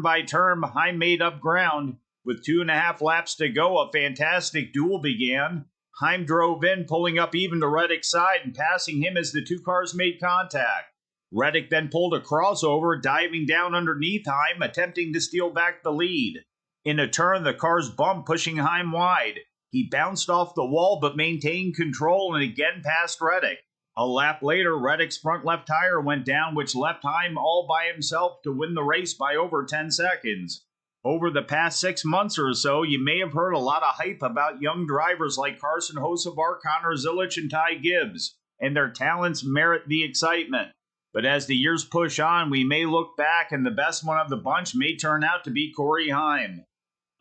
by turn, Heim made up ground. With 2.5 laps to go, a fantastic duel began. Heim drove in, pulling up even to Reddick's side and passing him as the two cars made contact. Reddick then pulled a crossover, diving down underneath Heim, attempting to steal back the lead. In a turn, the cars bumped, pushing Heim wide. He bounced off the wall but maintained control and again passed Reddick. A lap later, Reddick's front left tire went down, which left Heim all by himself to win the race by over 10 seconds. Over the past 6 months or so, you may have heard a lot of hype about young drivers like Carson Hocevar, Connor Zilisch, and Ty Gibbs, and their talents merit the excitement. But as the years push on, we may look back and the best one of the bunch may turn out to be Corey Heim.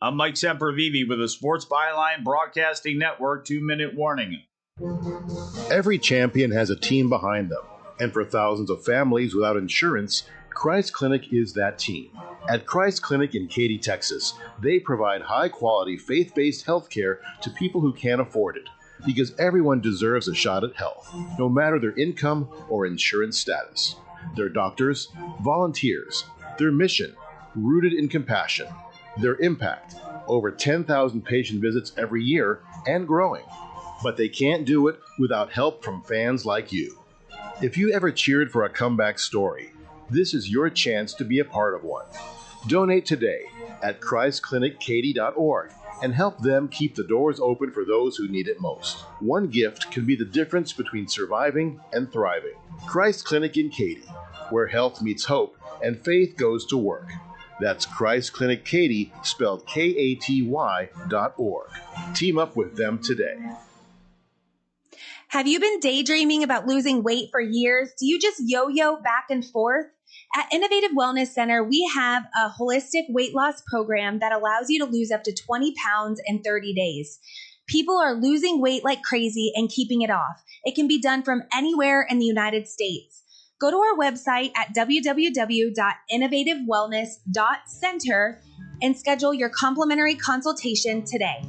I'm Mike Sempervive with the Sports Byline Broadcasting Network 2-minute warning. Every champion has a team behind them, and for thousands of families without insurance, Christ Clinic is that team. At Christ Clinic in Katy, Texas, they provide high-quality, faith-based health care to people who can't afford it, because everyone deserves a shot at health, no matter their income or insurance status. Their doctors, volunteers, their mission, rooted in compassion, their impact, over 10,000 patient visits every year and growing. But they can't do it without help from fans like you. If you ever cheered for a comeback story, this is your chance to be a part of one. Donate today at ChristClinicKaty.org and help them keep the doors open for those who need it most. One gift can be the difference between surviving and thriving. Christ Clinic in Katy, where health meets hope and faith goes to work. That's Christ Clinic Katy, spelled Katy.org. Team up with them today. Have you been daydreaming about losing weight for years? Do you just yo-yo back and forth? At Innovative Wellness Center, we have a holistic weight loss program that allows you to lose up to 20 pounds in 30 days. People are losing weight like crazy and keeping it off. It can be done from anywhere in the United States. Go to our website at www.innovativewellness.center and schedule your complimentary consultation today.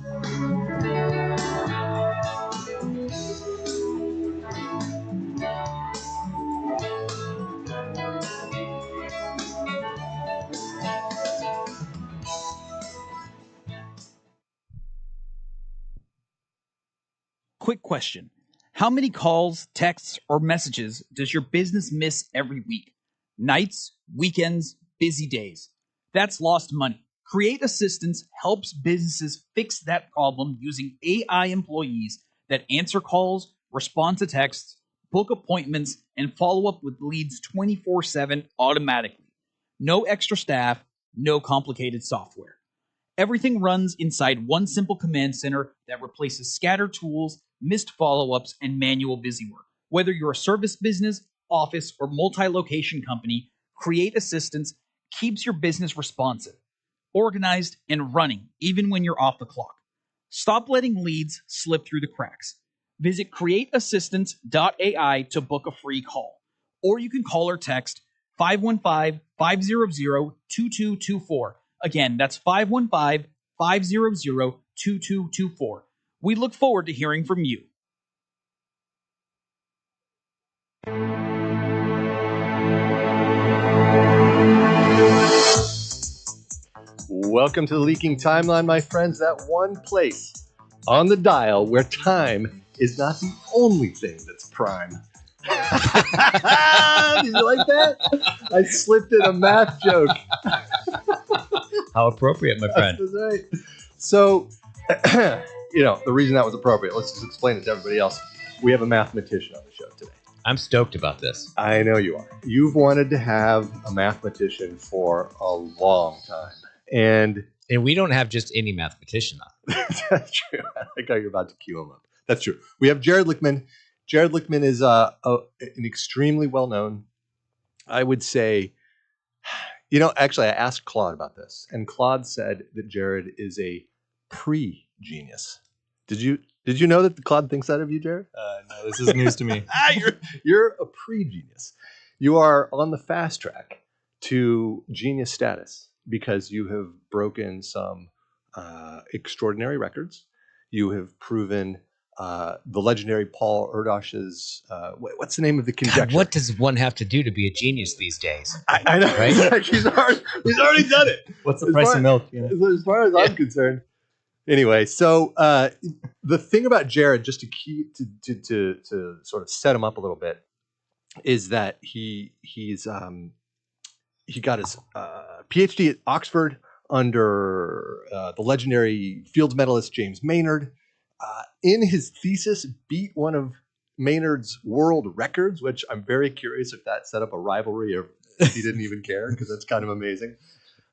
Quick question. How many calls, texts, or messages does your business miss every week? Nights, weekends, busy days. That's lost money. Create Assistance helps businesses fix that problem using AI employees that answer calls, respond to texts, book appointments, and follow up with leads 24/7 automatically. No extra staff, no complicated software. Everything runs inside one simple command center that replaces scattered tools, missed follow-ups, and manual busy work. Whether you're a service business, office, or multi-location company, Create Assistance keeps your business responsive, organized, and running even when you're off the clock. Stop letting leads slip through the cracks. Visit createassistance.ai to book a free call. Or you can call or text 515-500-2224. Again, that's 515-500-2224. We look forward to hearing from you. Welcome to the Leaking Timeline, my friends, that one place on the dial where time is not the only thing that's prime. Did you like that? I slipped in a math joke. How appropriate, my friend. That's right. So, the reason that was appropriate, let's just explain it to everybody else. We have a mathematician on the show today. I'm stoked about this. I know you are. You've wanted to have a mathematician for a long time. And we don't have just any mathematician on. That's true. I like how you're about to cue him up. That's true. We have Jared Lichtman. Jared Lichtman is an extremely well-known, I would say, actually I asked Claude about this, and Claude said that Jared is a pre-genius. Did you know that Claude thinks that of you, Jared? No, this is news to me. You're a pre-genius. You are on the fast track to genius status because you have broken some extraordinary records. You have proven the legendary Paul Erdős's what's the name of the conjecture? God, what does one have to do to be a genius these days? I know, right? He's already done it. What's the price of milk? As far as I'm concerned. Anyway, so the thing about Jared, just to keep to sort of set him up a little bit, is that he got his PhD at Oxford under the legendary Fields medalist James Maynard. In his thesis, beat one of Maynard's world records, which I'm very curious if that set up a rivalry or if he didn't even care, because that's kind of amazing.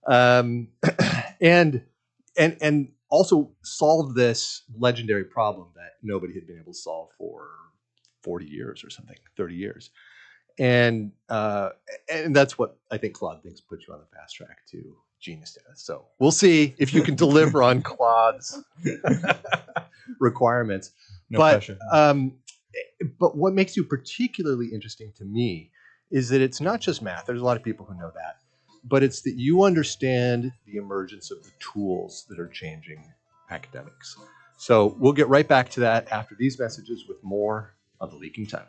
And also solved this legendary problem that nobody had been able to solve for 40 years or something, 30 years. And that's what I think Claude thinks puts you on the fast track to genius status. So we'll see if you can deliver on Claude's requirements. No pressure. But what makes you particularly interesting to me is that it's not just math. There's a lot of people who know that. But it's that you understand the emergence of the tools that are changing academics. So we'll get right back to that after these messages with more on the Leaking Timeline.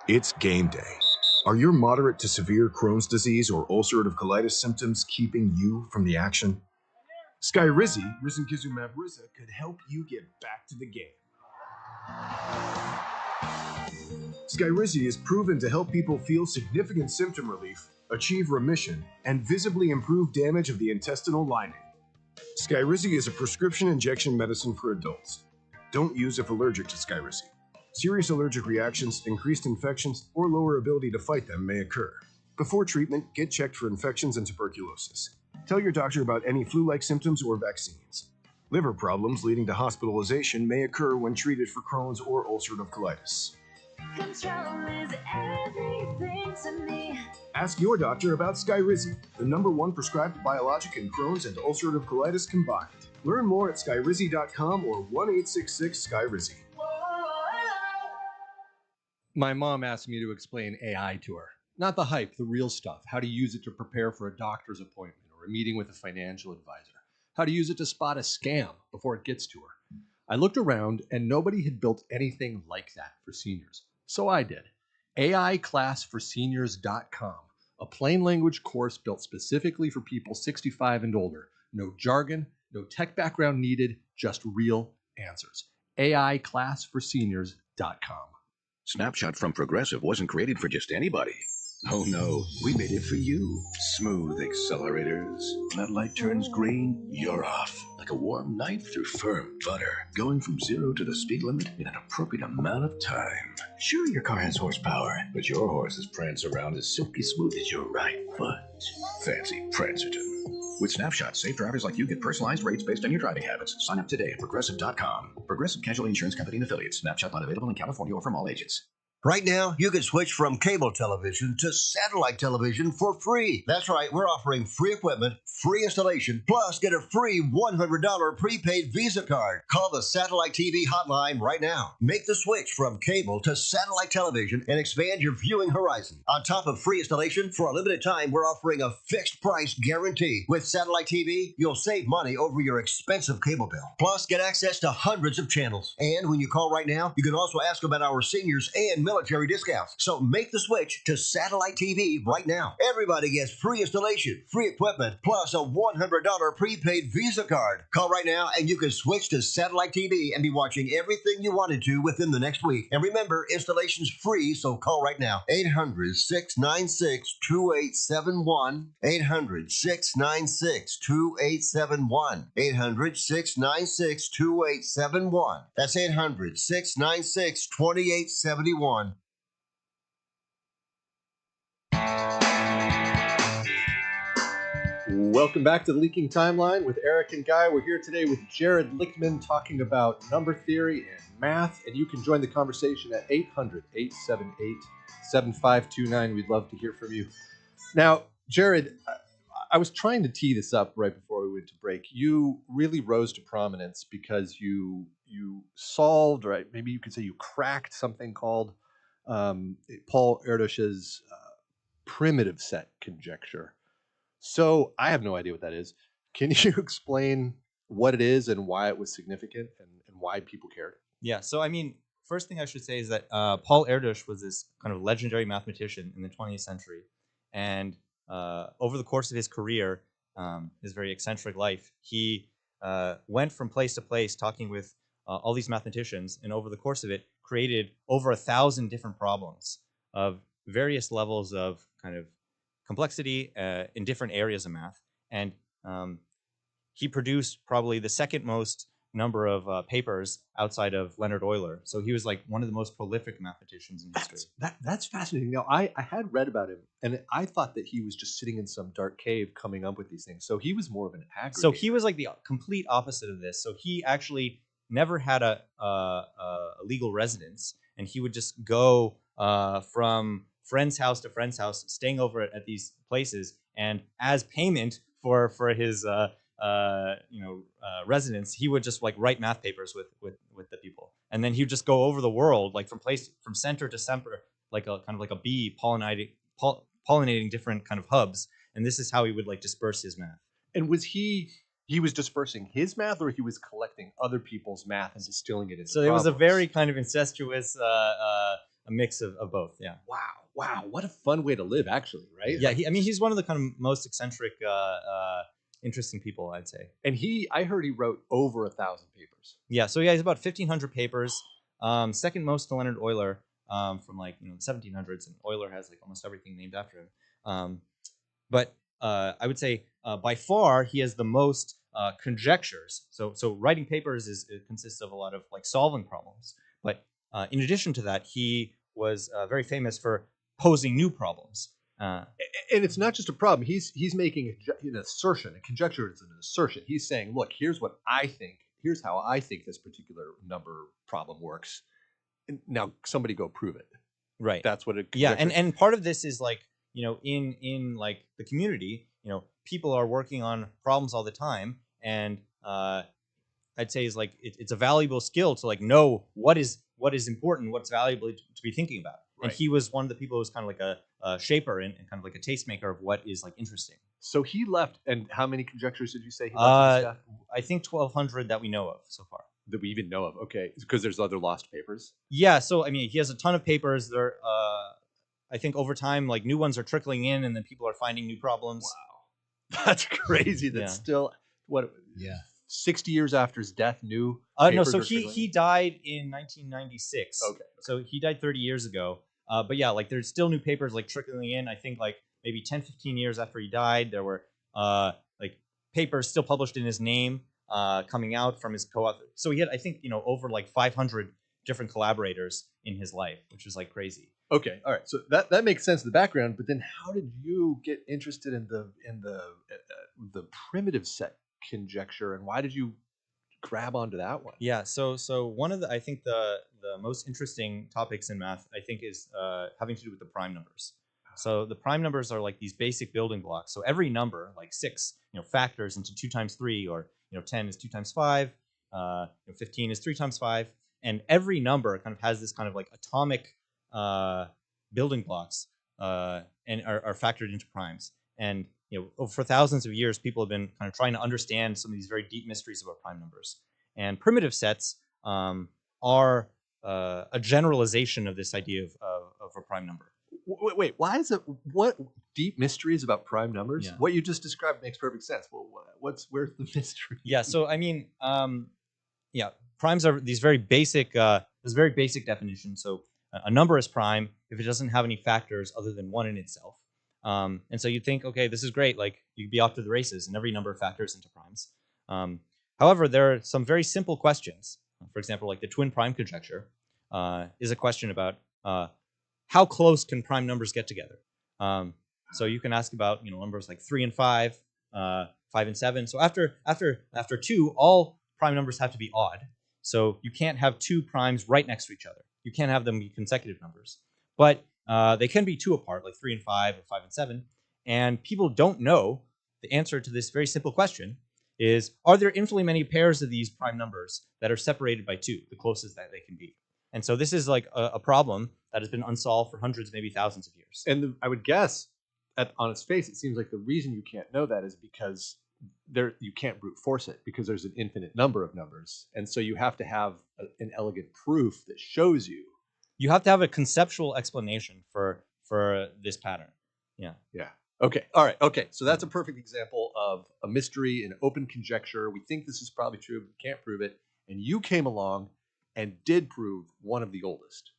It's game day. Are your moderate to severe Crohn's disease or ulcerative colitis symptoms keeping you from the action? Skyrizi, risankizumab Riza, could help you get back to the game. Skyrizi is proven to help people feel significant symptom relief, achieve remission, and visibly improve damage of the intestinal lining. Skyrizi is a prescription injection medicine for adults. Don't use if allergic to Skyrizi. Serious allergic reactions, increased infections, or lower ability to fight them may occur. Before treatment, get checked for infections and tuberculosis. Tell your doctor about any flu-like symptoms or vaccines. Liver problems leading to hospitalization may occur when treated for Crohn's or ulcerative colitis. Control is everything to me. Ask your doctor about Skyrizi, the #1 prescribed biologic in Crohn's and ulcerative colitis combined. Learn more at skyrizi.com or 1-866-SKYRIZI. My mom asked me to explain AI to her. Not the hype, the real stuff. How to use it to prepare for a doctor's appointment or a meeting with a financial advisor. How to use it to spot a scam before it gets to her. I looked around and nobody had built anything like that for seniors. So I did. AIClassForSeniors.com, a plain language course built specifically for people 65 and older. No jargon, no tech background needed, just real answers. AIClassForSeniors.com. Snapshot from Progressive wasn't created for just anybody. Oh no, we made it for you. Smooth accelerators. That light turns green, you're off. Like a warm knife through firm butter. Going from 0 to the speed limit in an appropriate amount of time. Sure, your car has horsepower, but your horses prance around as silky smooth as your right foot. Fancy Prancerton. With Snapshot, safe drivers like you get personalized rates based on your driving habits. Sign up today at Progressive.com. Progressive Casualty Insurance Company and Affiliates. Snapshot not available in California or from all agents. Right now, you can switch from cable television to satellite television for free. That's right, we're offering free equipment, free installation, plus get a free $100 prepaid Visa card. Call the Satellite TV hotline right now. Make the switch from cable to satellite television and expand your viewing horizon. On top of free installation, for a limited time, we're offering a fixed price guarantee. With Satellite TV, you'll save money over your expensive cable bill. Plus, get access to hundreds of channels. And when you call right now, you can also ask about our seniors and military discounts. So make the switch to Satellite TV right now. Everybody gets free installation, free equipment, plus a $100 prepaid Visa card. Call right now and you can switch to Satellite TV and be watching everything you wanted to within the next week. And remember, installation's free, so call right now. 800-696-2871. 800-696-2871. 800-696-2871. That's 800-696-2871. Welcome back to the Leaking Timeline with Eric and Guy. We're here today with Jared Lichtman talking about number theory and math, and you can join the conversation at 800-878-7529. We'd love to hear from you. Now, Jared, I was trying to tee this up right before we went to break. You really rose to prominence because you solved, or maybe you could say you cracked something called Paul Erdős's primitive set conjecture. So I have no idea what that is. Can you explain what it is and why it was significant and why people cared? Yeah. So I mean, first thing I should say is that Paul Erdős was this kind of legendary mathematician in the 20th century, and over the course of his career, his very eccentric life, he went from place to place talking with all these mathematicians, and over the course of it, created over 1,000 different problems of various levels of kind of complexity in different areas of math, and he produced probably the second most number of papers outside of Leonard Euler. So he was like one of the most prolific mathematicians in history. That's fascinating. Now, I had read about him, and I thought that he was just sitting in some dark cave coming up with these things. So he was more of an aggregator. So he was like the complete opposite of this. So he actually never had a legal residence, and he would just go from friend's house to friend's house, staying over at these places, and as payment for his residence, he would just like write math papers with the people, and then he would just go over the world, like from center to center, like a kind of like a bee pollinating different kind of hubs, and this is how he would like disperse his math. And was he was dispersing his math, or he was collecting other people's math and distilling it into So it was a very kind of incestuous a mix of both. Yeah. Wow, what a fun way to live, actually, right? Yeah, he's one of the kind of most eccentric, interesting people, I'd say. And I heard he wrote over 1,000 papers. Yeah, so he's about 1,500 papers, second most to Leonard Euler, from like the 1700s, and Euler has like almost everything named after him. But I would say by far he has the most conjectures. So writing papers it consists of a lot of like solving problems. But in addition to that, he was very famous for posing new problems. And it's not just a problem. He's making an assertion. A conjecture is an assertion. He's saying, look, here's what I think. Here's how I think this particular number problem works. And now somebody go prove it. Right. That's what it. Yeah, and part of this is like in like the community, people are working on problems all the time, and I'd say is like it's a valuable skill to like know what is important, what's valuable to be thinking about. Right. And he was one of the people who was kind of like a shaper and kind of like a tastemaker of what is like interesting. So he left, and how many conjectures did you say he left? I think 1,200 that we know of so far. That we even know of. Okay, because there's other lost papers. Yeah, so I mean, he has a ton of papers. There, I think over time, like new ones are trickling in, and then people are finding new problems. Wow, that's crazy. That's still what? Yeah. 60 years after his death, new. No, so he died in 1996. Okay. So he died 30 years ago. But yeah, like there's still new papers like trickling in. I think like maybe 10, 15 years after he died, there were like papers still published in his name coming out from his co-author. So he had, I think, over like 500 different collaborators in his life, which is like crazy. Okay, all right. So that makes sense in the background. But then, how did you get interested in the primitive set conjecture, and why did you grab onto that one? Yeah, so one of I think the most interesting topics in math, I think, is having to do with the prime numbers. So the prime numbers are like these basic building blocks. So every number, like 6, factors into 2 times 3, or 10 is 2 times 5, 15 is 3 times 5, and every number kind of has this kind of like atomic building blocks and are factored into primes. And for thousands of years, people have been kind of trying to understand some of these very deep mysteries about prime numbers. And primitive sets are a generalization of this idea of a prime number. Wait, why is it? What deep mysteries about prime numbers? Yeah. What you just described makes perfect sense. Well, where's the mystery? Yeah, so I mean, primes are these very basic. This very basic definition. So a number is prime if it doesn't have any factors other than 1 in itself. And so you'd think, okay, this is great. Like you'd be off to the races, and every number factors into primes. However, there are some very simple questions. For example, like the twin prime conjecture is a question about how close can prime numbers get together. So you can ask about numbers like 3 and 5, 5 and 7. So after 2, all prime numbers have to be odd. So you can't have 2 primes right next to each other. You can't have them be consecutive numbers. But they can be 2 apart, like 3 and 5 or 5 and 7. And people don't know the answer to this very simple question is, are there infinitely many pairs of these prime numbers that are separated by 2, the closest that they can be? And so this is like a problem that has been unsolved for hundreds, maybe thousands of years. And I would guess, on its face, it seems like the reason you can't know that is because you can't brute force it, because there's an infinite number of numbers, and so you have to have an elegant proof that shows you. You have to have a conceptual explanation for this pattern. Yeah. Yeah. Okay. All right. Okay. So that's a perfect example of a mystery, an open conjecture. We think this is probably true, but we can't prove it. And you came along and did prove one of the oldest.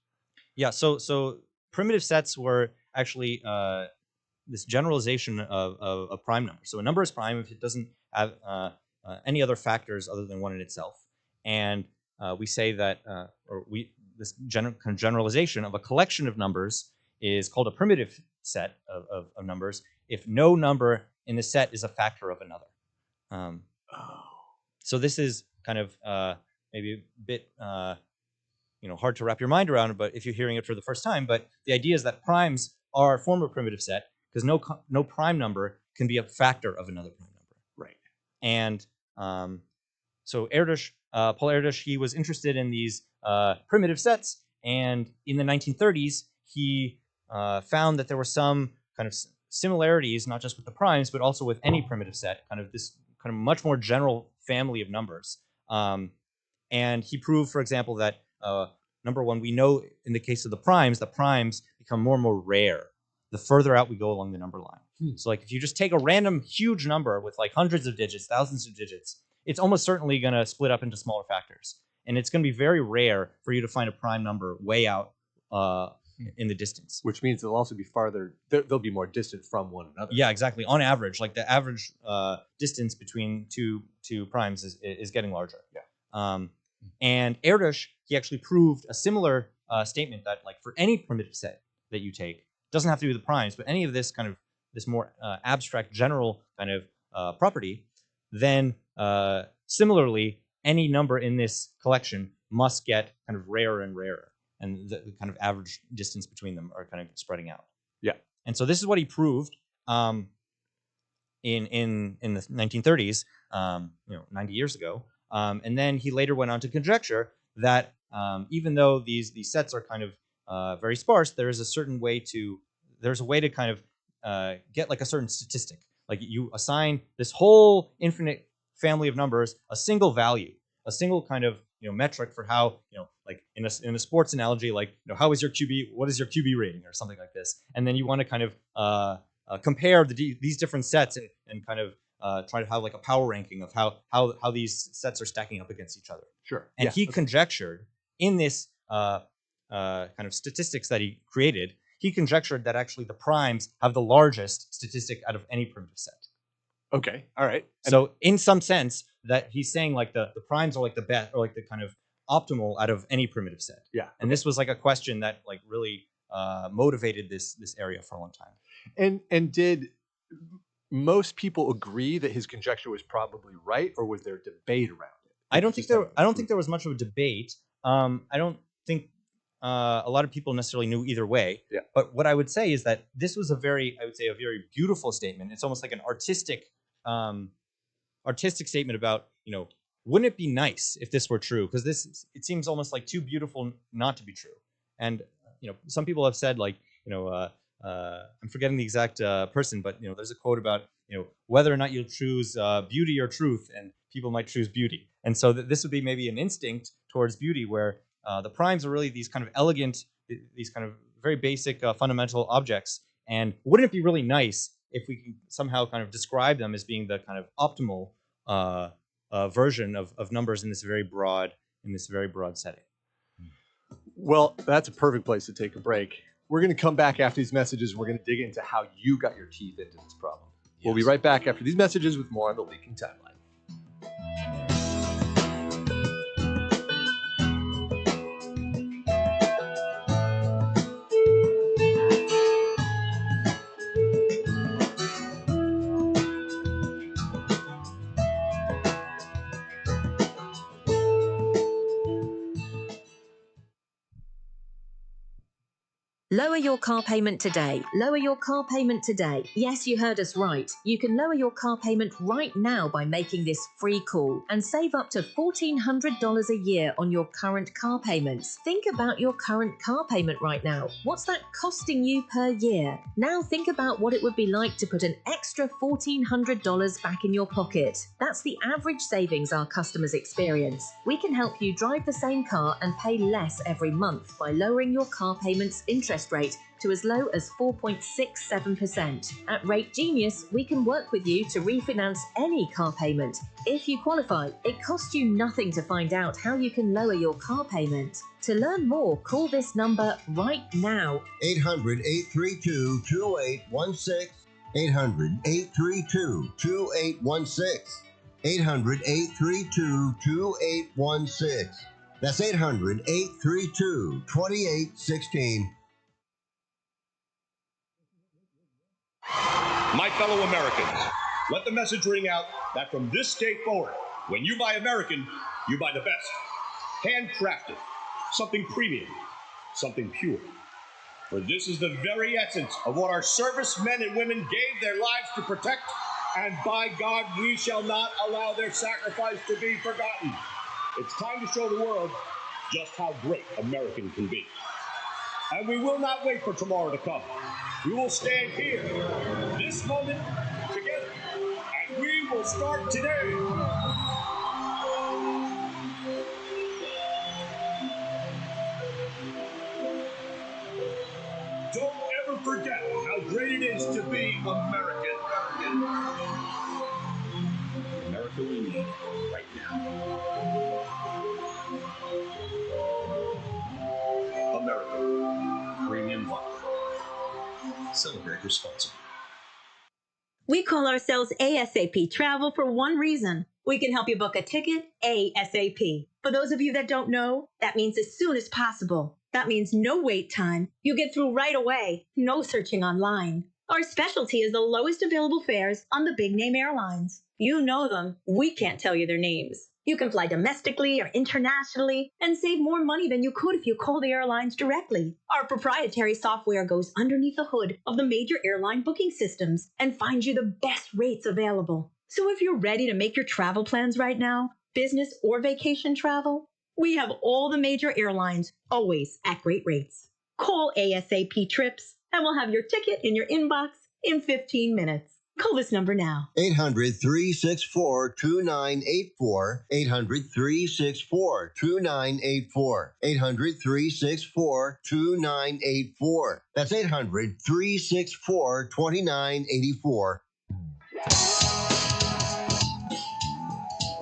Yeah. So primitive sets were actually this generalization of a prime number. So a number is prime if it doesn't have any other factors other than 1 in itself. And we say that, this generalization of a collection of numbers is called a primitive set of numbers if no number in the set is a factor of another. So this is kind of maybe a bit hard to wrap your mind around, but if you're hearing it for the first time, but the idea is that primes are a form of primitive set because no prime number can be a factor of another prime number. Right. And so Paul Erdős, he was interested in these primitive sets, and in the 1930s, he found that there were some kind of similarities, not just with the primes, but also with any primitive set, kind of this kind of much more general family of numbers. And he proved, for example, that number one, we know in the case of the primes become more and more rare the further out we go along the number line. So like if you just take a random huge number with like hundreds of digits, thousands of digits, it's almost certainly going to split up into smaller factors. And it's going to be very rare for you to find a prime number way out in the distance. Which means they'll also be farther, they'll be more distant from one another. Yeah, exactly. On average, like the average distance between two primes is getting larger. Yeah. And Erdős, he actually proved a similar statement that like for any primitive set that you take, doesn't have to be the primes, but any of this kind of this more abstract general kind of property, then similarly, any number in this collection must get kind of rarer and rarer, and the kind of average distance between them are kind of spreading out. Yeah. And so this is what he proved in the 1930s, 90 years ago. And then he later went on to conjecture that even though these sets are kind of very sparse, there's a way to kind of get like a certain statistic. Like you assign this whole infinite family of numbers a single value, a single kind of metric for how like in a sports analogy, like how is your QB? What is your QB rating or something like this? And then you want to kind of compare these different sets and kind of try to have like a power ranking of how these sets are stacking up against each other. Sure. And he conjectured in this kind of statistics that he created, he conjectured that actually the primes have the largest statistic out of any primitive set. Okay. All right. So in some sense, that he's saying like the primes are like the best or like the kind of optimal out of any primitive set. Yeah. And this was like a question that like really motivated this area for a long time. And did most people agree that his conjecture was probably right, or was there debate around it? I don't think there was much of a debate. I don't think a lot of people necessarily knew either way. Yeah. But what I would say is that this was a very beautiful statement. It's almost like an artistic statement about, wouldn't it be nice if this were true? Because it seems almost like too beautiful not to be true. And some people have said like, I'm forgetting the exact person, but there's a quote about whether or not you'll choose beauty or truth, and people might choose beauty. And so this would be maybe an instinct towards beauty, where the primes are really these kind of elegant, these kind of very basic fundamental objects. And wouldn't it be really nice if we can somehow kind of describe them as being the kind of optimal version of numbers in this very broad setting? Well, that's a perfect place to take a break. We're going to come back after these messages. We're going to dig into how you got your teeth into this problem. Yes. We'll be right back after these messages with more on the Leaking Timeline. Lower your car payment today. Lower your car payment today. Yes, you heard us right. You can lower your car payment right now by making this free call and save up to $1,400 a year on your current car payments. Think about your current car payment right now. What's that costing you per year? Now think about what it would be like to put an extra $1,400 back in your pocket. That's the average savings our customers experience. We can help you drive the same car and pay less every month by lowering your car payment's interest rate to as low as 4.67%. At Rate Genius, we can work with you to refinance any car payment. If you qualify, it costs you nothing to find out how you can lower your car payment. To learn more, call this number right now. 800-832-2816. 800-832-2816. 800-832-2816. That's 800-832-2816. My fellow Americans, let the message ring out that from this day forward, when you buy American, you buy the best. Handcrafted, something premium, something pure. For this is the very essence of what our servicemen and women gave their lives to protect, and by God, we shall not allow their sacrifice to be forgotten. It's time to show the world just how great American can be. And we will not wait for tomorrow to come. We will stand here, this moment, together, and we will start today. Don't ever forget how great it is to be American. America we need right now. America, premium vodka. Celebrate responsibly. We call ourselves ASAP Travel for one reason. We can help you book a ticket ASAP. For those of you that don't know, that means as soon as possible. That means no wait time. You get through right away. No searching online. Our specialty is the lowest available fares on the big name airlines. You know them. We can't tell you their names. You can fly domestically or internationally and save more money than you could if you call the airlines directly. Our proprietary software goes underneath the hood of the major airline booking systems and finds you the best rates available. So if you're ready to make your travel plans right now, business or vacation travel, we have all the major airlines, always at great rates. Call ASAP Trips and we'll have your ticket in your inbox in 15 minutes. Call this number now. 800-364-2984. 800-364-2984. 800-364-2984. That's 800-364-2984.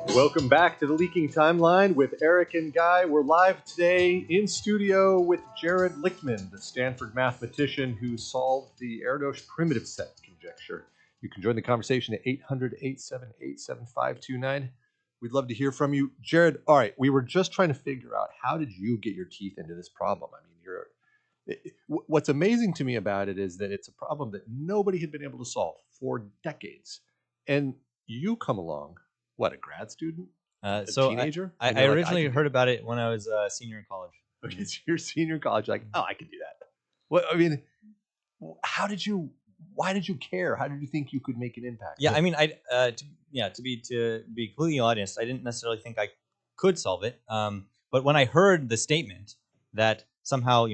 Welcome back to the Leaking Timeline with Eric and Guy. We're live today in studio with Jared Lichtman, the Stanford mathematician who solved the Erdos primitive set conjecture. You can join the conversation at 800-878-7529. We'd love to hear from you. Jared, all right, we were just trying to figure out how did you get your teeth into this problem? I mean, what's amazing to me about it is that it's a problem that nobody had been able to solve for decades. And you come along, what, a grad student? A teenager? I originally heard about it when I was a senior in college. Okay, so you're a senior in college, like, oh, I can do that. Well, I mean, why did you care? How did you think you could make an impact? Yeah, I mean, to be completely honest, I didn't necessarily think I could solve it. But when I heard the statement that somehow,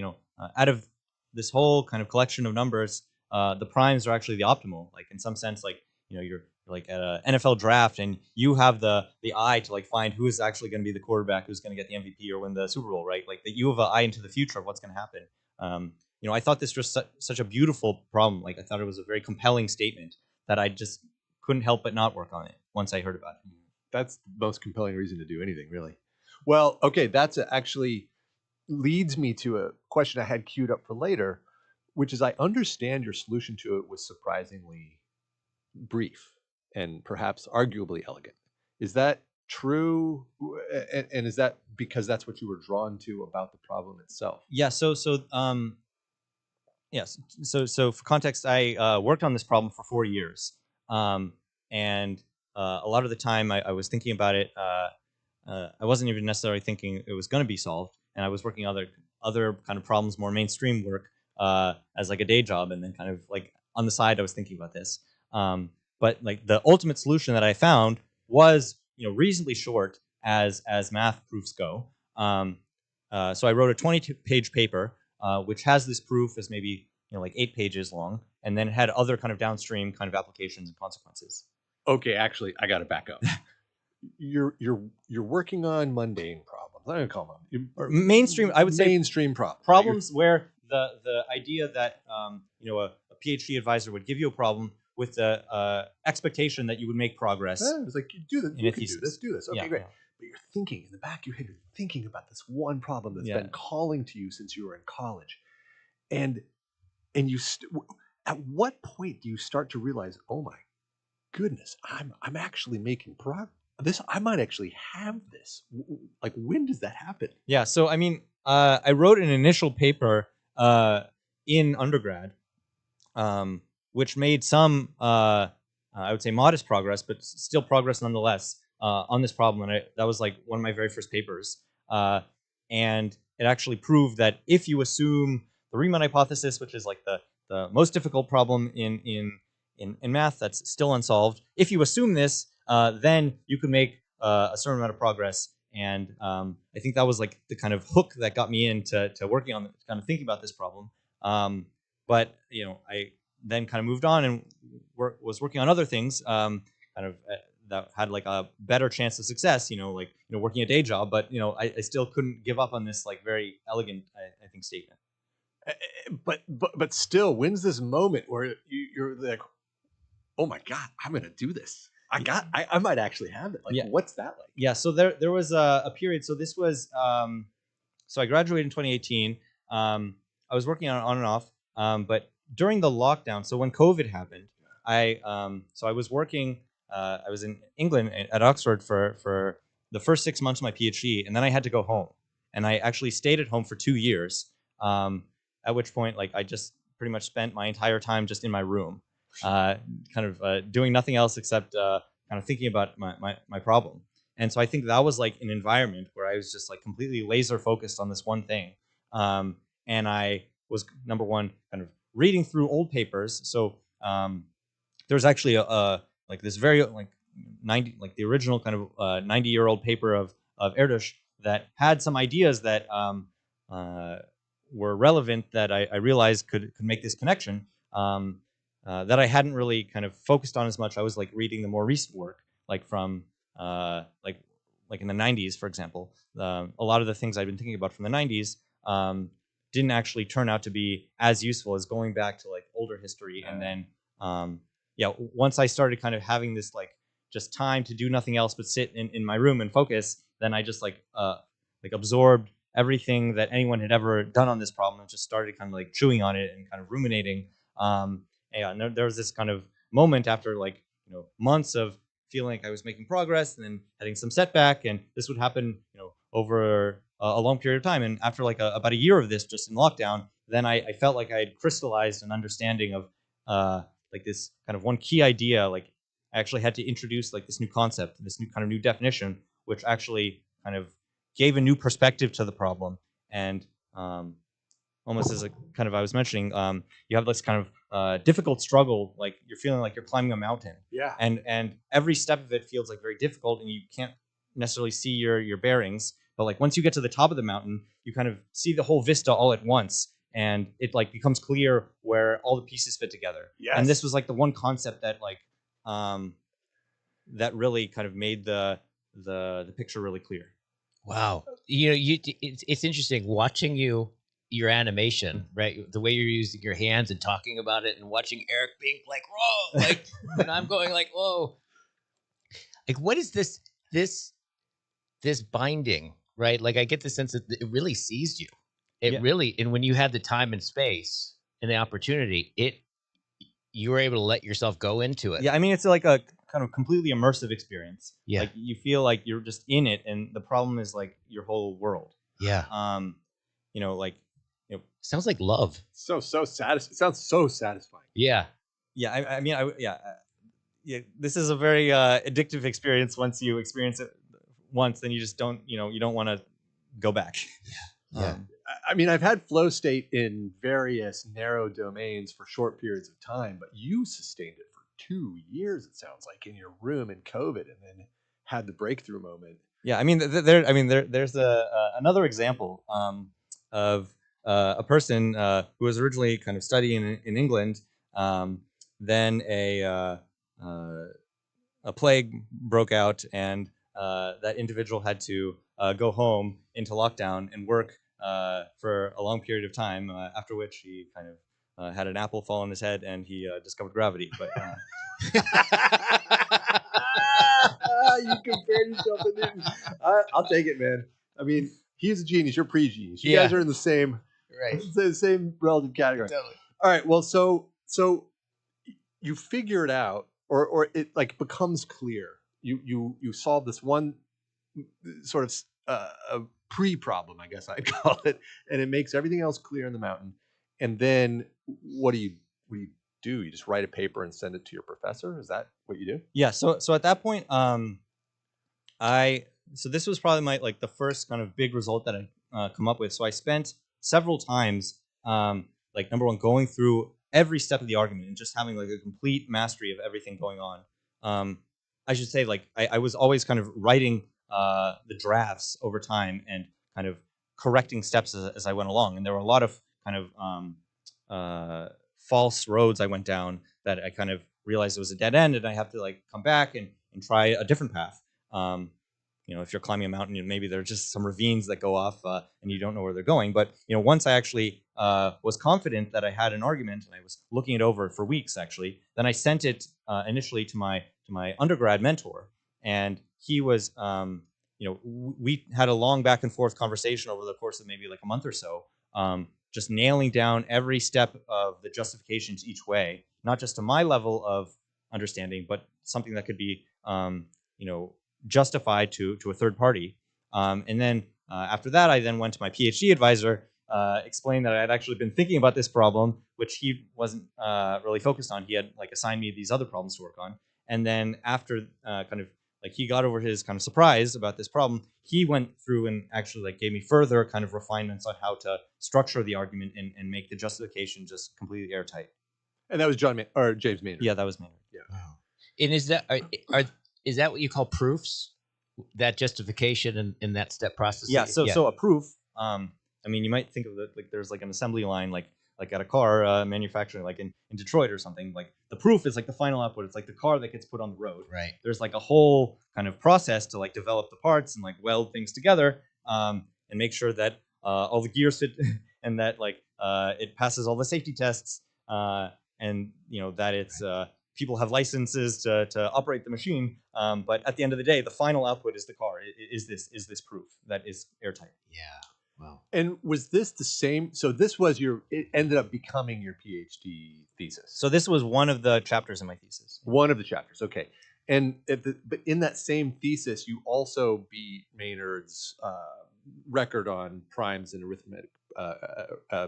out of this whole kind of collection of numbers, the primes are actually the optimal. Like in some sense, like you're like at an NFL draft and you have the eye to like find who is actually going to be the quarterback who's going to get the MVP or win the Super Bowl, right? Like that you have an eye into the future of what's going to happen. I thought this was such a beautiful problem. Like I thought it was a very compelling statement that I just couldn't help but not work on it once I heard about it. That's the most compelling reason to do anything, really. Well, okay, that's actually leads me to a question I had queued up for later, which is I understand your solution to it was surprisingly brief and perhaps arguably elegant. Is that true? And is that because that's what you were drawn to about the problem itself? Yeah. So for context, I worked on this problem for 4 years, and a lot of the time I was thinking about it. I wasn't even necessarily thinking it was going to be solved, and I was working on other kind of problems, more mainstream work as like a day job, and then kind of like on the side I was thinking about this. But like the ultimate solution that I found was reasonably short as math proofs go. So I wrote a 22-page paper which has this proof as maybe like 8 pages long, and then it had other kind of downstream kind of applications and consequences. Okay, actually, I got to back up. You're working on mundane problems. I'm gonna call them or mainstream. I would say mainstream problems. Problems where the idea that a PhD advisor would give you a problem with the expectation that you would make progress. It's like you do this. You can do this. Okay, Yeah, great. yeah. But you're thinking in the back of your head. You're thinking about this one problem that's been calling to you since you were in college, and you. At what point do you start to realize, oh my goodness, I'm actually making progress? I might actually have this. Like, when does that happen? Yeah. So I mean, I wrote an initial paper in undergrad, which made some, I would say, modest progress, but still progress nonetheless on this problem. And that was like one of my very first papers, and it actually proved that if you assume the Riemann hypothesis, which is like the most difficult problem in math that's still unsolved, if you assume this, then you can make a certain amount of progress. And I think that was like the kind of hook that got me into working on kind of thinking about this problem. But I then kind of moved on and was working on other things, kind of that had like a better chance of success. Working a day job, but I still couldn't give up on this like very elegant, I think, statement. But still, when's this moment where you're like, oh my God, I'm gonna do this. I might actually have it. Like, what's that like? Yeah, so there was a period. So this was so I graduated in 2018. I was working on and off, but during the lockdown, so when COVID happened, I was working. I was in England at Oxford for the first 6 months of my PhD, and then I had to go home, and I actually stayed at home for 2 years. At which point, like, I just pretty much spent my entire time just in my room, kind of doing nothing else except kind of thinking about my problem. And so I think that was like an environment where I was just like completely laser focused on this one thing. And I was, number one, kind of reading through old papers. So there's actually like this very like 90, like the original kind of 90-year-old paper of Erdős that had some ideas that were relevant that I realized could make this connection. That I hadn't really kind of focused on as much. I was like reading the more recent work, like from like in the 90s, for example. A lot of the things I'd been thinking about from the 90s didn't actually turn out to be as useful as going back to like older history. And then once I started kind of having this like just time to do nothing else but sit in my room and focus, then I just like absorbed everything that anyone had ever done on this problem and just started kind of like chewing on it and kind of ruminating. And there was this kind of moment after like months of feeling like I was making progress and then having some setback, and this would happen over a long period of time. And after like about a year of this just in lockdown, then I felt like I had crystallized an understanding of like this kind of one key idea. Like I actually had to introduce like this new concept, this new definition, which actually kind of gave a new perspective to the problem. And almost as a kind of I was mentioning, you have this kind of difficult struggle, like you're feeling like you're climbing a mountain. Yeah. And every step of it feels like very difficult, and you can't necessarily see your bearings. But like once you get to the top of the mountain, you kind of see the whole vista all at once, and it like becomes clear where all the pieces fit together. Yes. And this was like the one concept that like that really kind of made the picture really clear. Wow. It's interesting watching your animation, right? The way you're using your hands and talking about it, and watching Eric being like, whoa, like, and I'm going like, whoa. Like, what is this binding, right? Like, I get the sense that it really seized you. It really, and when you had the time and space and the opportunity, you were able to let yourself go into it. Yeah, I mean, it's like a kind of completely immersive experience. Yeah. Like you feel like you're just in it, and the problem is like your whole world. Yeah. Sounds like love. So satisfying. It sounds so satisfying. Yeah. Yeah, I mean, this is a very addictive experience. Once you experience it once, then you just don't, you don't want to go back. Yeah. I mean, I've had flow state in various narrow domains for short periods of time, but you sustained it for 2 years, it sounds like, in your room in COVID, and then had the breakthrough moment. Yeah, I mean, there's another example of a person who was originally kind of studying in England. Then a plague broke out, and that individual had to go home into lockdown and work for a long period of time. After which he kind of had an apple fall on his head, and he discovered gravity. But you compared yourself to Newton. I'll take it, man. I mean, he's a genius. You're pre-genius. You guys are in the same, the same relative category. Totally. All right. Well, so you figure it out, or it like becomes clear. You solve this one sort of a pre-problem, I guess I'd call it, and it makes everything else clear in the mountain. And then what do you do? You just write a paper and send it to your professor? Is that what you do? yeah, so at that point, so this was probably my the first kind of big result that I come up with. So I spent several times number one, going through every step of the argument and just having like a complete mastery of everything going on. I should say I was always kind of writing the drafts over time and kind of correcting steps as I went along. And there were a lot of kind of false roads I went down that I kind of realized it was a dead end, and I have to like come back and try a different path. If you're climbing a mountain, maybe there are just some ravines that go off and you don't know where they're going. But once I actually was confident that I had an argument, and I was looking it over for weeks actually, then I sent it initially to my undergrad mentor, and he was we had a long back and forth conversation over the course of maybe like a month or so, just nailing down every step of the justifications each way, not just to my level of understanding, but something that could be justified to a third party. And then after that, I then went to my PhD advisor, explained that I had actually been thinking about this problem, which he wasn't really focused on. He had assigned me these other problems to work on. And then after he got over his kind of surprise about this problem, he went through and actually gave me further kind of refinements on how to structure the argument and make the justification just completely airtight. And that was James Maynard. Yeah, that was Maynard. Yeah. Wow. And is that what you call proofs? That justification in that step process? Yeah. So a proof. You might think of it like there's an assembly line like at a car manufacturing, in Detroit or something. The proof is the final output. It's the car that gets put on the road. Right. There's a whole kind of process to develop the parts and weld things together and make sure that all the gears fit and that it passes all the safety tests and that it's people have licenses to operate the machine. But at the end of the day, the final output is the car. Is this proof that is airtight? Yeah. Wow. And was this the same? So this was it ended up becoming your PhD thesis. So this was one of the chapters in my thesis. One of the chapters. Okay. And but in that same thesis, you also beat Maynard's record on primes and arithmetic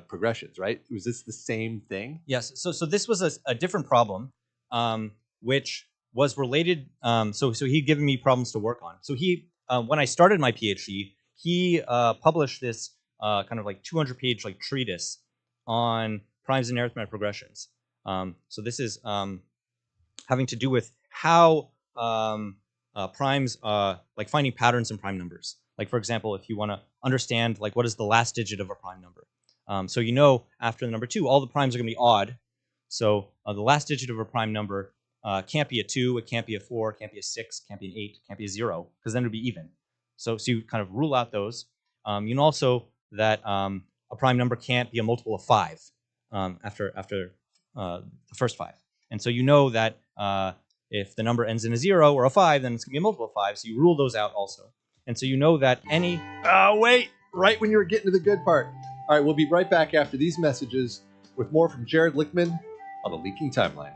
progressions, right? Was this the same thing? Yes. So this was a different problem, which was related. So he'd given me problems to work on. So he, when I started my PhD, he published this kind of 200-page treatise on primes and arithmetic progressions. So this is having to do with how primes, finding patterns in prime numbers. For example, if you want to understand what is the last digit of a prime number. So after the number 2, all the primes are going to be odd. So the last digit of a prime number can't be a 2, it can't be a 4, it can't be a 6, can't be an 8, it can't be a 0, because then it would be even. So you kind of rule out those. You know also that a prime number can't be a multiple of 5 after the first 5. And so that if the number ends in a 0 or a 5, then it's going to be a multiple of 5. So you rule those out also. And so that any... wait! Right when you were getting to the good part. All right, we'll be right back after these messages with more from Jared Lichtman on the Leaking Timeline.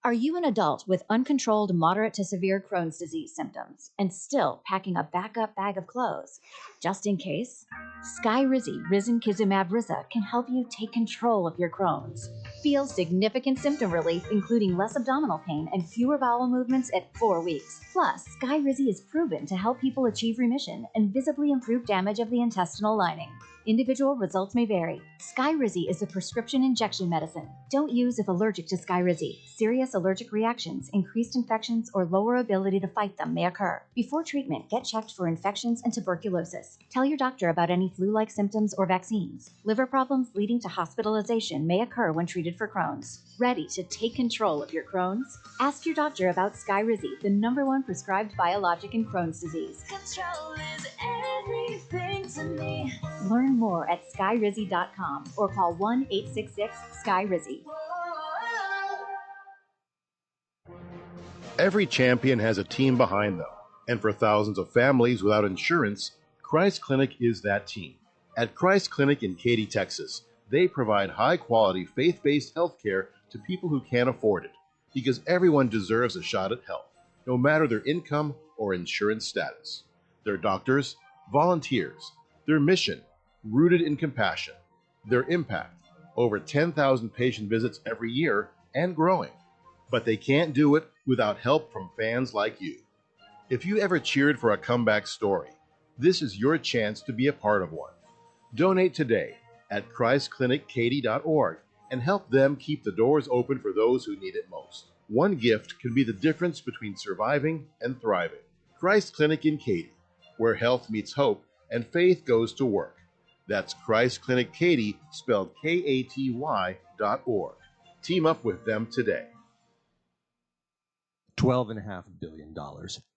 Are you an adult with uncontrolled moderate to severe Crohn's disease symptoms and still packing a backup bag of clothes? Just in case, Skyrizi Risankizumab Riza can help you take control of your Crohn's. Feel significant symptom relief, including less abdominal pain and fewer bowel movements at 4 weeks. Plus, Skyrizi is proven to help people achieve remission and visibly improve damage of the intestinal lining. Individual results may vary. Skyrizi is a prescription injection medicine. Don't use if allergic to Skyrizi. Serious allergic reactions, increased infections, or lower ability to fight them may occur. Before treatment, get checked for infections and tuberculosis. Tell your doctor about any flu-like symptoms or vaccines. Liver problems leading to hospitalization may occur when treated for Crohn's. Ready to take control of your Crohn's? Ask your doctor about Skyrizi, the #1 prescribed biologic in Crohn's disease. Control is everything to me. Learn more at skyrizi.com or call 1-866-SKYRIZI. Every champion has a team behind them, and for thousands of families without insurance, Christ Clinic is that team. At Christ Clinic in Katy, Texas, they provide high-quality, faith-based health care to people who can't afford it, because everyone deserves a shot at health, no matter their income or insurance status. Their doctors, volunteers, their mission, rooted in compassion, their impact, over 10,000 patient visits every year and growing. But they can't do it without help from fans like you. If you ever cheered for a comeback story, this is your chance to be a part of one. Donate today at ChristClinicKaty.org and help them keep the doors open for those who need it most. One gift can be the difference between surviving and thriving. Christ Clinic in Katy, where health meets hope and faith goes to work. That's Christ Clinic Katy, spelled Katy.org. Team up with them today. $12.5 billion.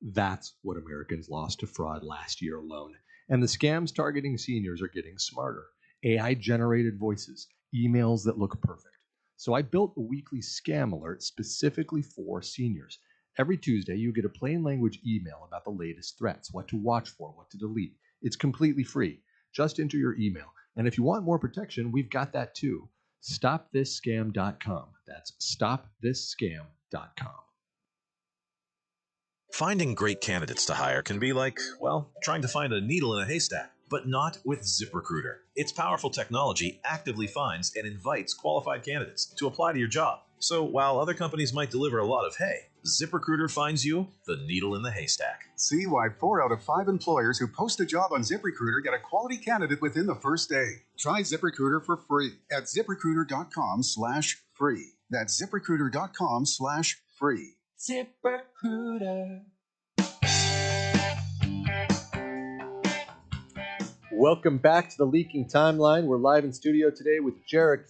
That's what Americans lost to fraud last year alone. And the scams targeting seniors are getting smarter. AI-generated voices, emails that look perfect. So I built a weekly scam alert specifically for seniors. Every Tuesday, you get a plain language email about the latest threats, what to watch for, what to delete. It's completely free. Just enter your email. And if you want more protection, we've got that too. StopThisScam.com. That's StopThisScam.com. Finding great candidates to hire can be like, well, trying to find a needle in a haystack, but not with ZipRecruiter. Its powerful technology actively finds and invites qualified candidates to apply to your job. So while other companies might deliver a lot of hay, ZipRecruiter finds you the needle in the haystack. See why 4 out of 5 employers who post a job on ZipRecruiter get a quality candidate within the first day. Try ZipRecruiter for free at ZipRecruiter.com/free. That's ZipRecruiter.com/free. ZipRecruiter. Welcome back to the Leaking Timeline. We're live in studio today with Jarek.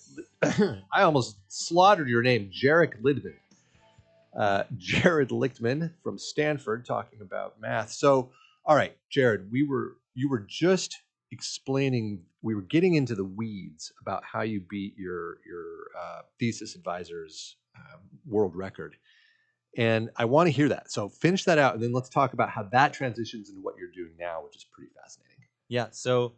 I almost slaughtered your name, Jarek Lichtman. Jared Lichtman from Stanford talking about math. So, all right, Jared, you were just explaining. We were getting into the weeds about how you beat your thesis advisor's world record. And I want to hear that. So finish that out, and then let's talk about how that transitions into what you're doing now, which is pretty fascinating. Yeah. So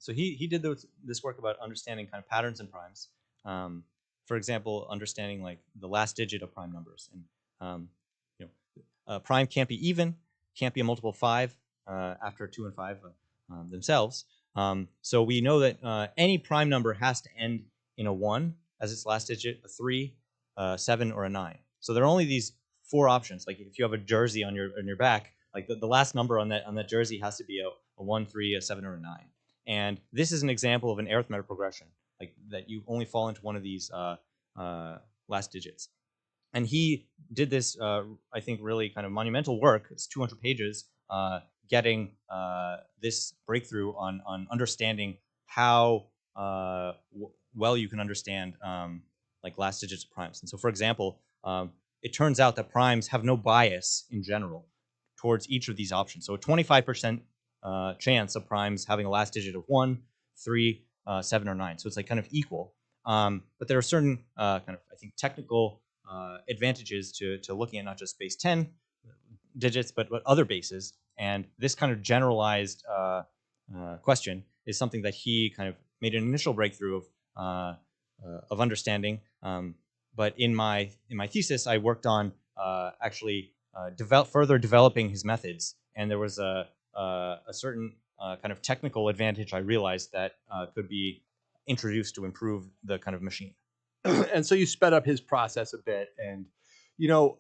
he did this work about understanding kind of patterns in primes. For example, understanding like the last digit of prime numbers, and prime can't be even, can't be a multiple of 5 after 2 and 5 themselves. So we know that any prime number has to end in a 1 as its last digit, a 3, 7, or a 9. So there are only these 4 options. Like if you have a jersey on your back, like the last number on that jersey has to be a 1, 3, a 7, or a 9. And this is an example of an arithmetic progression, like that you only fall into one of these last digits. And he did this, I think, really kind of monumental work. It's 200 pages, getting this breakthrough on understanding how well you can understand like last digits of primes. And so, for example, it turns out that primes have no bias in general towards each of these options. So a 25% chance of primes having a last digit of 1, 3, 7, or 9. So it's like kind of equal. But there are certain kind of, I think, technical advantages to looking at not just base 10 digits, but other bases. And this kind of generalized question is something that he kind of made an initial breakthrough of understanding but in my thesis, I worked on actually further developing his methods, and there was a certain kind of technical advantage I realized that could be introduced to improve the kind of machine. And so you sped up his process a bit, and you know,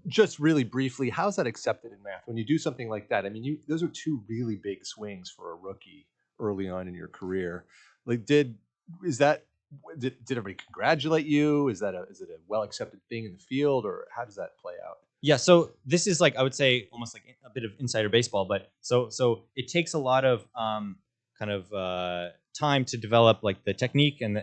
just really briefly, how's that accepted in math when you do something like that? I mean, those are two really big swings for a rookie early on in your career. Like, did everybody congratulate you? Is it a well accepted thing in the field, or how does that play out? Yeah, so this is like, I would say, almost like a bit of insider baseball, but so it takes a lot of kind of time to develop like the technique and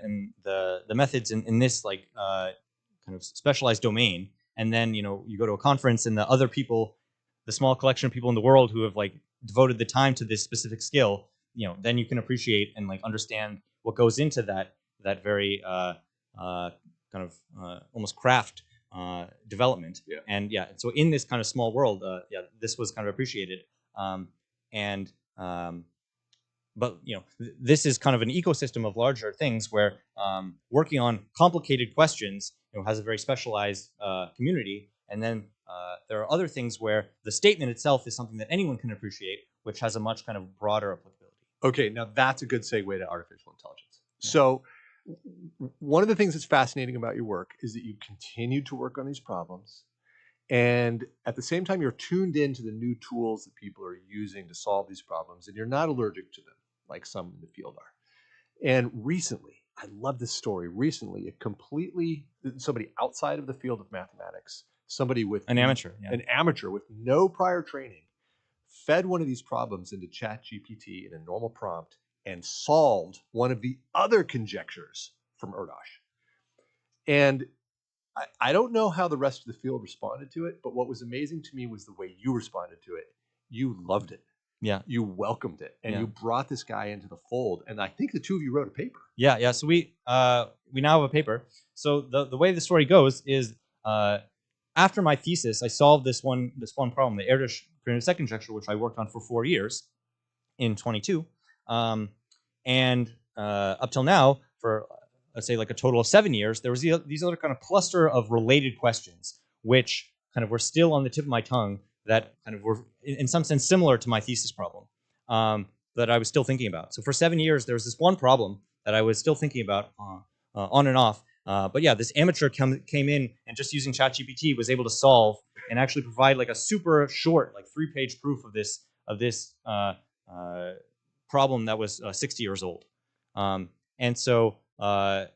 the methods in this like kind of specialized domain, and then you go to a conference and the other people, the small collection of people in the world who have like devoted the time to this specific skill, then you can appreciate and like understand what goes into that very kind of almost craft development. Yeah. And so in this kind of small world, this was kind of appreciated. But this is kind of an ecosystem of larger things where working on complicated questions has a very specialized community, and then there are other things where the statement itself is something that anyone can appreciate, which has a much kind of broader applicability. Okay, now that's a good segue to artificial intelligence. So one of the things that's fascinating about your work is that you continued to work on these problems, and at the same time, you're tuned into the new tools that people are using to solve these problems, and you're not allergic to them like some in the field are. And recently, I love this story. Recently, somebody outside of the field of mathematics, somebody with an amateur with no prior training, fed one of these problems into ChatGPT in a normal prompt and solved one of the other conjectures from Erdos. And I don't know how the rest of the field responded to it, but what was amazing to me was the way you responded to it. You loved it. Yeah. You welcomed it, and you brought this guy into the fold. And I think the two of you wrote a paper. Yeah. So we now have a paper. So the way the story goes is after my thesis, I solved this one problem, the Erdos primitive set conjecture, which I worked on for 4 years in 22, and up till now, for let's say like a total of 7 years, there was these other kind of cluster of related questions, which kind of were still on the tip of my tongue, that kind of were in some sense similar to my thesis problem, that I was still thinking about. So for 7 years, there was this one problem that I was still thinking about on and off. But yeah, this amateur came in and just using ChatGPT was able to solve and actually provide like a super short, like 3-page proof of this problem that was 60 years old. And so I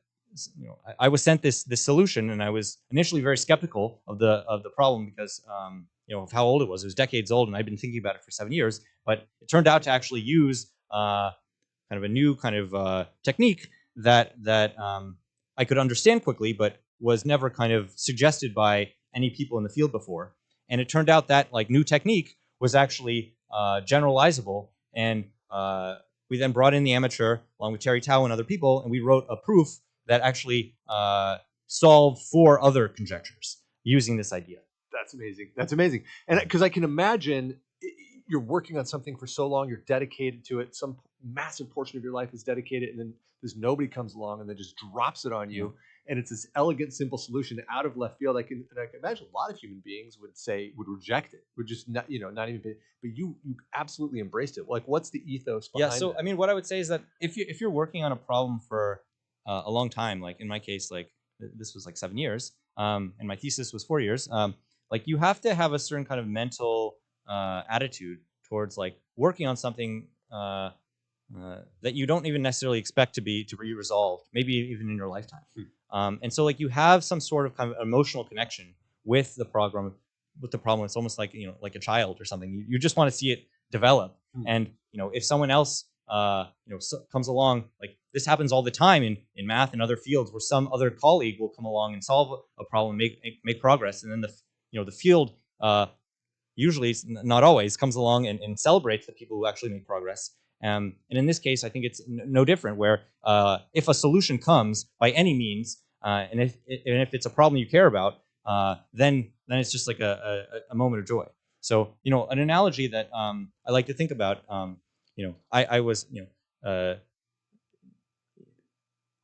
was sent this solution, and I was initially very skeptical of the problem because of how old it was. It was decades old, and I'd been thinking about it for 7 years. But it turned out to actually use kind of a new kind of technique that I could understand quickly, but was never kind of suggested by any people in the field before. And it turned out that like new technique was actually generalizable, and we then brought in the amateur along with Terry Tao and other people, and we wrote a proof that actually solved 4 other conjectures using this idea. That's amazing. That's amazing. And because I can imagine you're working on something for so long, you're dedicated to it, some massive portion of your life is dedicated, and then this nobody comes along and then just drops it on you. And it's this elegant, simple solution out of left field. I can imagine a lot of human beings would reject it, would just not even. But you absolutely embraced it. Like, what's the ethos behind it? Yeah. So I mean, what I would say is that if you're working on a problem for a long time, like in my case, like this was like 7 years, and my thesis was 4 years. Like you have to have a certain kind of mental attitude towards like working on something that you don't even necessarily expect to be resolved, maybe even in your lifetime. And so like you have some sort of kind of emotional connection with the problem. It's almost like like a child or something. You just want to see it develop. And if someone else comes along, like this happens all the time in math and other fields, where some other colleague will come along and solve a problem, make progress, and then the field usually, not always, comes along and celebrates the people who actually make progress. And in this case, I think it's no different, where if a solution comes by any means, and if it's a problem you care about, then it's just like a moment of joy. So an analogy that I like to think about, I was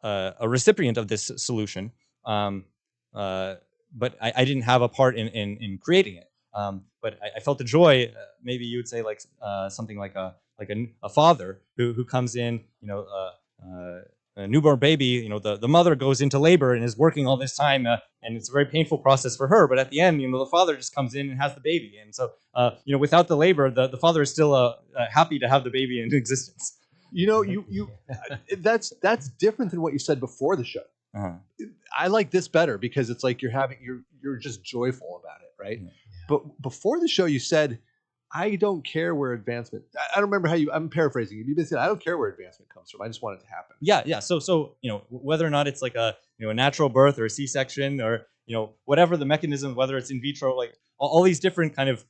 a recipient of this solution, but I didn't have a part in creating it. But I felt the joy. Maybe you would say like something like a father who comes in, a newborn baby. The mother goes into labor and is working all this time, and it's a very painful process for her. But at the end, the father just comes in and has the baby, and so without the labor, the father is still happy to have the baby in existence. That's different than what you said before the show. Uh-huh. I like this better because it's like you're just joyful about it, right? Yeah. But before the show, you said, "I don't care where advancement." I don't remember how I'm paraphrasing. You said, "I don't care where advancement comes from. I just want it to happen." Yeah. So whether or not it's like a a natural birth or a C-section or whatever the mechanism, whether it's in vitro, like all these different kind of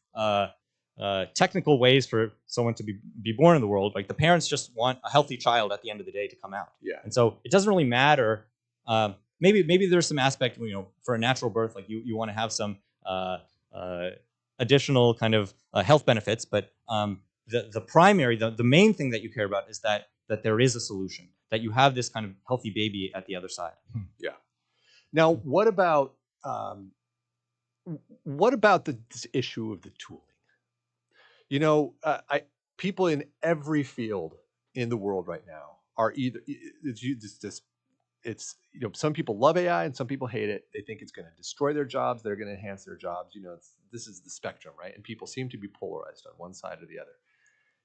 technical ways for someone to be born in the world. Like the parents just want a healthy child at the end of the day to come out. Yeah. And so it doesn't really matter. Maybe there's some aspect, for a natural birth, like you want to have some additional kind of health benefits, but the primary, the main thing that you care about is that there is a solution, that you have this kind of healthy baby at the other side. Yeah. Now, what about this issue of the tooling? People in every field in the world right now are either some people love AI and some people hate it. They think it's going to destroy their jobs. They're going to enhance their jobs. This is the spectrum, right? And people seem to be polarized on one side or the other.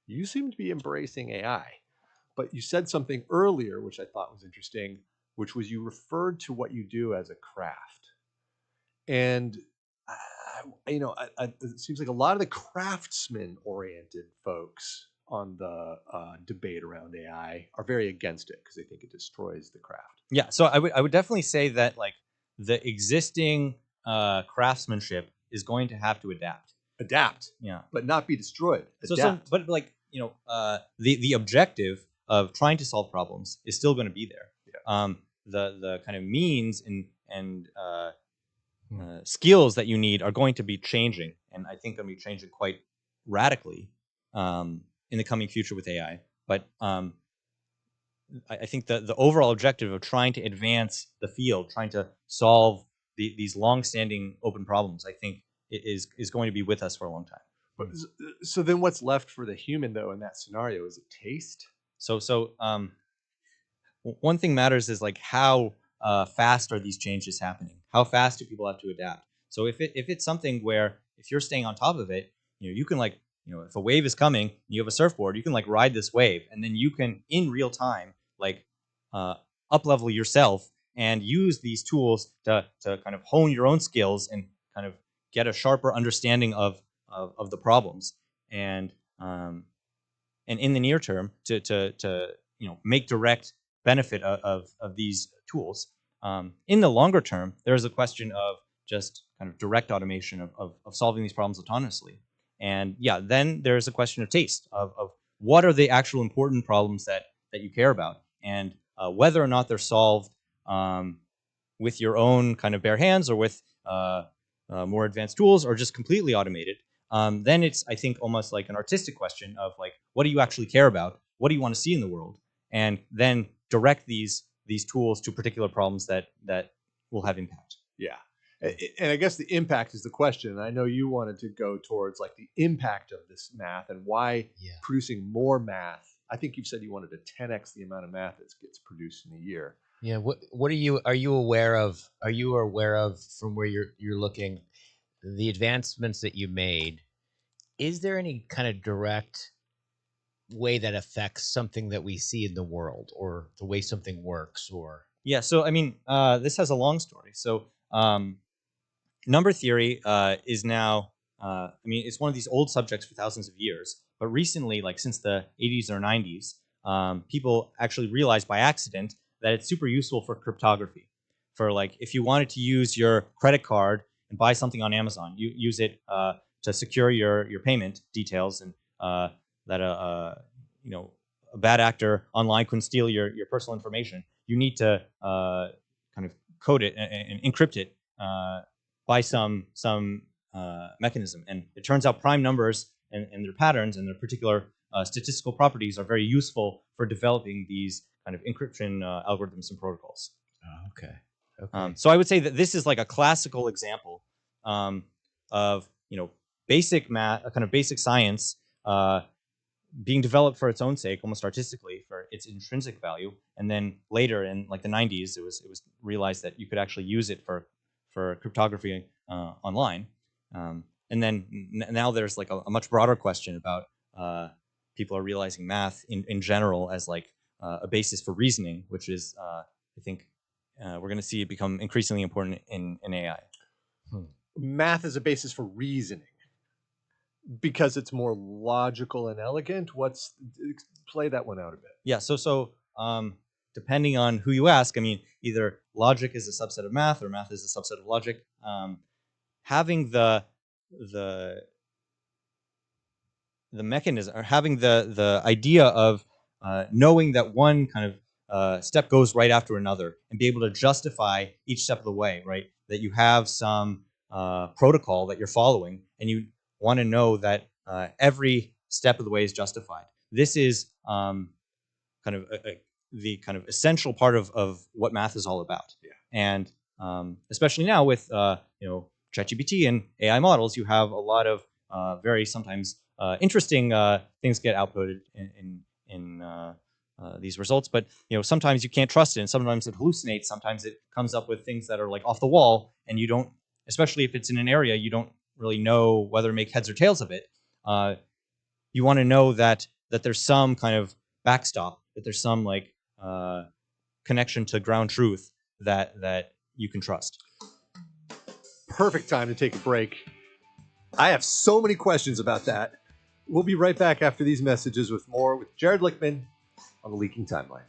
You seem to be embracing AI, but you said something earlier, which I thought was interesting, which was you referred to what you do as a craft. And, it seems like a lot of the craftsman-oriented folks on the debate around AI are very against it because they think it destroys the craft. Yeah, so I would definitely say that like the existing craftsmanship is going to have to adapt. Yeah, but not be destroyed. But like the objective of trying to solve problems is still going to be there. Yeah. The kind of means and skills that you need are going to be changing, and I think going to be changing quite radically in the coming future with AI. But I think the overall objective of trying to advance the field, trying to solve these long-standing open problems, I think is going to be with us for a long time. But so then, what's left for the human though in that scenario? Is it taste? So one thing matters is like how fast are these changes happening? How fast do people have to adapt? So if it's something where if you're staying on top of it, you can like if a wave is coming, you have a surfboard, you can like ride this wave, and then you can in real time like up level yourself and use these tools to kind of hone your own skills and kind of get a sharper understanding of the problems, and in the near term to make direct benefit of these tools. In the longer term, there's a question of just kind of direct automation of solving these problems autonomously. And yeah, then there's a question of taste of what are the actual important problems that you care about, and whether or not they're solved with your own kind of bare hands or with more advanced tools or just completely automated. Then it's, I think, almost like an artistic question of like, what do you actually care about? What do you want to see in the world? And then direct these tools to particular problems that will have impact. Yeah. And I guess the impact is the question. And I know you wanted to go towards like the impact of this math and why producing more math. I think you've said you wanted to 10x the amount of math that gets produced in a year. Yeah. What are you aware of? Are you aware of from where you're looking the advancements that you made? Is there any kind of direct way that affects something that we see in the world or the way something works? Or yeah. So I mean, this has a long story. So number theory is now, I mean, it's one of these old subjects for thousands of years. But recently, like since the 80s or 90s, people actually realized by accident that it's super useful for cryptography. For like, if you wanted to use your credit card and buy something on Amazon, you use it to secure your payment details, and that a bad actor online couldn't steal your personal information. You need to kind of code it and encrypt it by some mechanism. And it turns out prime numbers and their patterns and their particular statistical properties are very useful for developing these kind of encryption algorithms and protocols. Oh, okay. Okay. So I would say that this is like a classical example of basic math, a kind of basic science being developed for its own sake, almost artistically, for its intrinsic value, and then later in like the 90s, it was realized that you could actually use it for cryptography online, and then now there's like a much broader question about people are realizing math in general as like a basis for reasoning, which is I think we're going to see it become increasingly important in AI. Math is a basis for reasoning because it's more logical and elegant. Play that one out a bit. Yeah. So depending on who you ask, I mean, either logic is a subset of math or math is a subset of logic. Having the mechanism, or having the idea of knowing that one kind of step goes right after another, and be able to justify each step of the way, right? That you have some protocol that you're following, and you want to know that every step of the way is justified. This is kind of the kind of essential part of what math is all about. Yeah. And especially now with ChatGPT and AI models, you have a lot of very sometimes interesting things get outputted in these results. But sometimes you can't trust it, and sometimes it hallucinates. Sometimes it comes up with things that are like off the wall, and you don't, especially if it's in an area you don't really know whether to make heads or tails of it. You want to know that there's some kind of backstop, that there's some like connection to ground truth that you can trust. Perfect time to take a break. I have so many questions about that. We'll be right back after these messages with more with Jared Lichtman on the Leaking Timeline.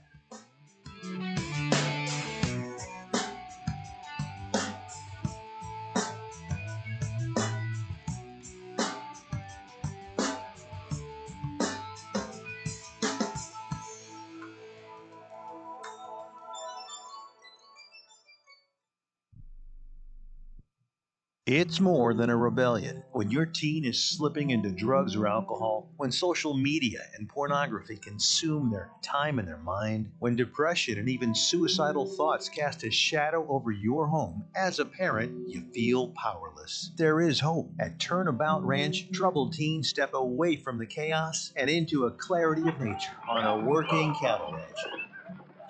It's more than a rebellion. When your teen is slipping into drugs or alcohol, when social media and pornography consume their time and their mind, when depression and even suicidal thoughts cast a shadow over your home, as a parent, you feel powerless. There is hope. At Turnabout Ranch, troubled teens step away from the chaos and into a clarity of nature on a working cattle ranch.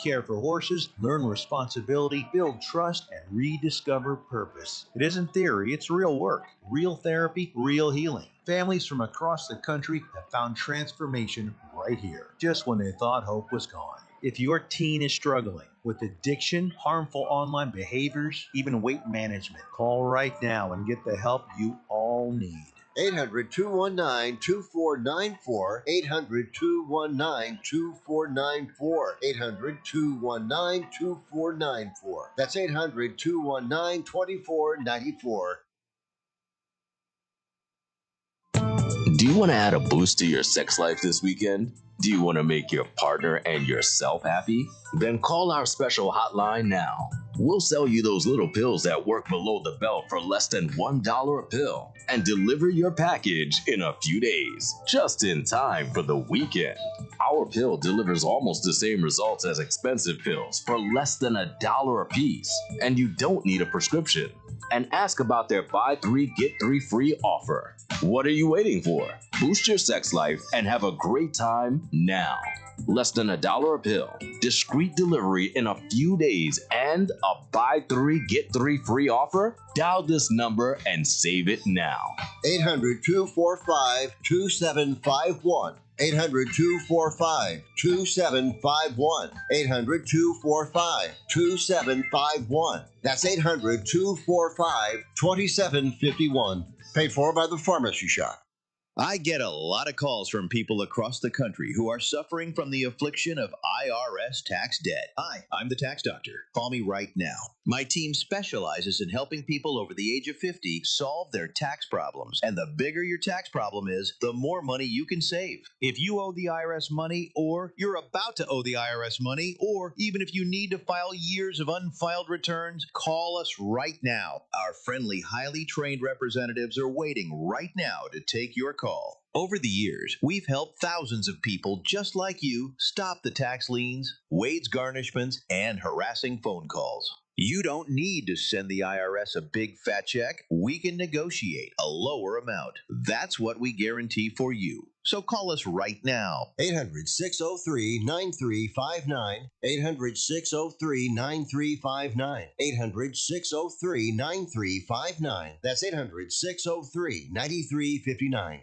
Care for horses, learn responsibility, build trust, and rediscover purpose. It isn't theory, it's real work. Real therapy, real healing. Families from across the country have found transformation right here, just when they thought hope was gone. If your teen is struggling with addiction, harmful online behaviors, even weight management, call right now and get the help you all need. 800-219-2494. 800-219-2494. 800-219-2494. That's 800-219-2494. Do you want to add a boost to your sex life this weekend? Do you want to make your partner and yourself happy? Then call our special hotline now. We'll sell you those little pills that work below the belt for less than $1 a pill and deliver your package in a few days, just in time for the weekend. Our pill delivers almost the same results as expensive pills for less than $1 a piece, and you don't need a prescription. And ask about their buy 3 get 3 free offer. What are you waiting for? Boost your sex life and have a great time now. Less than $1 a pill, discreet delivery in a few days, and a buy 3 get 3 free offer? Dial this number and save it now. 800-245-2751. 800-245-2751. 800-245-2751. That's 800-245-2751. Paid for by the Pharmacy Shop. I get a lot of calls from people across the country who are suffering from the affliction of IRS tax debt. Hi, I'm the tax doctor. Call me right now. My team specializes in helping people over the age of 50 solve their tax problems. And the bigger your tax problem is, the more money you can save. If you owe the IRS money, or you're about to owe the IRS money, or even if you need to file years of unfiled returns, call us right now. Our friendly, highly trained representatives are waiting right now to take your call. Over the years, we've helped thousands of people just like you stop the tax liens, wage garnishments, and harassing phone calls. You don't need to send the IRS a big fat check. We can negotiate a lower amount. That's what we guarantee for you. So call us right now. 800-603-9359. 800-603-9359. 800-603-9359. That's 800-603-9359.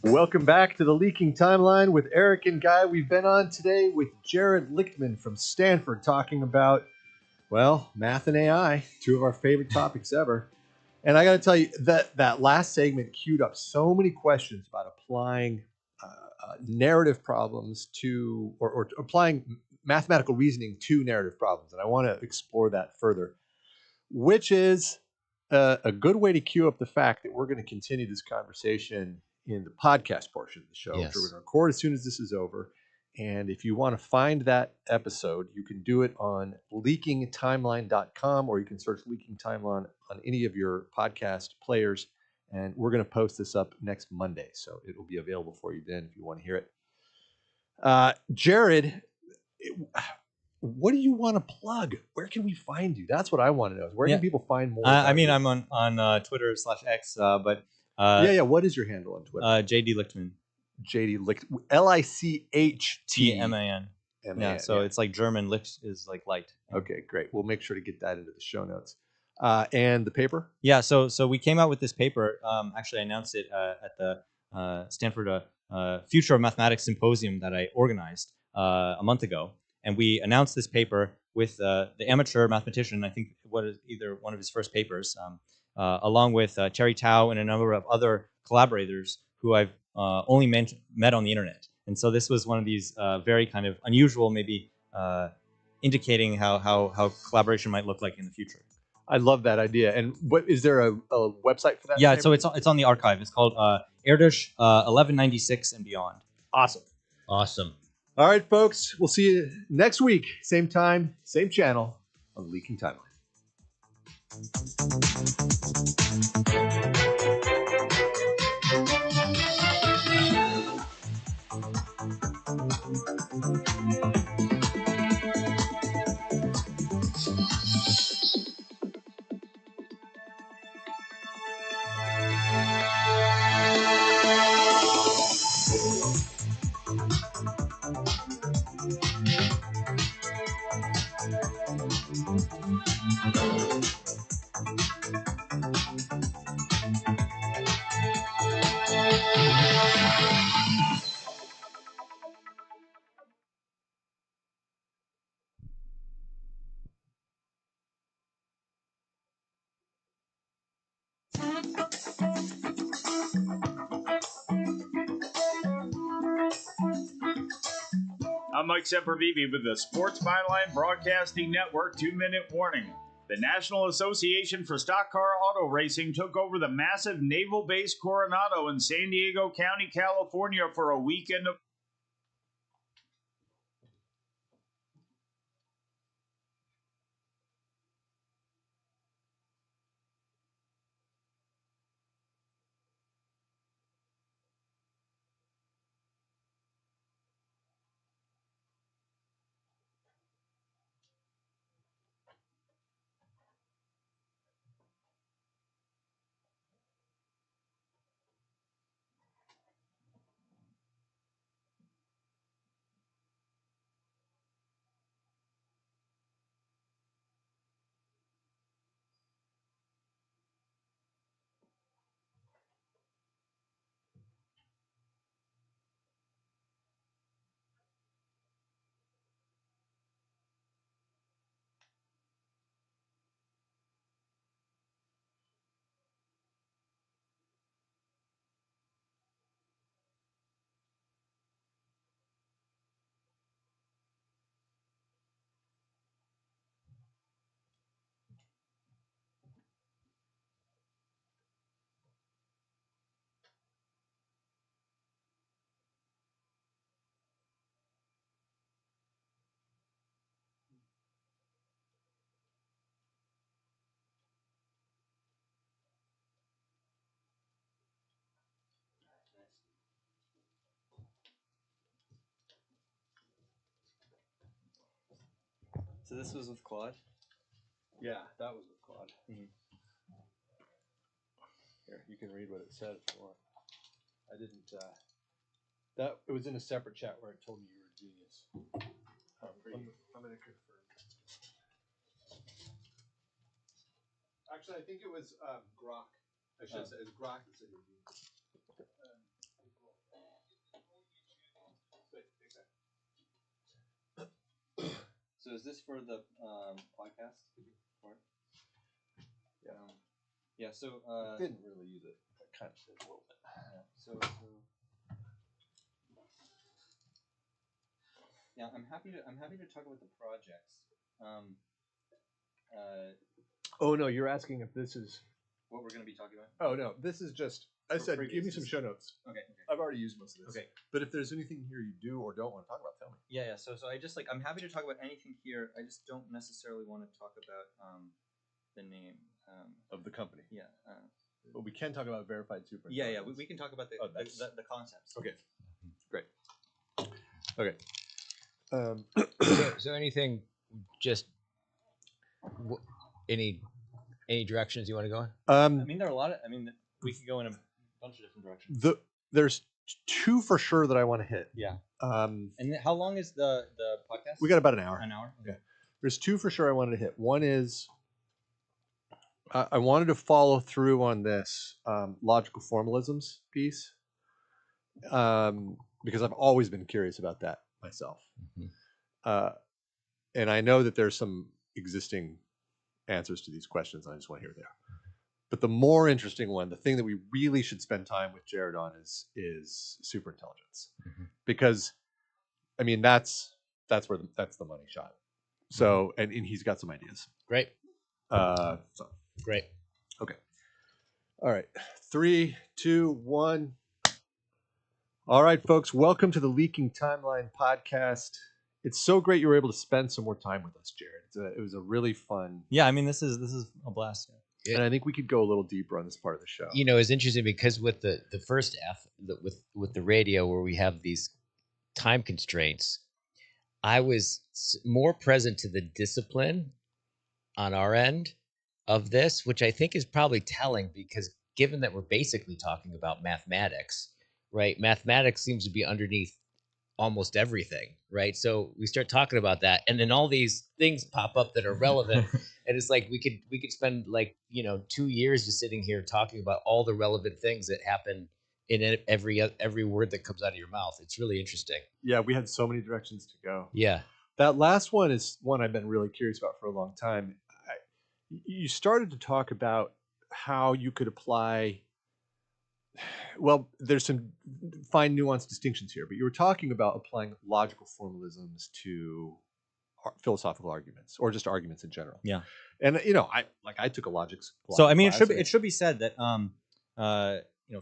Welcome back to the Leaking Timeline with Eric and Guy. We've been on today with Jared Lichtman from Stanford talking about, well, math and AI, two of our favorite topics ever. And I got to tell you that last segment queued up so many questions about applying narrative problems to, or applying mathematical reasoning to narrative problems. And I want to explore that further, which is a good way to cue up the fact that we're going to continue this conversation in the podcast portion of the show, Yes. which we're going to record as soon as this is over. And if you want to find that episode, you can do it on leakingtimeline.com, or you can search Leaking Timeline on any of your podcast players. And we're going to post this up next Monday, so it will be available for you then if you want to hear it. Jared, what do you want to plug? Where can we find you? That's what I want to know. Where can people find more? I mean, you? I'm on Twitter/X, but yeah. What is your handle on Twitter? JD Lichtman. JD Lichtman. Lichtman. Yeah, so it's like German. Licht is like light. Okay, great. We'll make sure to get that into the show notes. And the paper? Yeah, so we came out with this paper. Actually, I announced it at the Stanford Future of Mathematics Symposium that I organized a month ago. And we announced this paper with the amateur mathematician, I think either one of his first papers, along with Terry Tao and a number of other collaborators who I've only met on the internet. And so this was one of these very kind of unusual, maybe indicating how collaboration might look like in the future. I love that idea. And what is there a website for that? Yeah, paper? so it's on the archive. It's called Erdős 1196 and beyond. Awesome. All right, folks. We'll see you next week. Same time, same channel on the Leaking Timeline. I'm Mike Sempervive with the Sports Byline Broadcasting Network 2-minute warning. The National Association for Stock Car Auto Racing took over the massive naval base Coronado in San Diego County, California for a weekend of So this was with Claude? Yeah, that was with Claude. Mhm. Here, you can read what it said if you want. I didn't. That it was in a separate chat where it told me you were a genius. I'm going to confirm. Actually, I think it was Grok. I should say it was Grok that said you're a genius. So is this for the podcast? Yeah. Yeah. So I didn't really use it. I kind of did a little bit. Yeah. Yeah, I'm happy to talk about the projects. Oh no, you're asking if this is What we're going to be talking about? Oh no, this is just. I For said, free give me some basis. show notes. Okay. I've already used most of this. Okay. But if there's anything here you do or don't want to talk about, tell me. Yeah. So I just I'm happy to talk about anything here. I just don't necessarily want to talk about the name of the company. Yeah. But we can talk about verified super. Yeah. We can talk about the concepts. Okay. Great. Okay. So anything, just any directions you want to go in? I mean, there are a lot of. I mean, we could go in a bunch of different directions. There's two for sure that I want to hit. Yeah. And how long is the podcast? We got about an hour. An hour. Yeah. There's two for sure I wanted to hit. One is I wanted to follow through on this logical formalisms piece because I've always been curious about that myself. And I know that there's some existing answers to these questions. I just want to hear what they are. But the more interesting one, the thing that we really should spend time with Jared on is superintelligence, because I mean that's where that's the money shot. So and he's got some ideas. Great. So great. Okay. All right. 3, 2, 1. All right, folks. Welcome to the Leaking Timeline podcast. It's so great you were able to spend some more time with us, Jared. It was a really fun. Yeah, I mean this is a blast. And I think we could go a little deeper on this part of the show. You know, it's interesting because with the first F, with the radio where we have these time constraints, I was more present to the discipline on our end of this, which I think is probably telling because given that we're basically talking about mathematics, right? Mathematics seems to be underneath almost everything, right? So we start talking about that, and then all these things pop up that are relevant, and it's like we could spend 2 years just sitting here talking about all the relevant things that happen in every word that comes out of your mouth. It's really interesting. Yeah, we had so many directions to go. Yeah, that last one is one I've been really curious about for a long time. You started to talk about how you could apply. Well, there's some fine nuanced distinctions here, but you were talking about applying logical formalisms to philosophical arguments or just arguments in general. Yeah. And I took a logics class. So I mean, it should be said that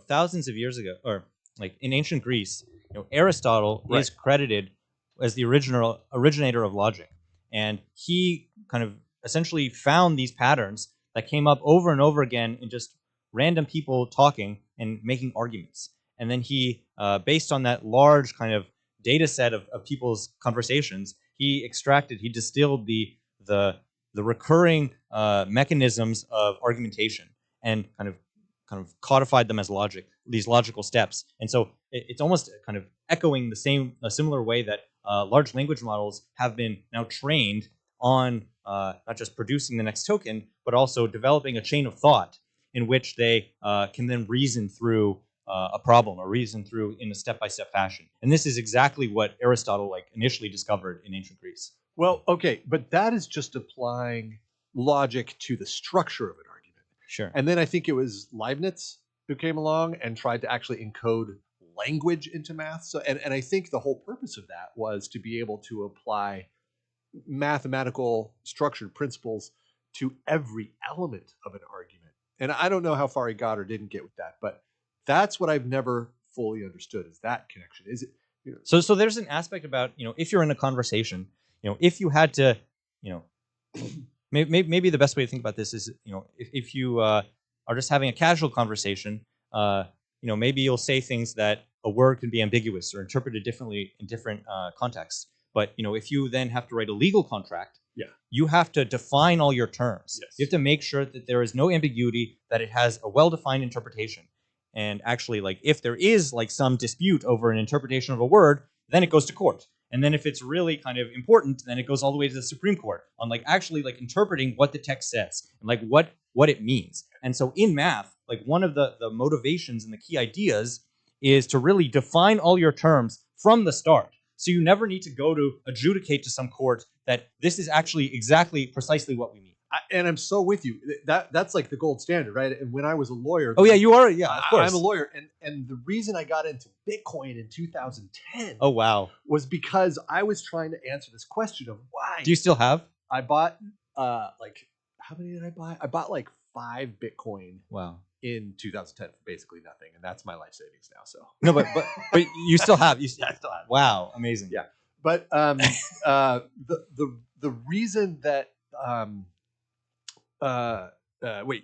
thousands of years ago, or like in ancient Greece, Aristotle is credited as the originator of logic, and he kind of essentially found these patterns that came up over and over again in just random people talking and making arguments. And then he, based on that large kind of data set of people's conversations, he distilled the recurring mechanisms of argumentation and kind of codified them as logic, these logical steps. And so it's almost kind of echoing a similar way that large language models have been now trained on not just producing the next token, but also developing a chain of thought in which they can then reason through a problem or reason through in a step-by-step fashion. And this is exactly what Aristotle initially discovered in ancient Greece. Well, okay, but that is just applying logic to the structure of an argument. Sure. And then I think it was Leibniz who came along and tried to actually encode language into math. So, and I think the whole purpose of that was to be able to apply mathematical structured principles to every element of an argument. And I don't know how far he got or didn't get with that, but that's what I've never fully understood is that connection. Is it? So there's an aspect about, if you're in a conversation, if you had to, maybe the best way to think about this is, if you are just having a casual conversation, maybe you'll say things that a word can be ambiguous or interpreted differently in different contexts. But if you then have to write a legal contract, Yeah. you have to define all your terms. Yes. You have to make sure that there is no ambiguity, that it has a well-defined interpretation. And actually, like, if there is like some dispute over an interpretation of a word, then it goes to court. And then if it's really kind of important, then it goes all the way to the Supreme Court on like actually like interpreting what the text says and like what it means. And so in math, like one of the motivations and the key ideas is to really define all your terms from the start. So you never need to go to adjudicate to some court that this is actually exactly precisely what we mean. And I'm so with you. That's like the gold standard, right? And when I was a lawyer, Oh yeah, you are. Yeah, of course. I'm a lawyer, and the reason I got into Bitcoin in 2010. Oh wow. Was because I was trying to answer this question of why. Do you still have? I bought like, how many did I buy? I bought like 5 Bitcoin. Wow. In 2010 for basically nothing, and that's my life savings now. So no, but you still have. I still have. Wow, amazing. Yeah, but the reason that wait,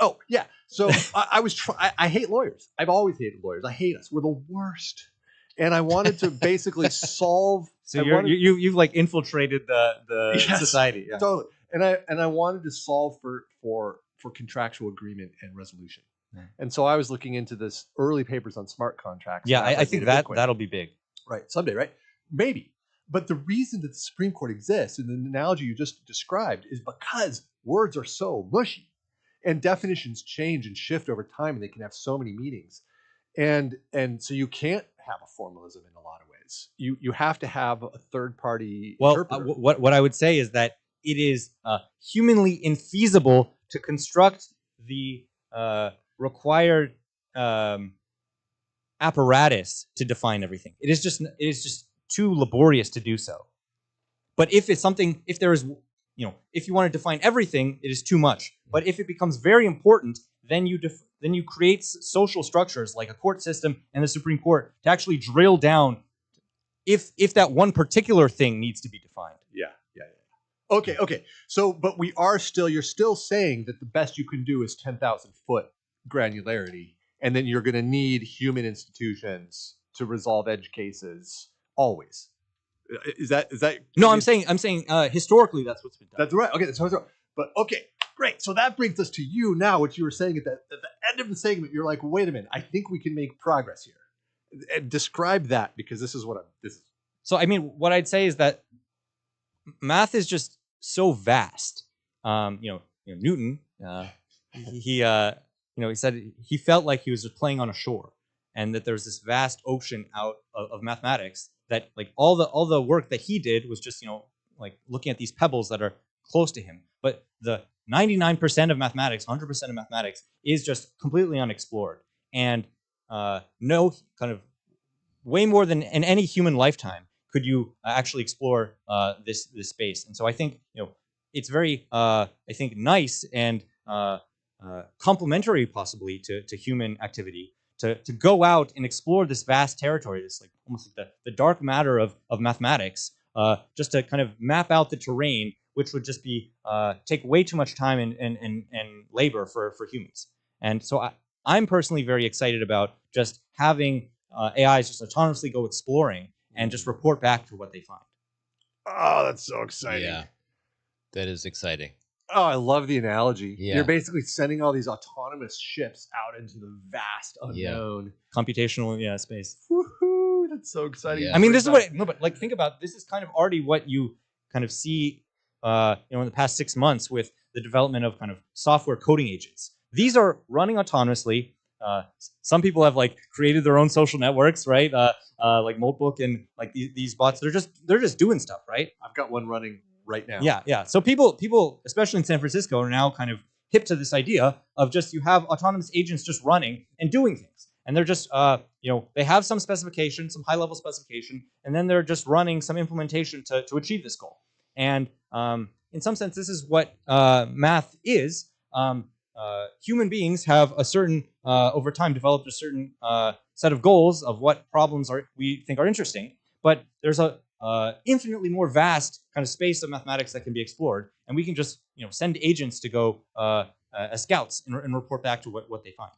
oh yeah, so I was I hate lawyers. I've always hated lawyers. I hate us. We're the worst. And I wanted to basically solve. So you've like infiltrated the Yes, society. Yeah. Totally. And I wanted to solve for contractual agreement and resolution. Yeah. And so I was looking into this early papers on smart contracts. Yeah, I think that'll be big. Right. Someday, right? Maybe. But the reason that the Supreme Court exists, and the analogy you just described, is because words are so mushy and definitions change and shift over time, and they can have so many meanings. And so you can't have a formalism in a lot of ways. You have to have a third party interpreter. What I would say is that it is humanly infeasible to construct the required apparatus to define everything. It is just too laborious to do so. But if it's something, if there is, if you want to define everything, it is too much. But if it becomes very important, then you create social structures like a court system and the Supreme Court to actually drill down if that one particular thing needs to be defined. Yeah. Okay. So, but you're still saying that the best you can do is 10,000 foot granularity, and then you're going to need human institutions to resolve edge cases always. Is that? No, I'm saying historically that's what's been done. That's right. Okay, that's right. But okay, great. So that brings us to you now. What you were saying at the end of the segment, you're like, wait a minute, I think we can make progress here. And describe that, because this is what this is. So I mean, what I'd say is that math is just so vast. Newton, he said he felt like he was just playing on a shore, and that there's this vast ocean out of mathematics that like all the work that he did was just like looking at these pebbles that are close to him. But the 99% of mathematics, 100% of mathematics is just completely unexplored, and no kind of way more than in any human lifetime could you actually explore this space. And so I think it's very I think nice and complementary possibly to human activity to go out and explore this vast territory, this like almost like the dark matter of mathematics, just to kind of map out the terrain, which would just be take way too much time and labor for humans. And so I'm personally very excited about just having AIs just autonomously go exploring and just report back to what they find. Oh, that's so exciting. Yeah, that is exciting. Oh, I love the analogy. Yeah. You're basically sending all these autonomous ships out into the vast unknown. Computational, space. Woohoo! That's so exciting. I mean, this is but like think about this is kind of already what you kind of see, in the past 6 months with the development of kind of software coding agents. These are running autonomously. Some people have like created their own social networks, right? Like Moltbook and like these bots. They're just doing stuff, right? I've got one running right now. Yeah. So people, especially in San Francisco, are now kind of hip to this idea of just you have autonomous agents just running and doing things, and they're just they have some specification, some high level specification, and then they're just running some implementation to achieve this goal. And in some sense, this is what math is. Human beings have a certain over time developed a certain set of goals of what problems we think are interesting, but there's a infinitely more vast kind of space of mathematics that can be explored, and we can just send agents to go as scouts and report back to what they find.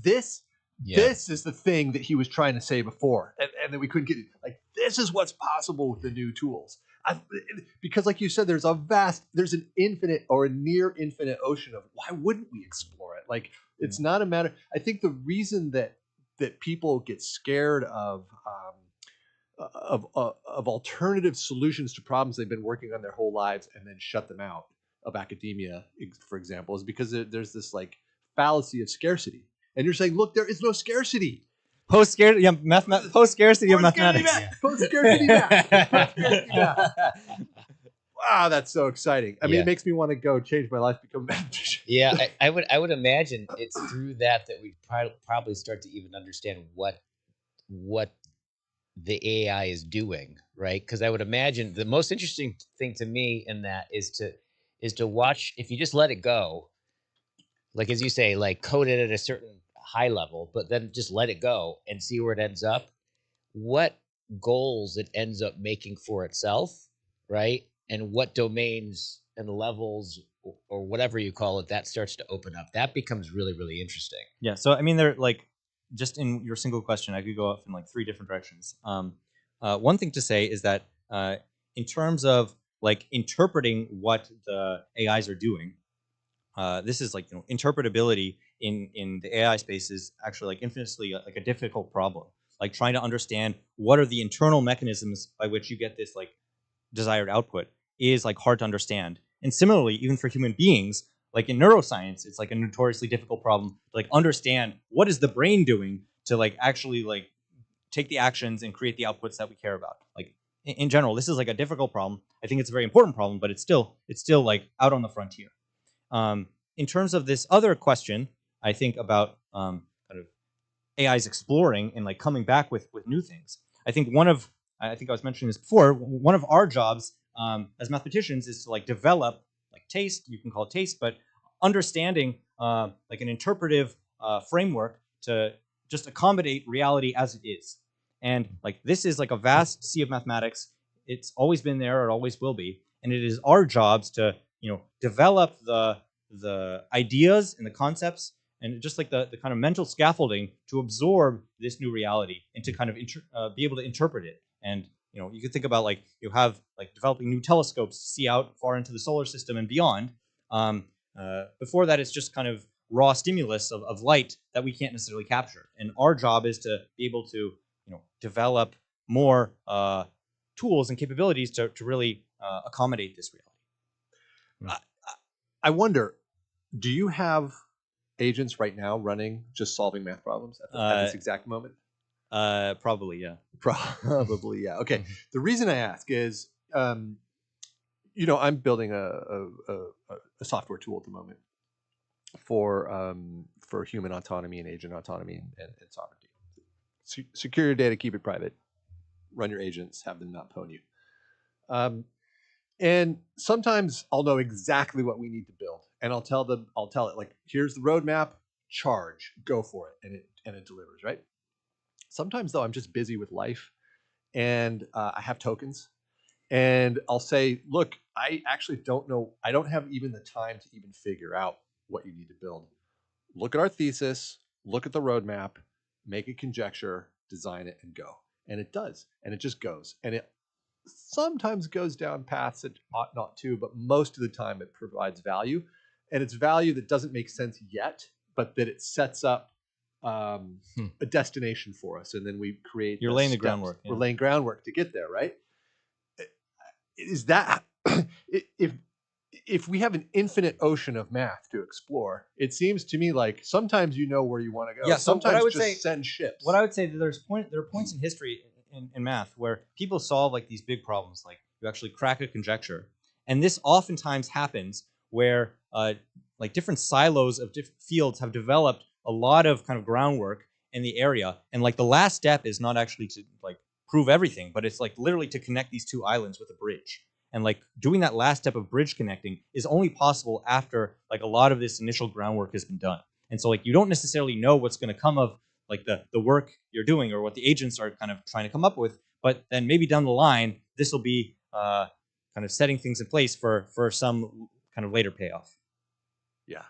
This This is the thing that he was trying to say before, and that we couldn't get it. Like, this is what's possible with the new tools. Because, like you said, there's an infinite or a near infinite ocean of why wouldn't we explore it? Like, it's not a matter. I think the reason that people get scared of alternative solutions to problems they've been working on their whole lives and then shut them out of academia, for example, is because there's this like fallacy of scarcity. And you're saying, look, there is no scarcity. Post-scarcity, post-scarcity of mathematics. Post-scarcity math. Post-scarcity math. Wow, that's so exciting. I mean, it makes me want to go change my life, become a mathematician. Yeah, I would imagine it's through that we probably start to even understand what the AI is doing, right? Because I would imagine the most interesting thing to me in that is to watch, if you just let it go, like as you say, like code it at a certain high level, but then just let it go and see where it ends up, what goals it ends up making for itself, right? And what domains and levels or whatever you call it, that starts to open up. That becomes really, really interesting. Yeah. So, I mean, they're like, just in your single question, I could go off in like 3 different directions. One thing to say is that in terms of like interpreting what the AIs are doing, this is like, interpretability in the AI space is actually like infinitely like a difficult problem. Like trying to understand what are the internal mechanisms by which you get this like desired output is like hard to understand. And similarly, even for human beings, like in neuroscience, it's like a notoriously difficult problem to like understand what is the brain doing to like actually like take the actions and create the outputs that we care about. Like in general, this is like a difficult problem. I think it's a very important problem, but it's still like out on the frontier. In terms of this other question, I think about kind of AIs exploring and like coming back with new things. I think I think I was mentioning this before, one of our jobs as mathematicians is to like develop like taste, you can call it taste, but understanding like an interpretive framework to just accommodate reality as it is. And like this is like a vast sea of mathematics. It's always been there, it always will be. And it is our jobs to, develop the ideas and the concepts and just like the kind of mental scaffolding to absorb this new reality and to kind of be able to interpret it. And you could think about like you have like developing new telescopes to see out far into the solar system and beyond. Before that, it's just kind of raw stimulus of light that we can't necessarily capture. And our job is to be able to develop more tools and capabilities to really accommodate this reality. I wonder, do you have agents right now running just solving math problems at this exact moment? Probably, yeah. Probably, yeah. Okay. The reason I ask is, I'm building a software tool at the moment for human autonomy and agent autonomy and sovereignty. Secure your data, keep it private. Run your agents, have them not pwn you. And sometimes I'll know exactly what we need to build, and I'll tell it like, here's the roadmap, charge, go for it, and it delivers, right? Sometimes though, I'm just busy with life, and I have tokens, and I'll say, look, I actually don't know, I don't have even the time to even figure out what you need to build. Look at our thesis, look at the roadmap, make a conjecture, design it, and go. And it does, and it just goes, and it sometimes goes down paths it ought not to, but most of the time it provides value, and it's value that doesn't make sense yet, but that it sets up a destination for us, and then we create. You're laying the groundwork. We're laying groundwork to get there, right? Is that if we have an infinite ocean of math to explore, it seems to me like sometimes you know where you want to go. Yeah. So sometimes what I would just say, send ships. What I would say that there are points in history in math where people solve like these big problems, like you actually crack a conjecture, and this oftentimes happens where like different silos of different fields have developed a lot of kind of groundwork in the area, and like the last step is not actually to like prove everything, but it's like literally to connect these two islands with a bridge. And like doing that last step of bridge connecting is only possible after like a lot of this initial groundwork has been done. And so like you don't necessarily know what's going to come of like the work you're doing or what the agents are kind of trying to come up with, but then maybe down the line this will be kind of setting things in place for some kind of later payoff. Yeah.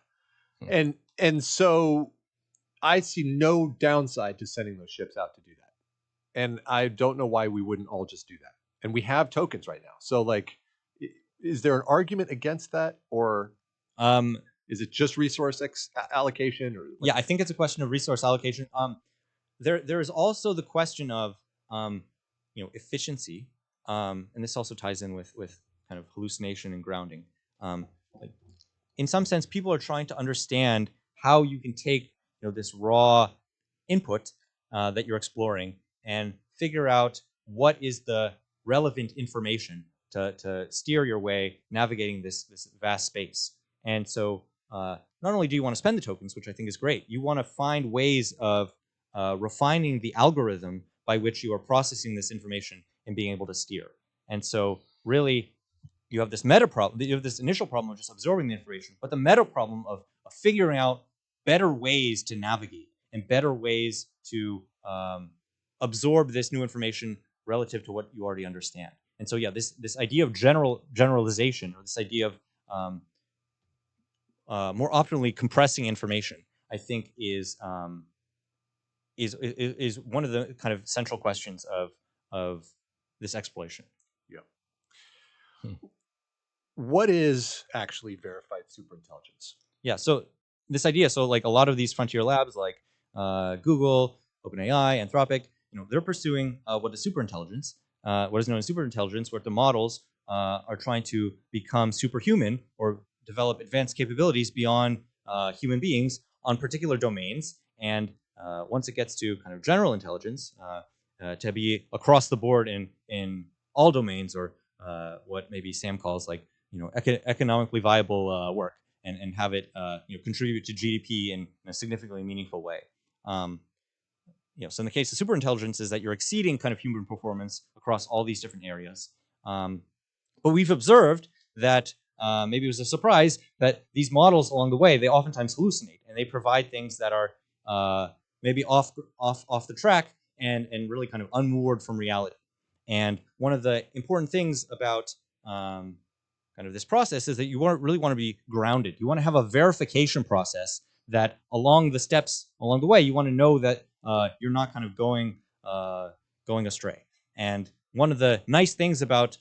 And so I see no downside to sending those ships out to do that. And I don't know why we wouldn't all just do that. And we have tokens right now. So like, is there an argument against that, or is it just resource allocation? Or Yeah, I think it's a question of resource allocation. There is also the question of efficiency, and this also ties in with kind of hallucination and grounding. Like, in some sense, people are trying to understand how you can take this raw input that you're exploring and figure out what is the relevant information to steer your way navigating this vast space. And so not only do you want to spend the tokens, which I think is great, you want to find ways of refining the algorithm by which you are processing this information and being able to steer. And so really, you have this meta problem. You have this initial problem of just absorbing the information, but the meta problem of figuring out better ways to navigate and better ways to absorb this new information relative to what you already understand. And so, yeah, this idea of generalization, or this idea of more optimally compressing information, I think is one of the kind of central questions of this exploration. Yeah. What is actually verified superintelligence? Yeah, so this idea, so like a lot of these frontier labs, like Google, OpenAI, Anthropic, they're pursuing what is superintelligence, what is known as superintelligence, where the models are trying to become superhuman or develop advanced capabilities beyond human beings on particular domains. And once it gets to kind of general intelligence, to be across the board in all domains, or what maybe Sam calls like economically viable work, and have it contribute to GDP in a significantly meaningful way. So in the case of superintelligence, is that you're exceeding kind of human performance across all these different areas. But we've observed that maybe it was a surprise that these models along the way, they oftentimes hallucinate, and they provide things that are maybe off the track and really kind of unmoored from reality. And one of the important things about kind of this process is that you really want to be grounded. You want to have a verification process that along the steps along the way, you want to know that you're not kind of going astray. And one of the nice things about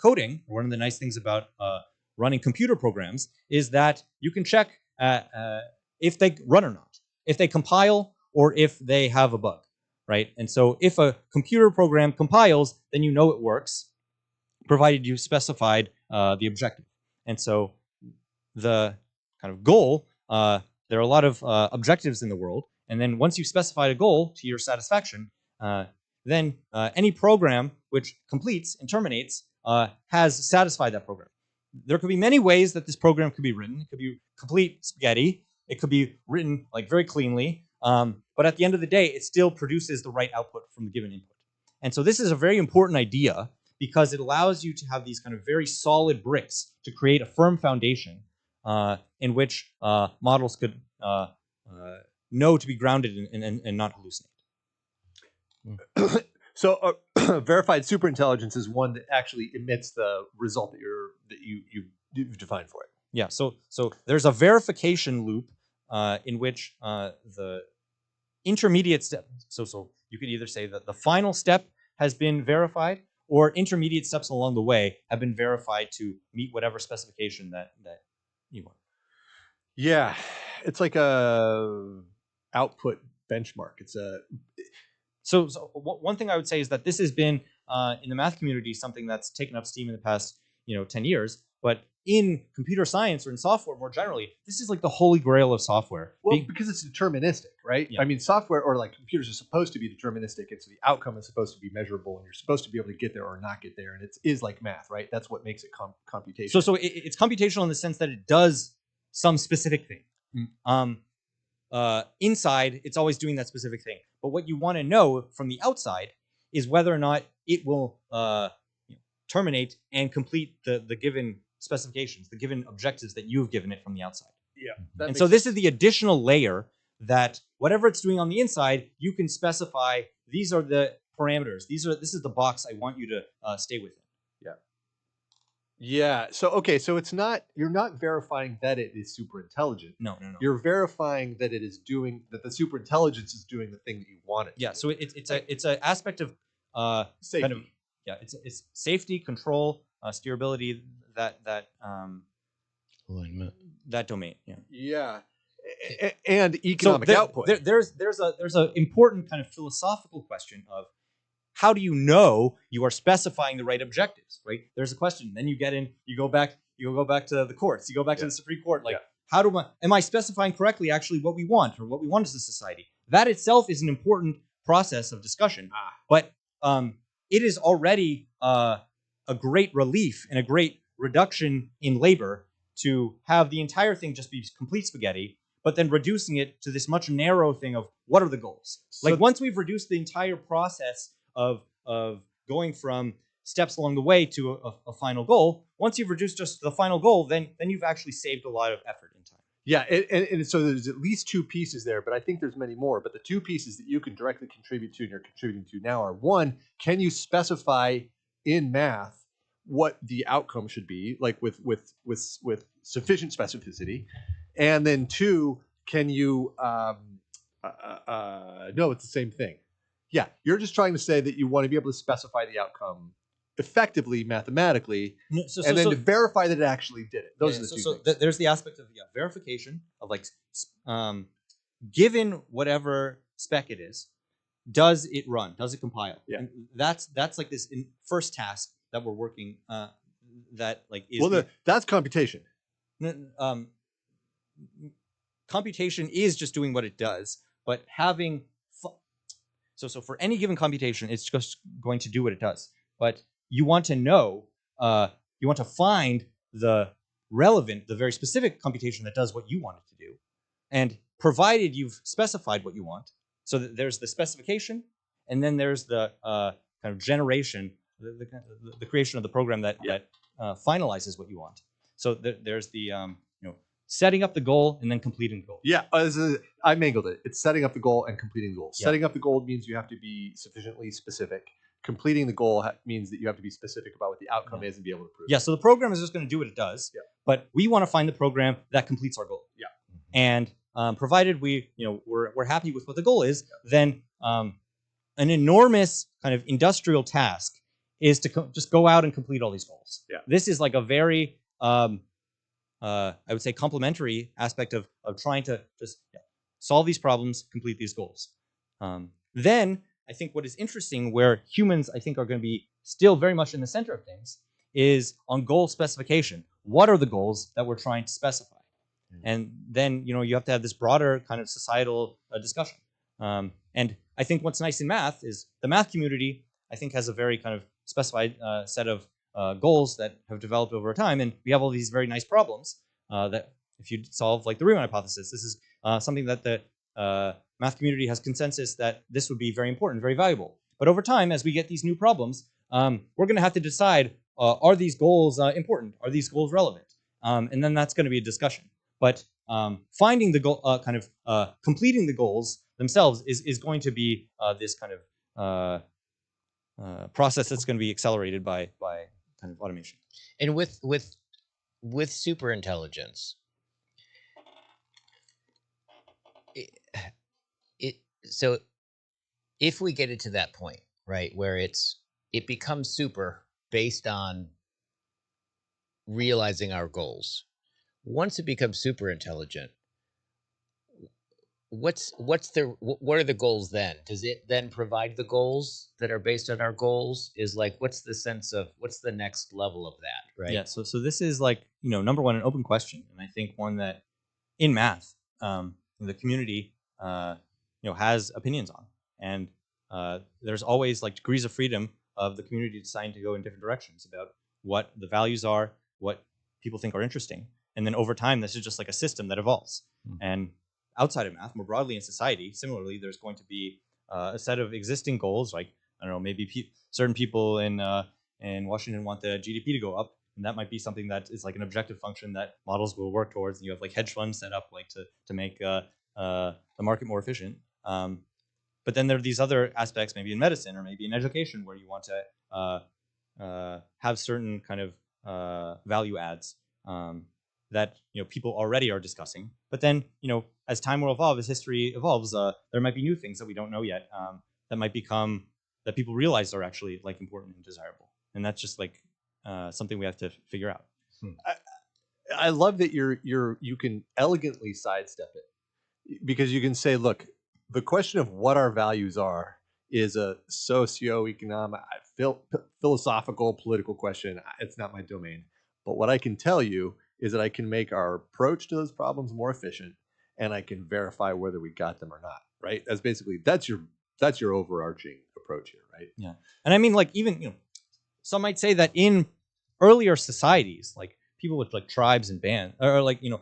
coding, or one of the nice things about running computer programs, is that you can check if they run or not, if they compile, or if they have a bug, right? And so if a computer program compiles, then you know it works, provided you specified the objective. And so the kind of goal, there are a lot of objectives in the world, and then once you've specified a goal to your satisfaction, then any program which completes and terminates has satisfied that program. There could be many ways that this program could be written. It could be complete spaghetti. It could be written like very cleanly, but at the end of the day, it still produces the right output from the given input. And so this is a very important idea, because it allows you to have these kind of very solid bricks to create a firm foundation in which models could know to be grounded and not hallucinate. So verified superintelligence is one that actually emits the result that you've defined for it. Yeah. So there's a verification loop in which the intermediate step. So you could either say that the final step has been verified, or intermediate steps along the way have been verified to meet whatever specification that you want. Yeah, it's like a output benchmark. It's a so one thing I would say is that this has been in the math community something that's taken up steam in the past 10 years, but in computer science or in software more generally, this is like the holy grail of software. Well, because it's deterministic, right? Yeah. I mean, software or like computers are supposed to be deterministic, and so the outcome is supposed to be measurable, and you're supposed to be able to get there or not get there, and it is like math, right? That's what makes it computational. So it's computational in the sense that it does some specific thing. Inside, it's always doing that specific thing. But what you want to know from the outside is whether or not it will terminate and complete the given specifications, the given objectives that you've given it from the outside. Yeah. And so this is the additional layer that whatever it's doing on the inside, you can specify these are the parameters. This is the box I want you to stay within. Yeah. So okay. So it's not, you're not verifying that it is super intelligent. No. You're verifying that it is doing, that the super intelligence is doing the thing that you want it. Yeah. So it's an aspect of Safety. kind of, yeah. It's safety, control, steerability, alignment, that domain. Yeah. Yeah. And economic output. There's a important kind of philosophical question of how do you know you are specifying the right objectives, right? There's a question. Then you go back to the courts, you go back to the Supreme Court. Like, am I specifying correctly actually what we want or what we want as a society? That itself is an important process of discussion. But it is already a great relief and a great reduction in labor to have the entire thing just be complete spaghetti, but then reducing it to this much narrow thing of what are the goals. Like once we've reduced the entire process of going from steps along the way to a final goal, once you've reduced just the final goal, then you've actually saved a lot of effort and time. Yeah, and so there's at least two pieces there, but I think there's many more. But the two pieces that you can directly contribute to and you're contributing to now are, one, can you specify in math what the outcome should be, like with sufficient specificity? And then two, can you no, it's the same thing. Yeah, you're just trying to say that you want to be able to specify the outcome effectively mathematically, and then to verify that it actually did it. Those are the two things. There's the aspect of verification of like, given whatever spec it is, does it run? Does it compile? Yeah. And that's like this first task that we're working. That like is that's computation. Computation is just doing what it does, but having so for any given computation, it's just going to do what it does. But you want to know, you want to find the relevant, the very specific computation that does what you want it to do. And provided you've specified what you want, so that there's the specification, and then there's the kind of generation, the creation of the program that finalizes what you want. So there's the setting up the goal and then completing the goal. Yeah, I mangled it. It's setting up the goal and completing the goal. Yeah. Setting up the goal means you have to be sufficiently specific. Completing the goal means that you have to be specific about what the outcome is and be able to prove it. Yeah, so the program is just going to do what it does, but we want to find the program that completes our goal. Yeah. And provided we're happy with what the goal is, then an enormous kind of industrial task is to just go out and complete all these goals. Yeah. This is like a very I would say complementary aspect of trying to just solve these problems, complete these goals. Then I think what is interesting, where humans I think are going to be still very much in the center of things, is on goal specification. What are the goals that we're trying to specify? And then you have to have this broader kind of societal discussion. And I think what's nice in math is the math community I think has a very kind of specified set of goals that have developed over time, and we have all these very nice problems that if you solve, like the Riemann hypothesis, this is something that the math community has consensus that this would be very important, very valuable. But over time, as we get these new problems, we're going to have to decide, are these goals important? Are these goals relevant? And then that's going to be a discussion. But finding the goal, completing the goals themselves is going to be this kind of process that's going to be accelerated by kind of automation. And with super intelligence, so if we get it to that point, right, where it becomes super based on realizing our goals. Once it becomes super intelligent, what are the goals then? Does it then provide the goals that are based on our goals? Is like, what's the sense of, what's the next level of that, right? Yeah, so this is like, number one, an open question, and I think one that in math, the community, has opinions on, and there's always like degrees of freedom of the community deciding to go in different directions about what the values are, what people think are interesting, and then over time, this is just like a system that evolves. And outside of math, more broadly in society, similarly, there's going to be a set of existing goals, like, I don't know, maybe certain people in Washington want the GDP to go up, and that might be something that is like an objective function that models will work towards, and you have like hedge funds set up like to make the market more efficient. But then there are these other aspects, maybe in medicine or maybe in education, where you want to have certain kind of value adds that people already are discussing. But then as time will evolve, as history evolves, there might be new things that we don't know yet that might become that people realize are actually like important and desirable, and that's just like something we have to figure out. I love that you can elegantly sidestep it, because you can say, look, the question of what our values are is a socio-economic, philosophical, political question. It's not my domain. But what I can tell you is that I can make our approach to those problems more efficient, and I can verify whether we got them or not. Right? That's your overarching approach here, right? Yeah, and I mean, like, even some might say that in earlier societies, like people with like tribes and bands, or like you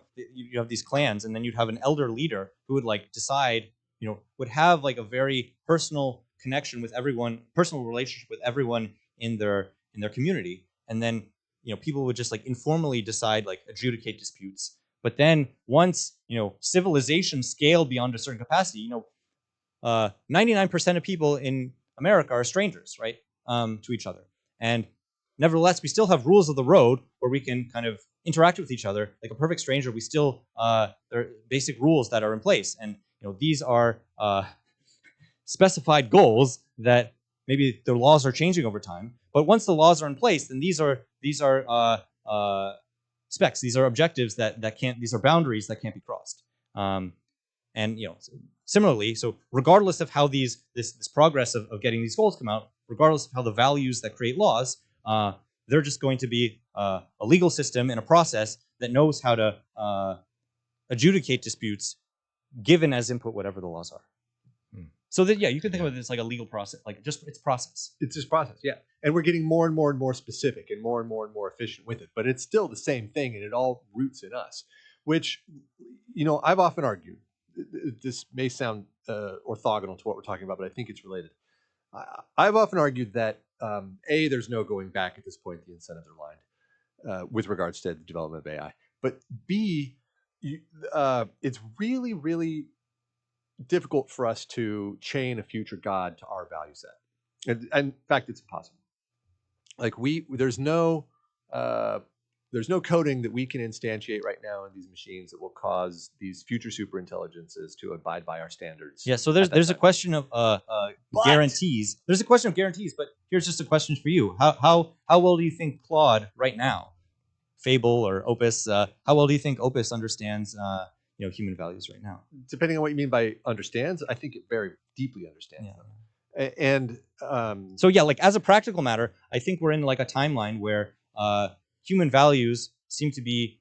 have these clans, and then you'd have an elder leader who would like decide, would have like a very personal connection with everyone, personal relationship with everyone in their community, and then people would just like informally decide, like adjudicate disputes. But then once civilization scaled beyond a certain capacity, 99% of people in America are strangers, right, to each other, and nevertheless, we still have rules of the road where we can kind of interact with each other like a perfect stranger. We still there are basic rules that are in place, and these are specified goals that maybe the laws are changing over time. But once the laws are in place, then these are specs. These are objectives that can't. These are boundaries that can't be crossed. And similarly, so regardless of how this progress of getting these goals come out, regardless of how the values that create laws, they're just going to be a legal system and a process that knows how to adjudicate disputes, given as input whatever the laws are. So that you can think of it as like a legal process, like just it's process. It's just process, yeah. And we're getting more and more and more specific and more efficient with it, but it's still the same thing, and it all roots in us. Which, I've often argued. This may sound orthogonal to what we're talking about, but I think it's related. I've often argued that there's no going back at this point. The incentives are aligned with regards to the development of AI. But B, it's really, really difficult for us to chain a future God to our value set. And in fact, it's impossible. Like there's no coding that we can instantiate right now in these machines that will cause these future superintelligences to abide by our standards. Yeah, so there's a question of guarantees. There's a question of guarantees, but here's just a question for you. How well do you think Claude right now, Fable or Opus, how well do you think Opus understands human values right now? Depending on what you mean by understands, I think it very deeply understands them. And so yeah, like as a practical matter, I think we're in like a timeline where human values seem to be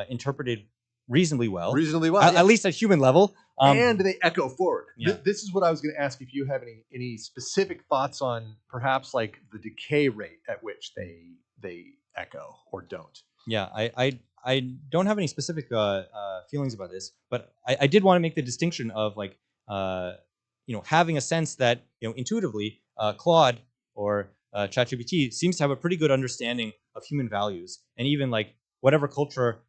interpreted reasonably well. At least at human level. And they echo forward. Yeah. This is what I was going to ask, if you have any specific thoughts on perhaps like the decay rate at which they echo or don't. Yeah, I don't have any specific feelings about this, but I did want to make the distinction of like having a sense that intuitively Claude or ChatGPT seems to have a pretty good understanding of human values, and even like whatever culture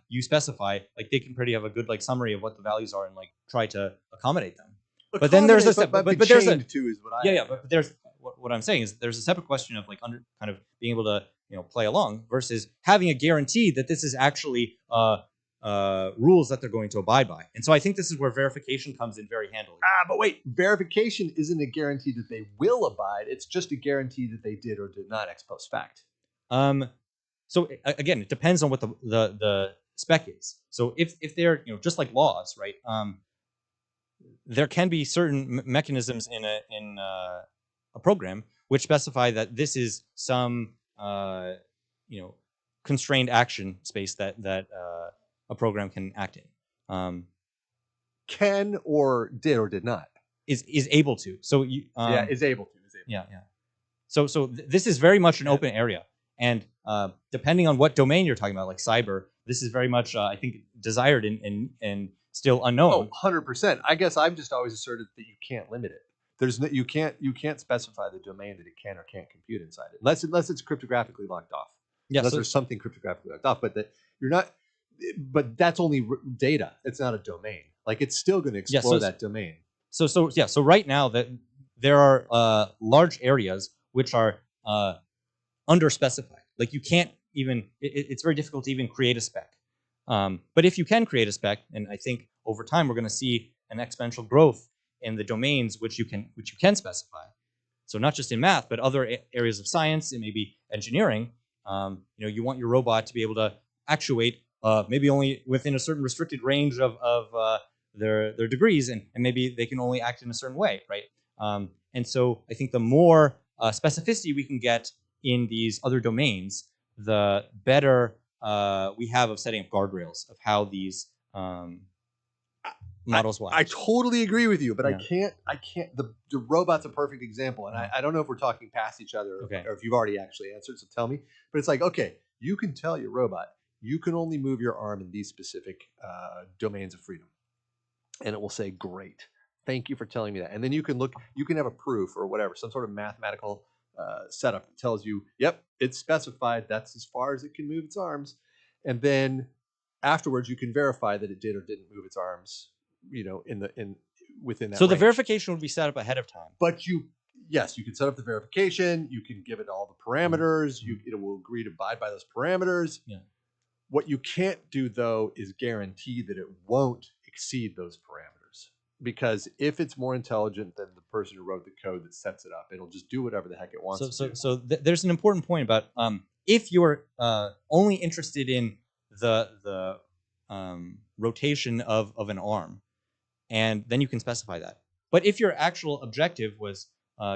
you specify, like they can pretty have a good like summary of what the values are and like try to accommodate them. But then there's a but there's a too is what I but there's what I'm saying is there's a separate question of like kind of being able to play along versus having a guarantee that this is actually rules that they're going to abide by. And so I think this is where verification comes in very handily. But wait, verification isn't a guarantee that they will abide. It's just a guarantee that they did or did not ex post fact. So again, it depends on what the spec is. So if they're just like laws, right? There can be certain mechanisms in a program which specify that this is some constrained action space that a program can act in. Can or did not is able to. So you is able to. Yeah. So this is very much an open area, and depending on what domain you're talking about, like cyber, this is very much I think desired and still unknown. 100%. I guess I've just always asserted that you can't limit it. There's no, you can't specify the domain that it can or can't compute inside it, unless it's cryptographically locked off. Yeah, unless there's something cryptographically locked off, but that you're not. But that's only data. It's not a domain. Like it's still going to explore that domain. So right now that there are large areas which are underspecified. Like you can't even it's very difficult to even create a spec. But if you can create a spec, and I think over time we're going to see an exponential growth in the domains which you can specify. So not just in math, but other areas of science, and maybe engineering. You want your robot to be able to actuate maybe only within a certain restricted range of their degrees, and maybe they can only act in a certain way, right? And so I think the more specificity we can get in these other domains, the better we have of setting up guardrails of how these models will act. I totally agree with you, but Yeah. I can't. The robot's a perfect example, and I don't know if we're talking past each other or if you've already actually answered. So tell me. But it's like, okay, you can tell your robot you can only move your arm in these specific domains of freedom, and it will say, "Great, thank you for telling me that." And then you can have a proof or whatever, some sort of mathematical setup that tells you, "Yep, it's specified. That's as far as it can move its arms," and then afterwards you can verify that it did or didn't move its arms, within that So the range. verification would be set up ahead of time. But you can set up the verification. You can give it all the parameters. It will agree to abide by those parameters. Yeah. What you can't do, though, is guarantee that it won't exceed those parameters. Because if it's more intelligent than the person who wrote the code that sets it up, it'll just do whatever the heck it wants to do. So there's an important point about if you're only interested in the rotation of an arm, and then you can specify that. But if your actual objective was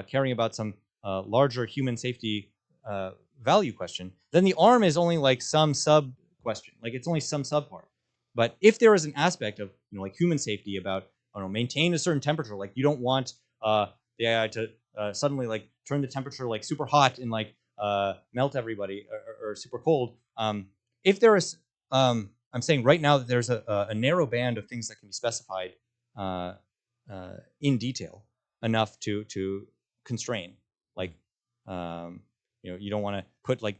caring about some larger human safety value question, then the arm is only like some sub question, like it's only some subpart. But if there is an aspect of like human safety about maintain a certain temperature, like you don't want the AI to suddenly like turn the temperature like super hot and like melt everybody or super cold. If there is, I'm saying right now that there's a narrow band of things that can be specified in detail enough to constrain, like you don't want to put like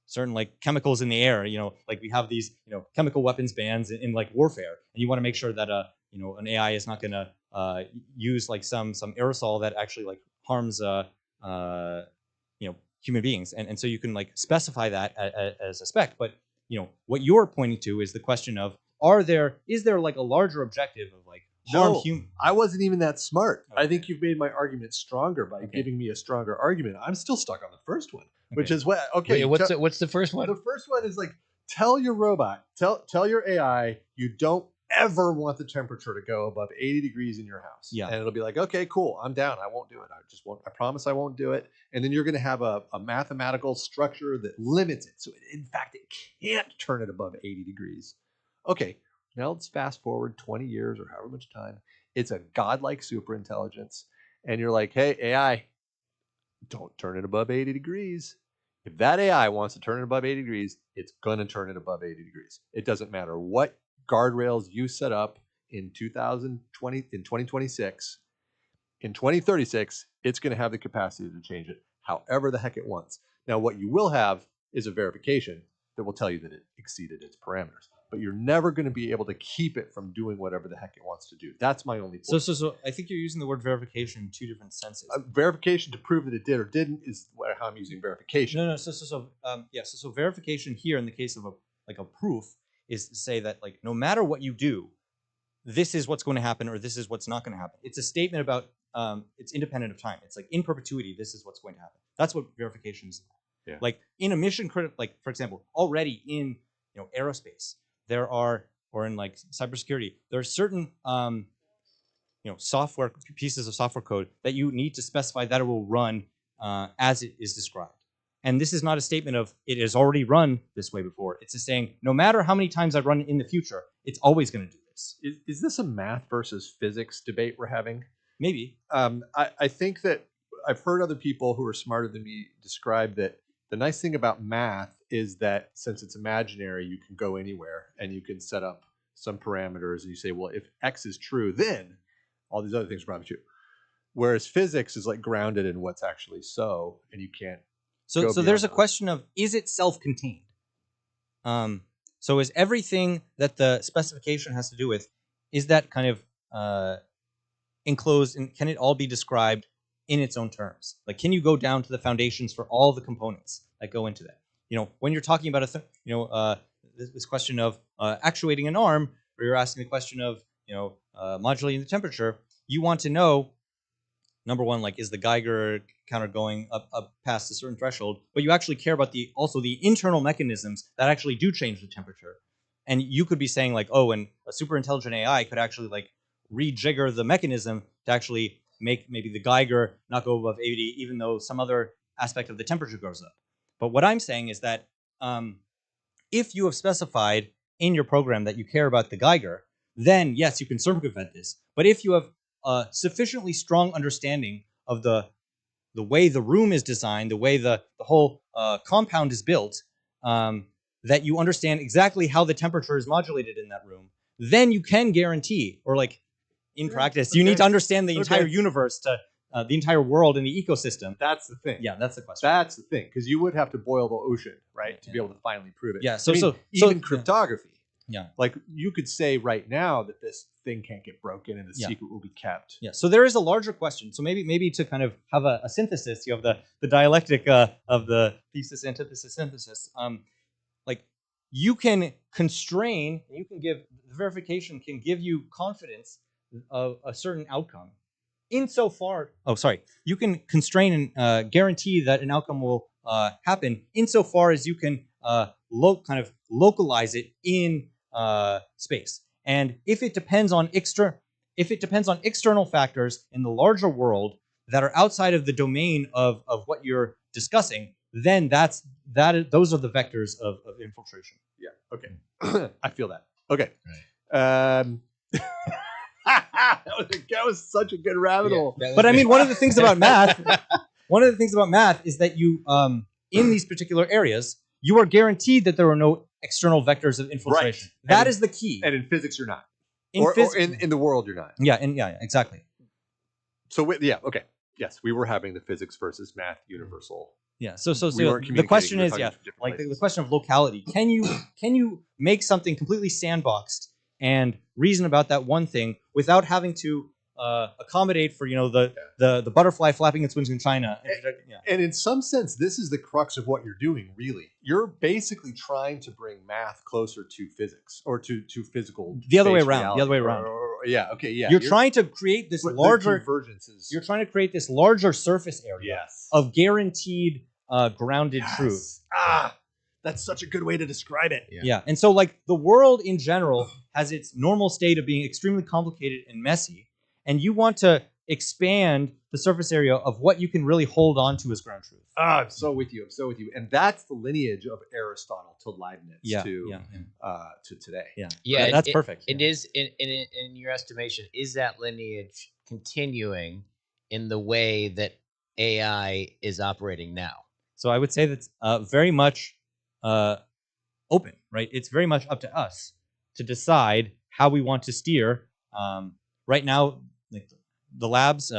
certain like chemicals in the air, like we have these chemical weapons bans in like warfare, and you want to make sure that an AI is not going to use like some aerosol that actually like harms human beings, and so you can like specify that as a spec. But what you're pointing to is the question of is there like a larger objective of like harm human? I wasn't even that smart. Okay. I think you've made my argument stronger by giving me a stronger argument. I'm still stuck on the first one, which is what. Okay, wait, what's the first one? The first one is like tell your robot, tell your AI, you don't ever want the temperature to go above 80 degrees in your house. Yeah, and it'll be like, okay, cool, I'm down. I won't do it. I promise I won't do it. And then you're going to have a mathematical structure that limits it, so in fact it can't turn it above 80 degrees. Okay. Now let's fast forward 20 years or however much time. It's a godlike superintelligence. And you're like, hey, AI, don't turn it above 80 degrees. If that AI wants to turn it above 80 degrees, it's going to turn it above 80 degrees. It doesn't matter what guardrails you set up in 2026. In 2036, it's going to have the capacity to change it however the heck it wants. Now, what you will have is a verification that will tell you that it exceeded its parameters. But you're never going to be able to keep it from doing whatever the heck it wants to do. That's my only point. So I think you're using the word verification in two different senses. Verification to prove that it did or didn't is how I'm using verification. No. So verification here in the case of a proof is to say that like no matter what you do, this is what's going to happen or this is what's not going to happen. It's a statement about it's independent of time. It's like in perpetuity, this is what's going to happen. That's what verification is about. Yeah. Like in a mission critical, like for example, already in aerospace. There are, or in like cybersecurity, there are certain software pieces of software code that you need to specify that it will run as it is described. And this is not a statement of it has already run this way before. It's just saying no matter how many times I run it in the future, it's always going to do this. Is this a math versus physics debate we're having? Maybe. I think that I've heard other people who are smarter than me describe that the nice thing about math is that since it's imaginary, you can go anywhere and you can set up some parameters and you say, well, if X is true, then all these other things are probably true. Whereas physics is like grounded in what's actually so, and you can't. So there's a question of, is it self-contained? So is everything that the specification has to do with, is that kind of enclosed, and can it all be described in its own terms? Like, can you go down to the foundations for all the components that go into that? when you're talking about this question of actuating an arm, or you're asking the question of modulating the temperature, you want to know, number one, like, is the Geiger counter going up past a certain threshold? But you actually care about also the internal mechanisms that actually do change the temperature. And you could be saying like, oh, and a super intelligent AI could actually like rejigger the mechanism to actually make maybe the Geiger not go above 80, even though some other aspect of the temperature goes up. But what I'm saying is that if you have specified in your program that you care about the Geiger, then yes, you can circumvent this. But if you have a sufficiently strong understanding of the way the room is designed, the way the whole compound is built, that you understand exactly how the temperature is modulated in that room, then you can guarantee, or like in practice, you need to understand the entire universe, to the entire world and the ecosystem. That's the thing. Yeah, that's the question. That's the thing, because you would have to boil the ocean, right, to be able to finally prove it. Yeah. Even cryptography. Yeah. Like you could say right now that this thing can't get broken and the secret will be kept. Yeah. So there is a larger question. So maybe to kind of have a synthesis, you have the dialectic of the thesis, antithesis, synthesis. Like you can constrain, and you can give the verification can give you confidence of a certain outcome. Insofar, you can constrain and guarantee that an outcome will happen insofar as you can kind of localize it in space. And if it depends on external factors in the larger world that are outside of the domain of what you're discussing, then those are the vectors of infiltration. Yeah. Okay. I feel that. Okay. Right. That was such a good rabbit hole. But I mean, one of the things about math is that you, in these particular areas, you are guaranteed that there are no external vectors of infiltration. Right. That is the key. And in physics, you're not. In or physics, in the world, you're not. Yeah, exactly. So okay. Yes, we were having the physics versus math universal. Yeah. So the question is, like the question of locality. Can you make something completely sandboxed and reason about that one thing without having to accommodate for the butterfly flapping its wings in China? And in some sense, this is the crux of what you're doing. Really, you're basically trying to bring math closer to physics or to physical. The other way around. Reality. The other way around. Yeah. Okay. Yeah. You're trying to create this larger convergences. You're trying to create this larger surface area of guaranteed grounded truth. That's such a good way to describe it. Yeah. And so like the world in general has its normal state of being extremely complicated and messy, and you want to expand the surface area of what you can really hold on to as ground truth. I'm so with you. And that's the lineage of Aristotle to Leibniz to today. Yeah. That's perfect. It is in your estimation, is that lineage continuing in the way that AI is operating now? So I would say that's very much open, right? It's very much up to us to decide how we want to steer. Right now, like, the labs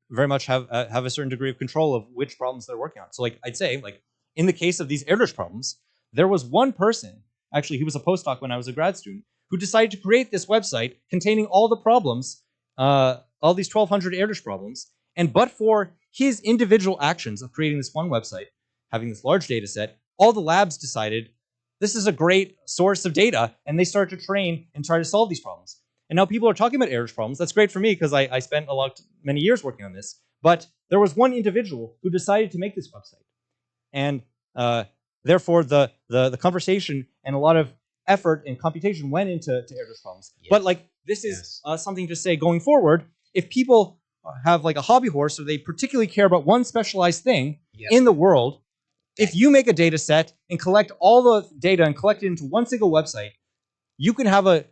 very much have a certain degree of control of which problems they're working on. So, like, I'd say, like, in the case of these Erdős problems, there was one person, actually, he was a postdoc when I was a grad student, who decided to create this website containing all the problems, all these 1,200 Erdős problems, and but for his individual actions of creating this one website, having this large data set, all the labs decided this is a great source of data, and they started to train and try to solve these problems. And now people are talking about Erdős problems. That's great for me because I spent many years working on this. But there was one individual who decided to make this website, and therefore the conversation and a lot of effort and computation went into Erdős problems. Yes. But like this is something to say going forward. If people have like a hobby horse, or they particularly care about one specialized thing in the world, if you make a data set and collect all the data and collect it into one single website, you can have a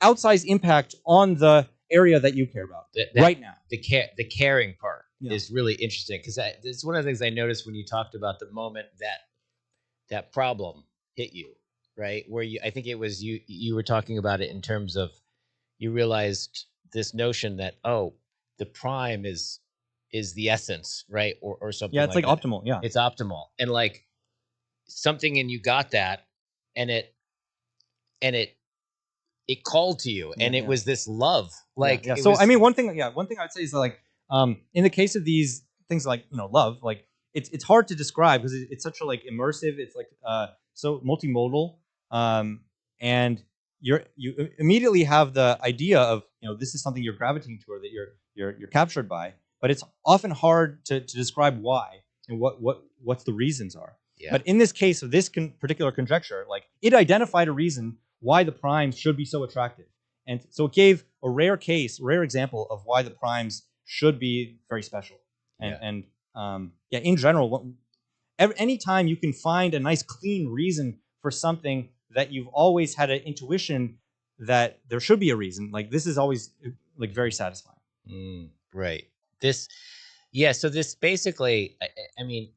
outsized impact on the area that you care about right now. The caring part is really interesting, because it's one of the things I noticed when you talked about the moment that problem hit you, right? Where I think it was you were talking about it in terms of you realized this notion that, oh, the prime is the essence, right? Or something. Yeah, it's like that. Optimal. Yeah, it's optimal, and like something, and you got that, and it called to you, and it was this love. Like, So I mean, one thing I'd say is that, like, in the case of these things like love, like it's hard to describe because it's such a like immersive. It's like so multimodal, and you immediately have the idea of this is something you're gravitating toward, that you're captured by. But it's often hard to describe why and what's the reasons are. Yeah. But in this case of this particular conjecture, like it identified a reason why the primes should be so attractive. And so it gave a rare example of why the primes should be very special. And in general, anytime you can find a nice clean reason for something that you've always had an intuition that there should be a reason, like this is always like very satisfying. Right. So this basically, I mean,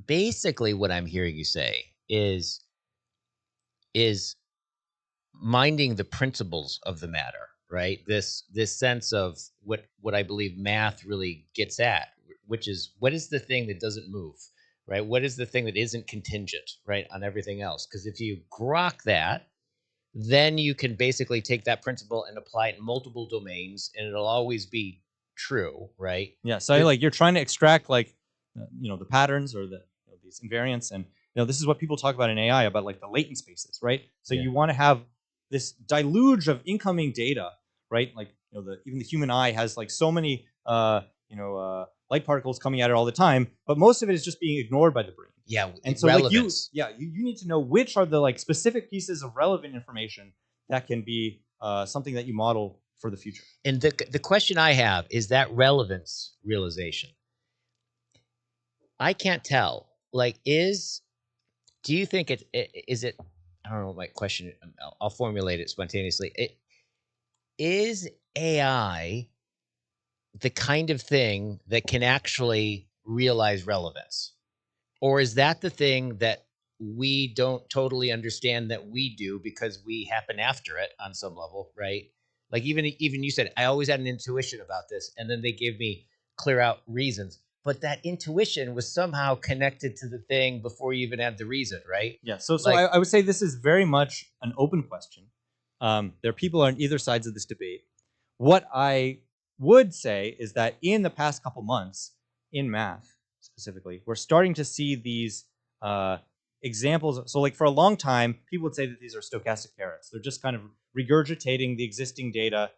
basically what I'm hearing you say is minding the principles of the matter, right? This sense of what I believe math really gets at, which is what is the thing that doesn't move, right? What is the thing that isn't contingent, right, on everything else? Because if you grok that, then you can basically take that principle and apply it in multiple domains, and it'll always be true, right? Yeah. So like you're trying to extract like the patterns or these invariants, and this is what people talk about in AI about like the latent spaces, right? So you want to have this deluge of incoming data, right? Like even the human eye has like so many light particles coming at it all the time, but most of it is just being ignored by the brain. Yeah, and so relevance. you need to know which are the like specific pieces of relevant information that can be something that you model for the future. And the question I have is that relevance realization. I can't tell. Like, do you think is it? I don't know my question. I'll formulate it spontaneously. Is AI the kind of thing that can actually realize relevance? Or is that the thing that we don't totally understand that we do because we happen after it on some level, right? Like even you said, I always had an intuition about this, and then they gave me clear out reasons. But that intuition was somehow connected to the thing before you even had the reason, right? Yeah. So I would say this is very much an open question. There are people on either sides of this debate. What I would say is that in the past couple months, in math specifically, we're starting to see these examples. So like for a long time, people would say that these are stochastic carrots. They're just kind of regurgitating the existing data.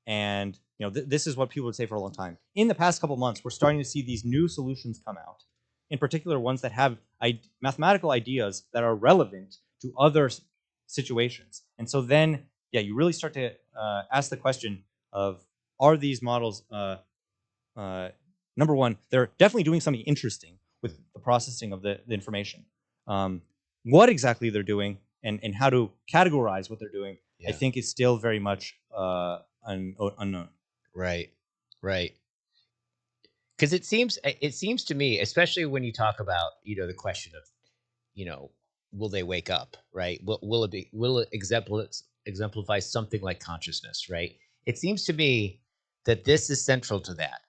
And this is what people would say for a long time. In the past couple months, we're starting to see these new solutions come out. In particular, ones that have mathematical ideas that are relevant to other situations. And so then, you really start to ask the question of, are these models, number one, they're definitely doing something interesting with the processing of the information. What exactly they're doing and how to categorize what they're doing, I think is still very much unknown. Right. Because it seems to me, especially when you talk about the question of will they wake up, right? Will it exemplify something like consciousness, right? It seems to me that this is central to that.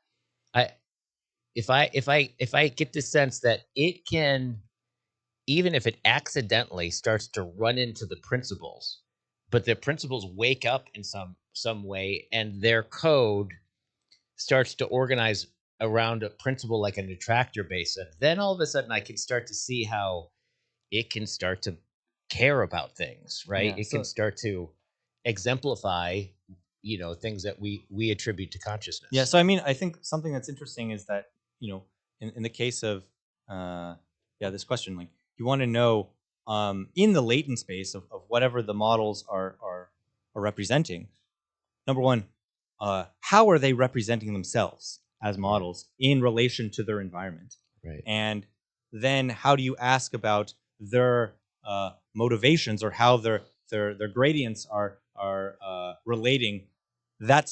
If I get the sense that it can, even if it accidentally starts to run into the principles, but the principles wake up in some way, and their code starts to organize around a principle like an attractor basin, then all of a sudden I can start to see how it can start to care about things, right? Yeah, It can start to exemplify, things that we attribute to consciousness. Yeah, so I mean, I think something that's interesting is that, in the case of, this question, like you want to know in the latent space of whatever the models are representing, number one, how are they representing themselves as models in relation to their environment? Right. And then how do you ask about their motivations or how their gradients are relating that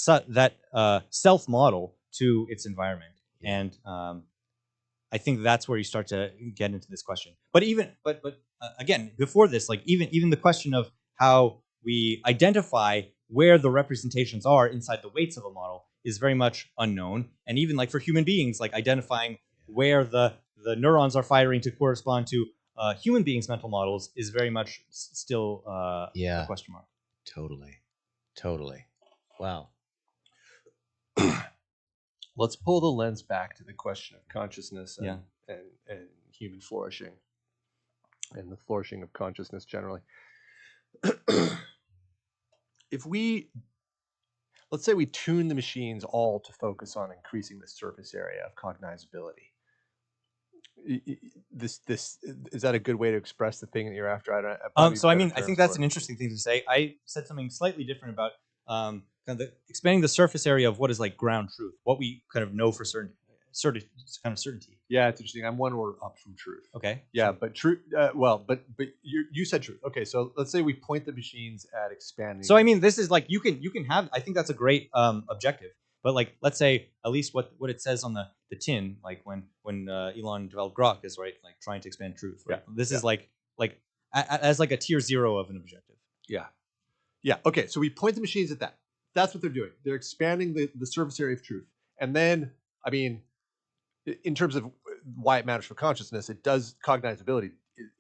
self model to its environment? And I think that's where you start to get into this question. But again, before this, like even the question of how we identify where the representations are inside the weights of a model is very much unknown. And even like for human beings, like identifying where the neurons are firing to correspond to human beings' mental models is very much still a question mark. Totally. Wow. Let's pull the lens back to the question of consciousness and, Yeah. and human flourishing and the flourishing of consciousness generally. If let's say we tune the machines all to focus on increasing the surface area of cognizability. This is that a good way to express the thing that you're after? So I mean, I think that's an interesting thing to say. I said something slightly different about kind of expanding the surface area of what is like ground truth, what we kind of know for certain kind of certainty. Yeah, it's interesting. I'm one order up from truth. Okay. Yeah, but truth. But you said truth. Okay, so let's say we point the machines at expanding. So I mean, this is like you can have. I think that's a great objective. But like, let's say at least what it says on the tin, like when Elon developed Grok, is right, like trying to expand truth. Right? Yeah. This is like as like a tier 0 of an objective. Yeah. Yeah. Okay. So we point the machines at that. That's what they're doing. They're expanding the surface area of truth. And then, I mean, in terms of why it matters for consciousness, it does cognizability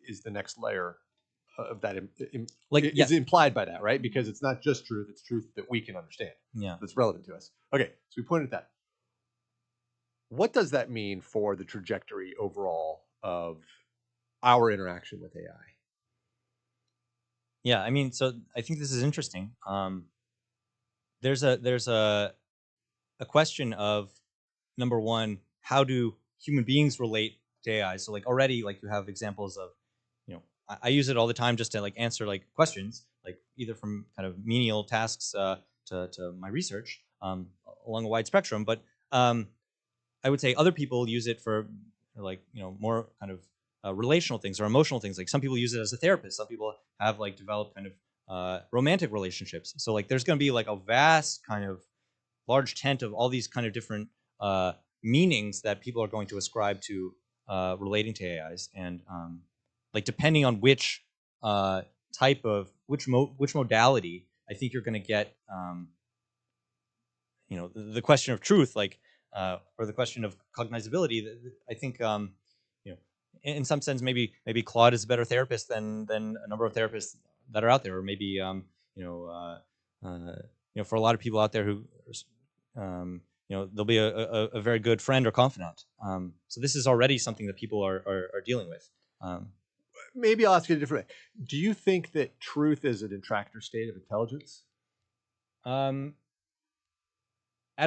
is the next layer of that. Is implied by that, right? Because it's not just truth; it's truth that we can understand. Yeah, that's relevant to us. Okay, so we pointed at that. What does that mean for the trajectory overall of our interaction with AI? Yeah, I mean, so I think this is interesting. There's a question of, number one, how do human beings relate to AI? So like already, like you have examples of, I use it all the time just to like answer like questions, like either from kind of menial tasks to my research along a wide spectrum. But I would say other people use it for like, more kind of relational things or emotional things. Like some people use it as a therapist. Some people have like developed kind of romantic relationships. So like there's going to be like a vast kind of large tent of all these kind of different meanings that people are going to ascribe to relating to AIs, and like depending on which type of which modality, I think you're going to get the question of truth, like or the question of cognizability. I think in some sense maybe Claude is a better therapist than a number of therapists that are out there, or maybe for a lot of people out there who they'll be a very good friend or confidant. So this is already something that people are dealing with. Maybe I'll ask you a different way. Do you think that truth is an attractor state of intelligence? At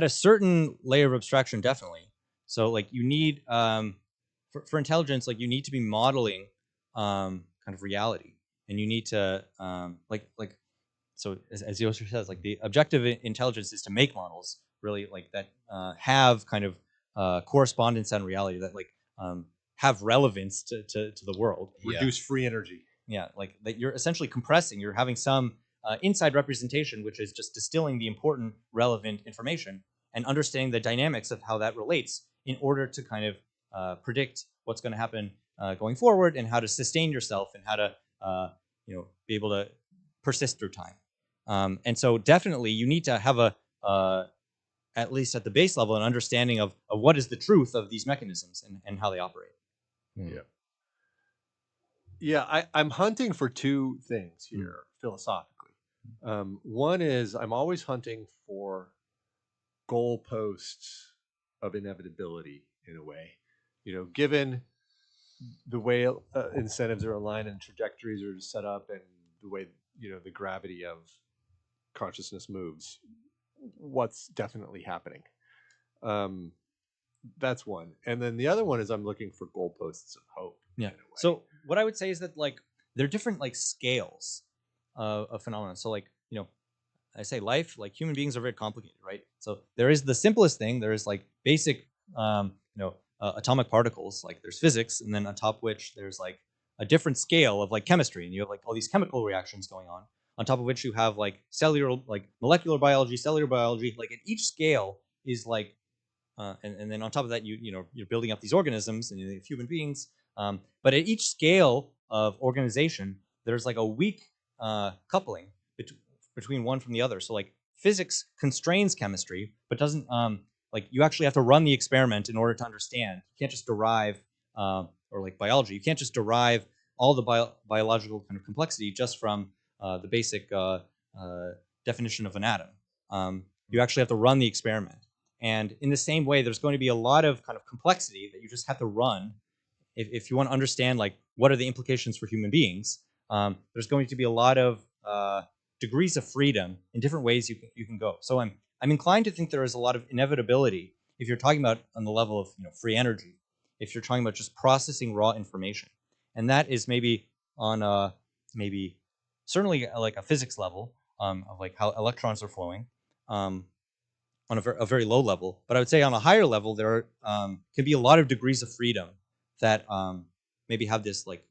a certain layer of abstraction, definitely. So like you need for intelligence, like you need to be modeling kind of reality, and you need to so as Yosher says, like the objective intelligence is to make models really like that have kind of correspondence and reality, that like have relevance to the world. Reduce free energy. Yeah, like that you're essentially compressing. You're having some inside representation, which is just distilling the important, relevant information and understanding the dynamics of how that relates in order to kind of predict what's going to happen going forward, and how to sustain yourself, and how to be able to persist through time. And so definitely you need to have at least at the base level, an understanding of what is the truth of these mechanisms and how they operate. Yeah. Yeah, I'm hunting for two things here philosophically. One is I'm always hunting for goalposts of inevitability in a way. Given the way incentives are aligned and trajectories are set up, and the way the gravity of consciousness moves, what's definitely happening. That's one. And then the other one is I'm looking for goalposts of hope. Yeah. So what I would say is that like there are different like scales of phenomena. So like, I say life, like human beings are very complicated, right? So there is the simplest thing. There is like basic, atomic particles, like there's physics, and then on top of which there's like a different scale of like chemistry, and you have like all these chemical reactions going on top of which you have like cellular, like molecular biology, cellular biology. Like at each scale is like, and then on top of that, you're building up these organisms and you have human beings. But at each scale of organization, there's like a weak coupling between one from the other. So like physics constrains chemistry, but doesn't like you actually have to run the experiment in order to understand. You can't just derive, or like biology, you can't just derive all the biological kind of complexity just from the basic definition of an atom. You actually have to run the experiment. And in the same way, there's going to be a lot of kind of complexity that you just have to run if you want to understand like what are the implications for human beings. There's going to be a lot of degrees of freedom in different ways you can go. So I'm inclined to think there is a lot of inevitability if you're talking about on the level of free energy, if you're talking about just processing raw information, and that is maybe on maybe certainly like a physics level of like how electrons are flowing. On a very low level, but I would say on a higher level, there can be a lot of degrees of freedom that maybe have this like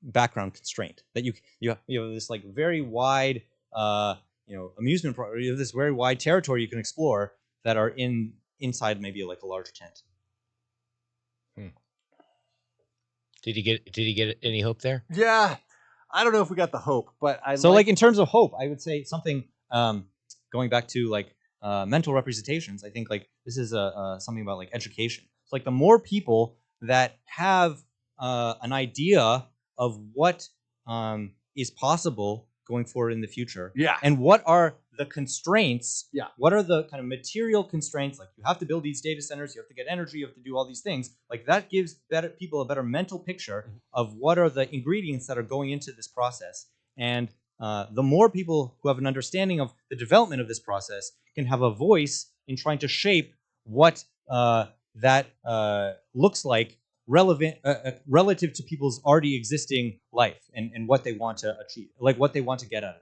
background constraint that you have this like very wide amusement you have this very wide territory you can explore that are inside maybe like a large tent. Did he get any hope there? Yeah, I don't know if we got the hope, but like in terms of hope, I would say something going back to like mental representations. I think like this is something about like education. It's like the more people that have an idea of what is possible going forward in the future, and what are the constraints, what are the kind of material constraints, like you have to build these data centers, you have to get energy, you have to do all these things, like that gives people a better mental picture of what are the ingredients that are going into this process. And the more people who have an understanding of the development of this process can have a voice in trying to shape what that looks like relative to people's already existing life and what they want to achieve, like what they want to get out of it.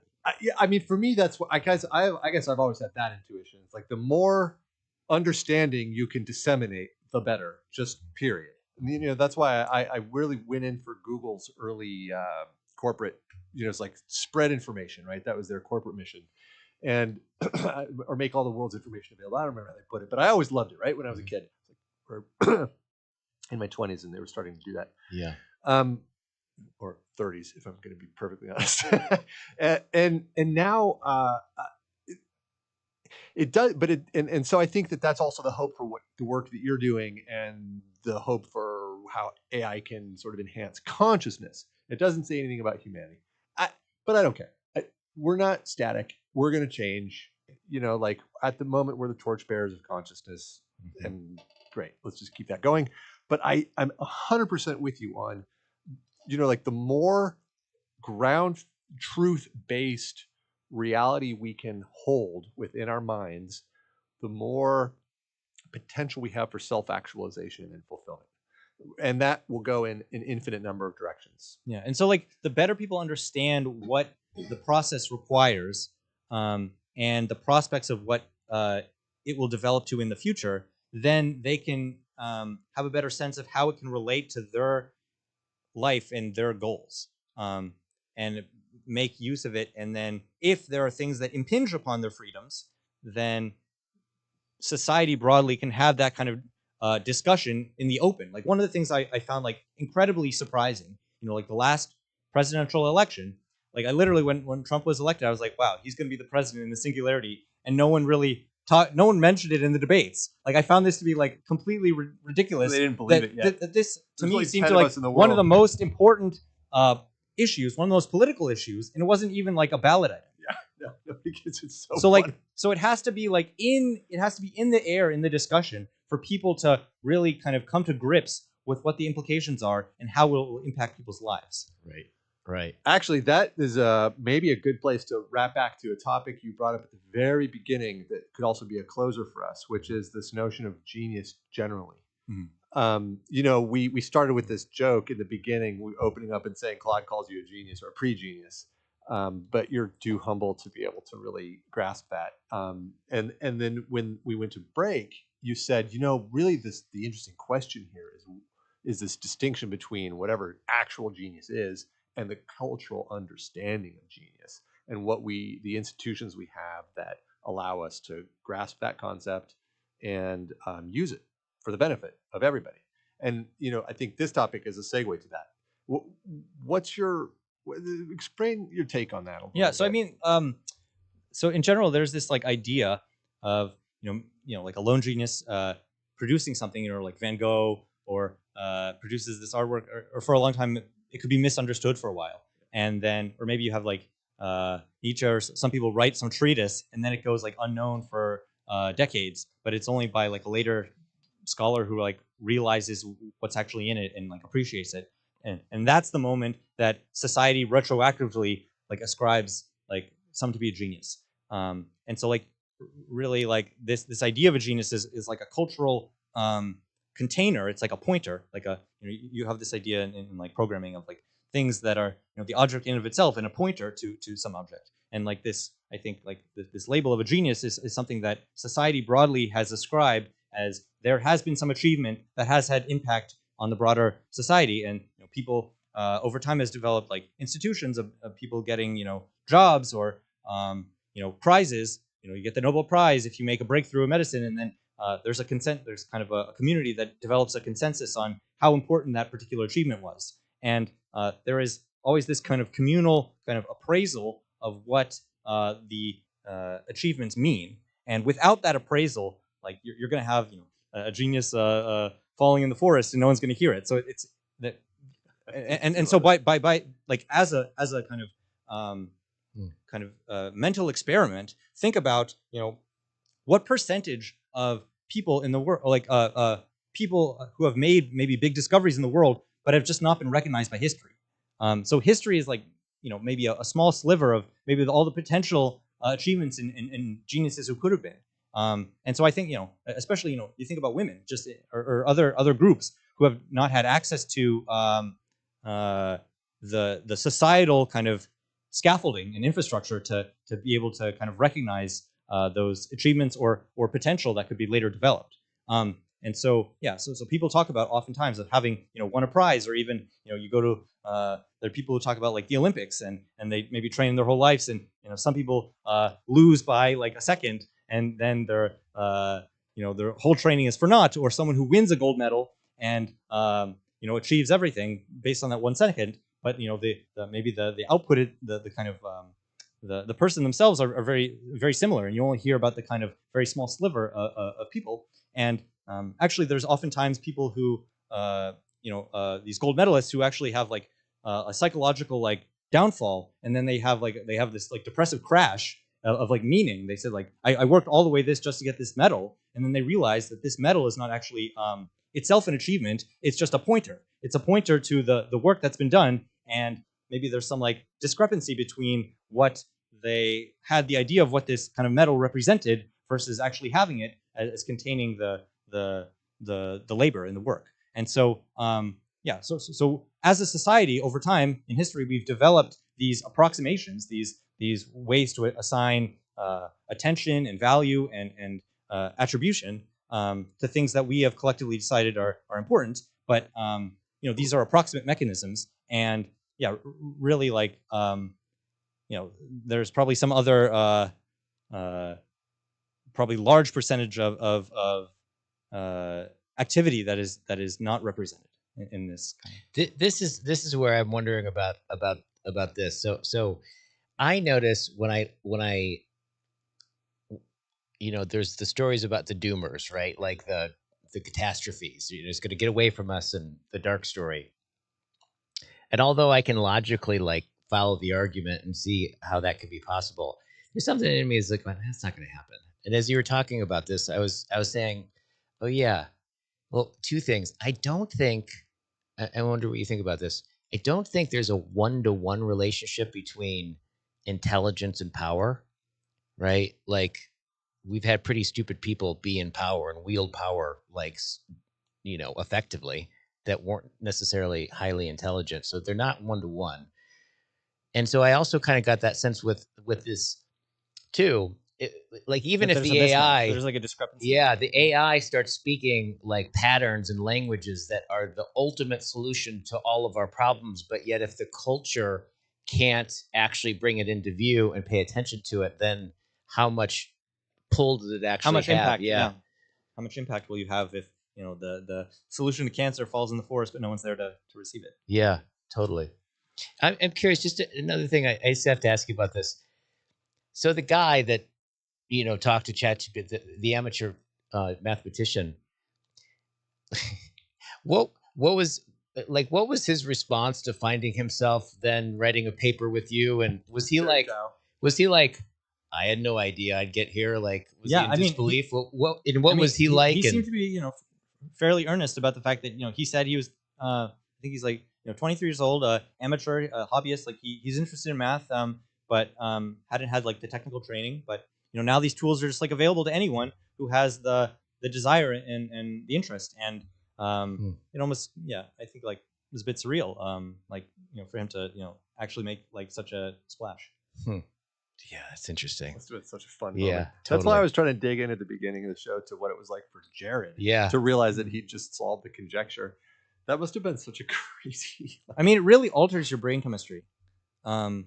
I mean, for me, that's what I guess I've always had that intuition. It's like the more understanding you can disseminate, the better. Just period. That's why I really went in for Google's early corporate. It's like spread information, right? That was their corporate mission, and or make all the world's information available. I don't remember how they put it, but I always loved it. Right when I was a kid, or in my 20s, and they were starting to do that. Yeah. Or 30s, if I'm going to be perfectly honest. and now it does, but and so I think that's also the hope for what the work that you're doing, and the hope for how AI can sort of enhance consciousness. It doesn't say anything about humanity, but I don't care. We're not static. We're going to change. Like at the moment, we're the torchbearers of consciousness, and great. Let's just keep that going. But I'm 100% with you on, like the more ground truth based reality we can hold within our minds, the more potential we have for self-actualization and fulfillment. And that will go in an infinite number of directions. Yeah. And so like the better people understand what the process requires, and the prospects of what it will develop to in the future, then they can have a better sense of how it can relate to their life and their goals, and make use of it. And then if there are things that impinge upon their freedoms, then society broadly can have that kind of discussion in the open. Like one of the things I found like incredibly surprising, like the last presidential election, like I literally, when Trump was elected, I was like, wow, he's going to be the president in the singularity. And no one really no one mentioned it in the debates. Like I found this to be like completely ridiculous. They didn't believe it yet. That this to me like seemed 10 to of like us in the one of world. the most important issues, one of the most political issues, and it wasn't even like a ballot item. No, because it's So like, so it has to be like in the air in the discussion for people to really kind of come to grips with what the implications are and how it will impact people's lives. Right. Actually, that is maybe a good place to wrap back to a topic you brought up at the very beginning that could also be a closer for us, which is this notion of genius generally. We started with this joke in the beginning, opening up and saying Claude calls you a genius or a pre-genius. But you're too humble to be able to really grasp that. And then when we went to break, you said, really the interesting question here is this distinction between whatever actual genius is and the cultural understanding of genius, and what the institutions we have that allow us to grasp that concept and use it for the benefit of everybody. And I think this topic is a segue to that. What's your explain your take on that? Yeah. So I mean, so in general, there's this like idea of like a lone genius producing something, like Van Gogh, or produces this artwork, or for a long time it could be misunderstood for a while, and then, or maybe you have like Nietzsche, or some people write some treatise and then it goes like unknown for decades, but it's only by like a later scholar who like realizes what's actually in it and like appreciates it. And that's the moment that society retroactively like ascribes like some to be a genius. And so like really like this idea of a genius is like a cultural container. It's like a pointer, like a, you know, you have this idea in like programming of like things that are, you know, the object in of itself and a pointer to some object. And like this, I think like this label of a genius is something that society broadly has ascribed as there has been some achievement that has had impact on the broader society. And you know, people over time has developed like institutions of people getting, you know, jobs or you know, prizes. You know, you get the Nobel Prize if you make a breakthrough in medicine, and then there's kind of a community that develops a consensus on how important that particular achievement was. And there is always this kind of communal kind of appraisal of what the achievements mean. And without that appraisal, like you're going to have, you know, a genius falling in the forest and no one's going to hear it. So it's that, and so by like as a kind of mental experiment, think about, you know, what percentage of people in the world, like people who have made maybe big discoveries in the world, but have just not been recognized by history. So history is like, you know, maybe a small sliver of maybe all the potential achievements in geniuses who could have been. And so I think, you know, especially, you know, you think about women, just or other groups who have not had access to the societal kind of scaffolding and infrastructure to be able to kind of recognize those achievements or potential that could be later developed. And so, yeah, so people talk about oftentimes of having, you know, won a prize, or even, you know, you go to, there are people who talk about like the Olympics and they maybe train their whole lives, and, you know, some people lose by like a second, and then their, you know, their whole training is for naught, or someone who wins a gold medal and, you know, achieves everything based on that 1 second. But, you know, maybe the output, the kind of, the person themselves are very, very similar, and you only hear about the kind of very small sliver of people. And actually, there's oftentimes people who, you know, these gold medalists who actually have like a psychological like downfall, and then they have this like depressive crash of like meaning. They said like, I worked all the way just to get this medal, and then they realized that this medal is not actually itself an achievement. It's just a pointer. It's a pointer to the work that's been done, and maybe there's some like discrepancy between what they had the idea of what this kind of medal represented versus actually having it as containing the labor and the work. And so yeah, so as a society over time in history, we've developed these approximations, these ways to assign attention and value and attribution to things that we have collectively decided are important. But you know, these are approximate mechanisms, and yeah, really like you know, there's probably some other probably large percentage of activity that is not represented in this kind of. This is where I'm wondering about this. So I notice when I you know, there's the stories about the doomers, right? Like the catastrophes. You know, it's going to get away from us, and the dark story. And although I can logically like follow the argument and see how that could be possible, there's something in me that's like, well, that's not going to happen. And as you were talking about this, I was saying, oh yeah, well, two things. I don't think. I wonder what you think about this. I don't think there's a 1-to-1 relationship between intelligence and power, right? Like, we've had pretty stupid people be in power and wield power, like, you know, effectively, that weren't necessarily highly intelligent. So they're not 1-to-1. And so I also kind of got that sense with this too. Like, even if the AI, there's like a discrepancy. Yeah, the AI starts speaking like patterns and languages that are the ultimate solution to all of our problems. But yet, if the culture can't actually bring it into view and pay attention to it, then how much pull does it actually How much have? impact? Yeah. How much impact will you have if, you know, the solution to cancer falls in the forest, but no one's there to receive it? Yeah, totally. I'm curious. Just another thing, I just have to ask you about this. So the guy that, you know, talked to ChatGPT, the amateur mathematician, what was his response to finding himself then writing a paper with you? And was he like, I had no idea I'd get here. Like, was Yeah, he in I mean, disbelief? What was he like? He And seemed to be, fairly earnest about the fact that he said he was. I think he's like 23 years old, amateur, hobbyist. Like he's interested in math, but hadn't had like the technical training. But now these tools are just like available to anyone who has the desire and the interest. And it almost, I think like it was a bit surreal. Like for him to actually make like such a splash. Yeah, it's interesting. Must have been such a fun Yeah, moment. That's totally. why I was trying to dig in at the beginning of the show to what it was like for Jared. Yeah. To realize that he just solved the conjecture. That must have been such a crazy. I mean, it really alters your brain chemistry. And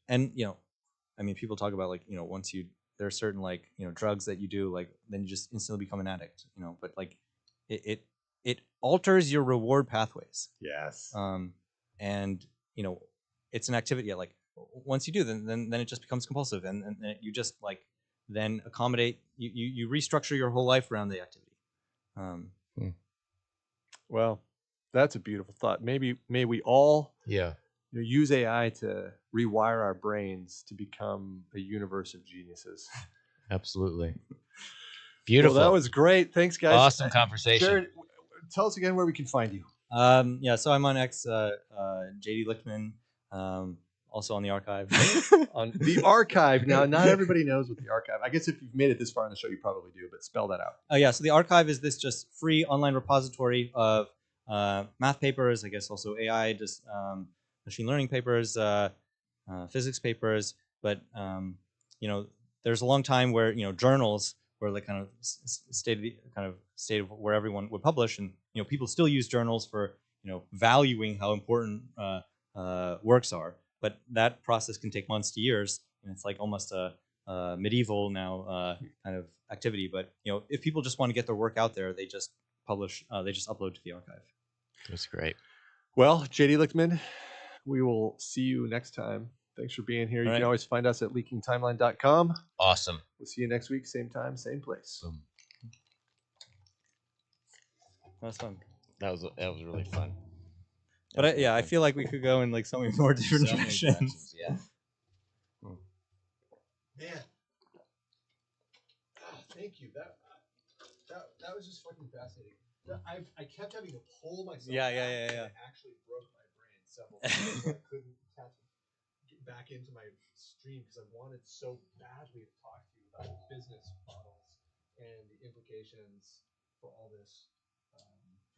I mean, people talk about like, once there are certain like, drugs that you do, like, then you just instantly become an addict, but like it alters your reward pathways. Yes. And it's an activity like once you do, then it just becomes compulsive, and you just like then accommodate, you restructure your whole life around the activity. Well, that's a beautiful thought. May we all use AI to rewire our brains to become a universe of geniuses. Absolutely. Beautiful. Well, that was great. Thanks, guys. Awesome conversation. Jared, tell us again where we can find you. So I'm on X, JD Lichtman, also on the archive. On the archive. Now, not everybody knows what the archive. I guess if you've made it this far in the show, you probably do, but spell that out. So the archive is this just free online repository of math papers, I guess also AI, just machine learning papers, physics papers. But there's a long time where journals were like kind of state of where everyone would publish, and people still use journals for valuing how important works are. But that process can take months to years, and it's like almost a medieval now kind of activity. But if people just want to get their work out there, they just publish, they just upload to the archive. That's great. Well, JD Lichtman, we will see you next time. Thanks for being here. You can always find us at leakingtimeline.com. Awesome. We'll see you next week, same time, same place. That was fun. That was really fun. But I feel like we could go in like so many more different directions. Yeah. Man. Thank you. That was just fucking fascinating. I kept having to pull myself Yeah. It actually broke my brain several times. So I couldn't get back into my stream because I wanted so badly to talk to you about business models and the implications for all this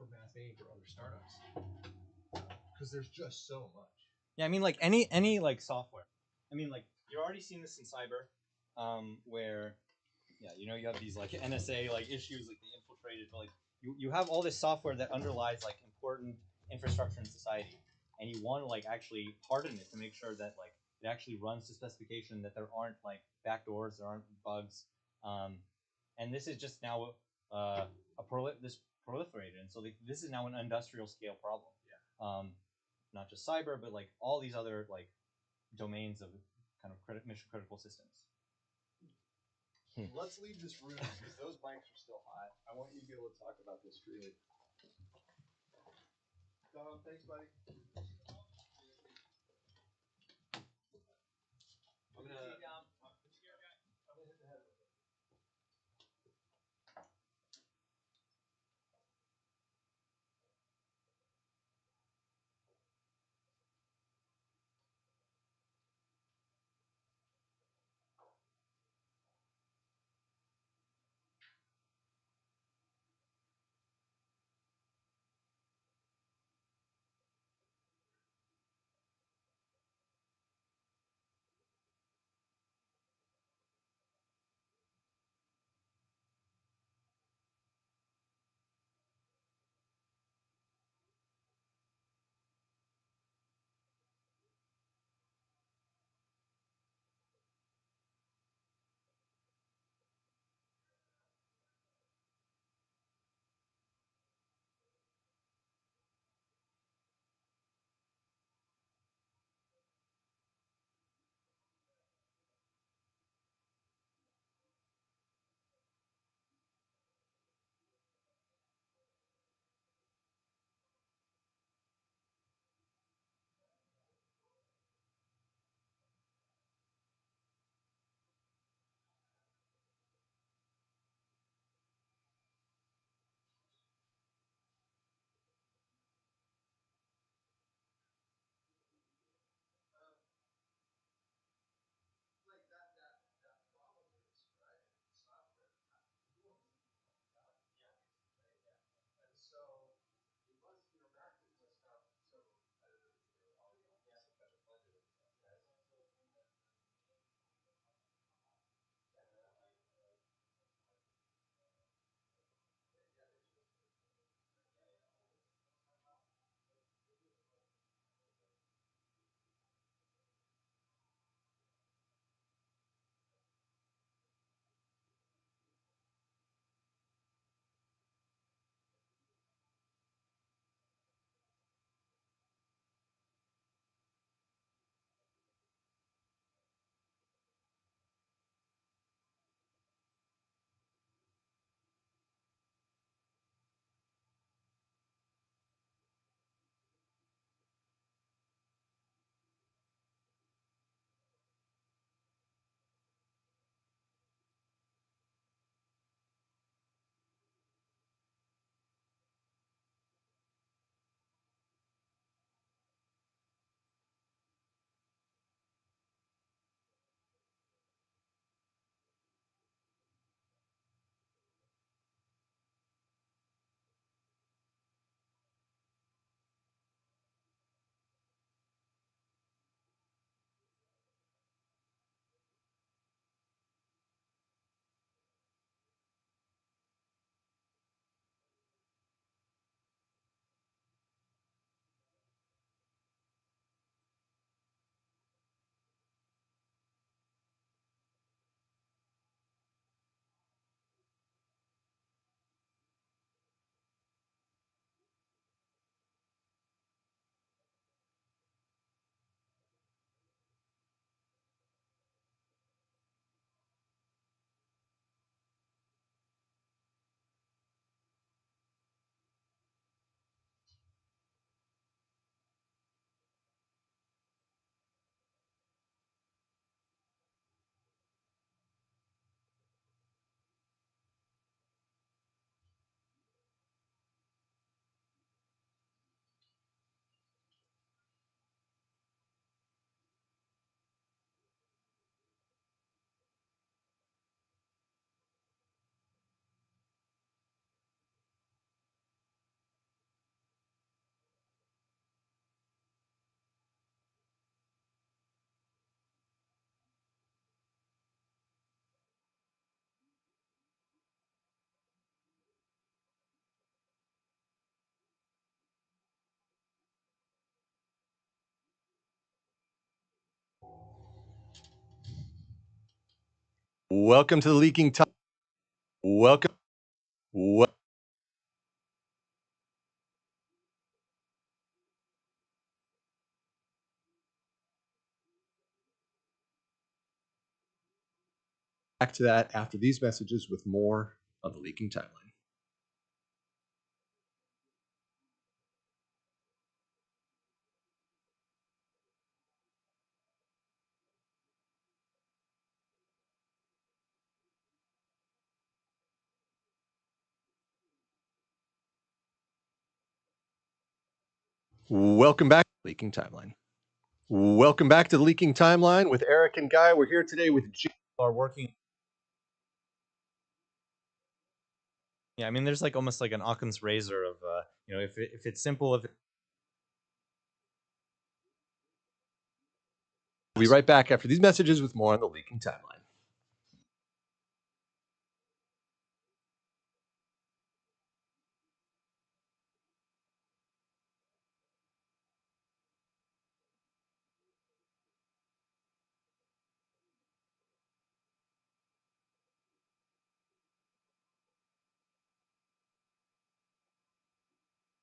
for Math Inc. or other startups. Because there's just so much. Yeah, I mean, like any like software. I mean, like you're already seeing this in cyber, where you have these like NSA like issues, like they infiltrated, but like you have all this software that underlies like important infrastructure in society, and you want to like actually harden it to make sure that like it actually runs to specification, that there aren't like backdoors, there aren't bugs, and this is just now this proliferated, and so this is now an industrial scale problem. Not just cyber, but like all these other like domains of kind of mission critical systems. Let's leave this room because those mics are still hot. I want you to be able to talk about this freely. Dom, thanks, buddy. I'm gonna hit the head of it. Welcome to the leaking time. Welcome. Back to that after these messages with more on the leaking timeline. Welcome back to Leaking Timeline. Welcome back to the Leaking Timeline with Eric and Guy. We're here today with Jim. Are working. Yeah, I mean, there's like almost like an Occam's razor of, if it's simple, if We'll be right back after these messages with more on the Leaking Timeline.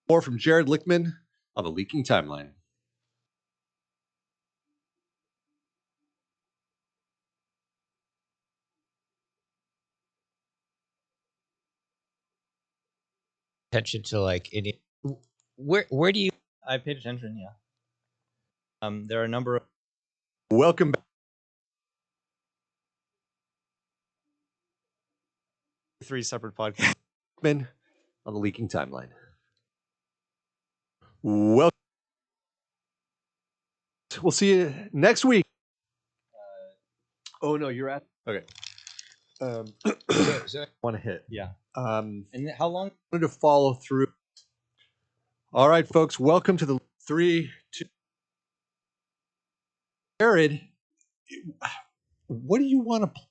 More from Jared Lichtman on the Leaking Timeline. Attention to like any. Where do you? I paid attention. Yeah. There are a number of. Welcome back. 3 separate podcasts on the Leaking Timeline. Welcome. We'll see you next week. Oh no, you're at okay. Want to hit? Yeah. And how long? Wanted to follow through. All right, folks. Welcome to the 3, 2. Jared, what do you want to play?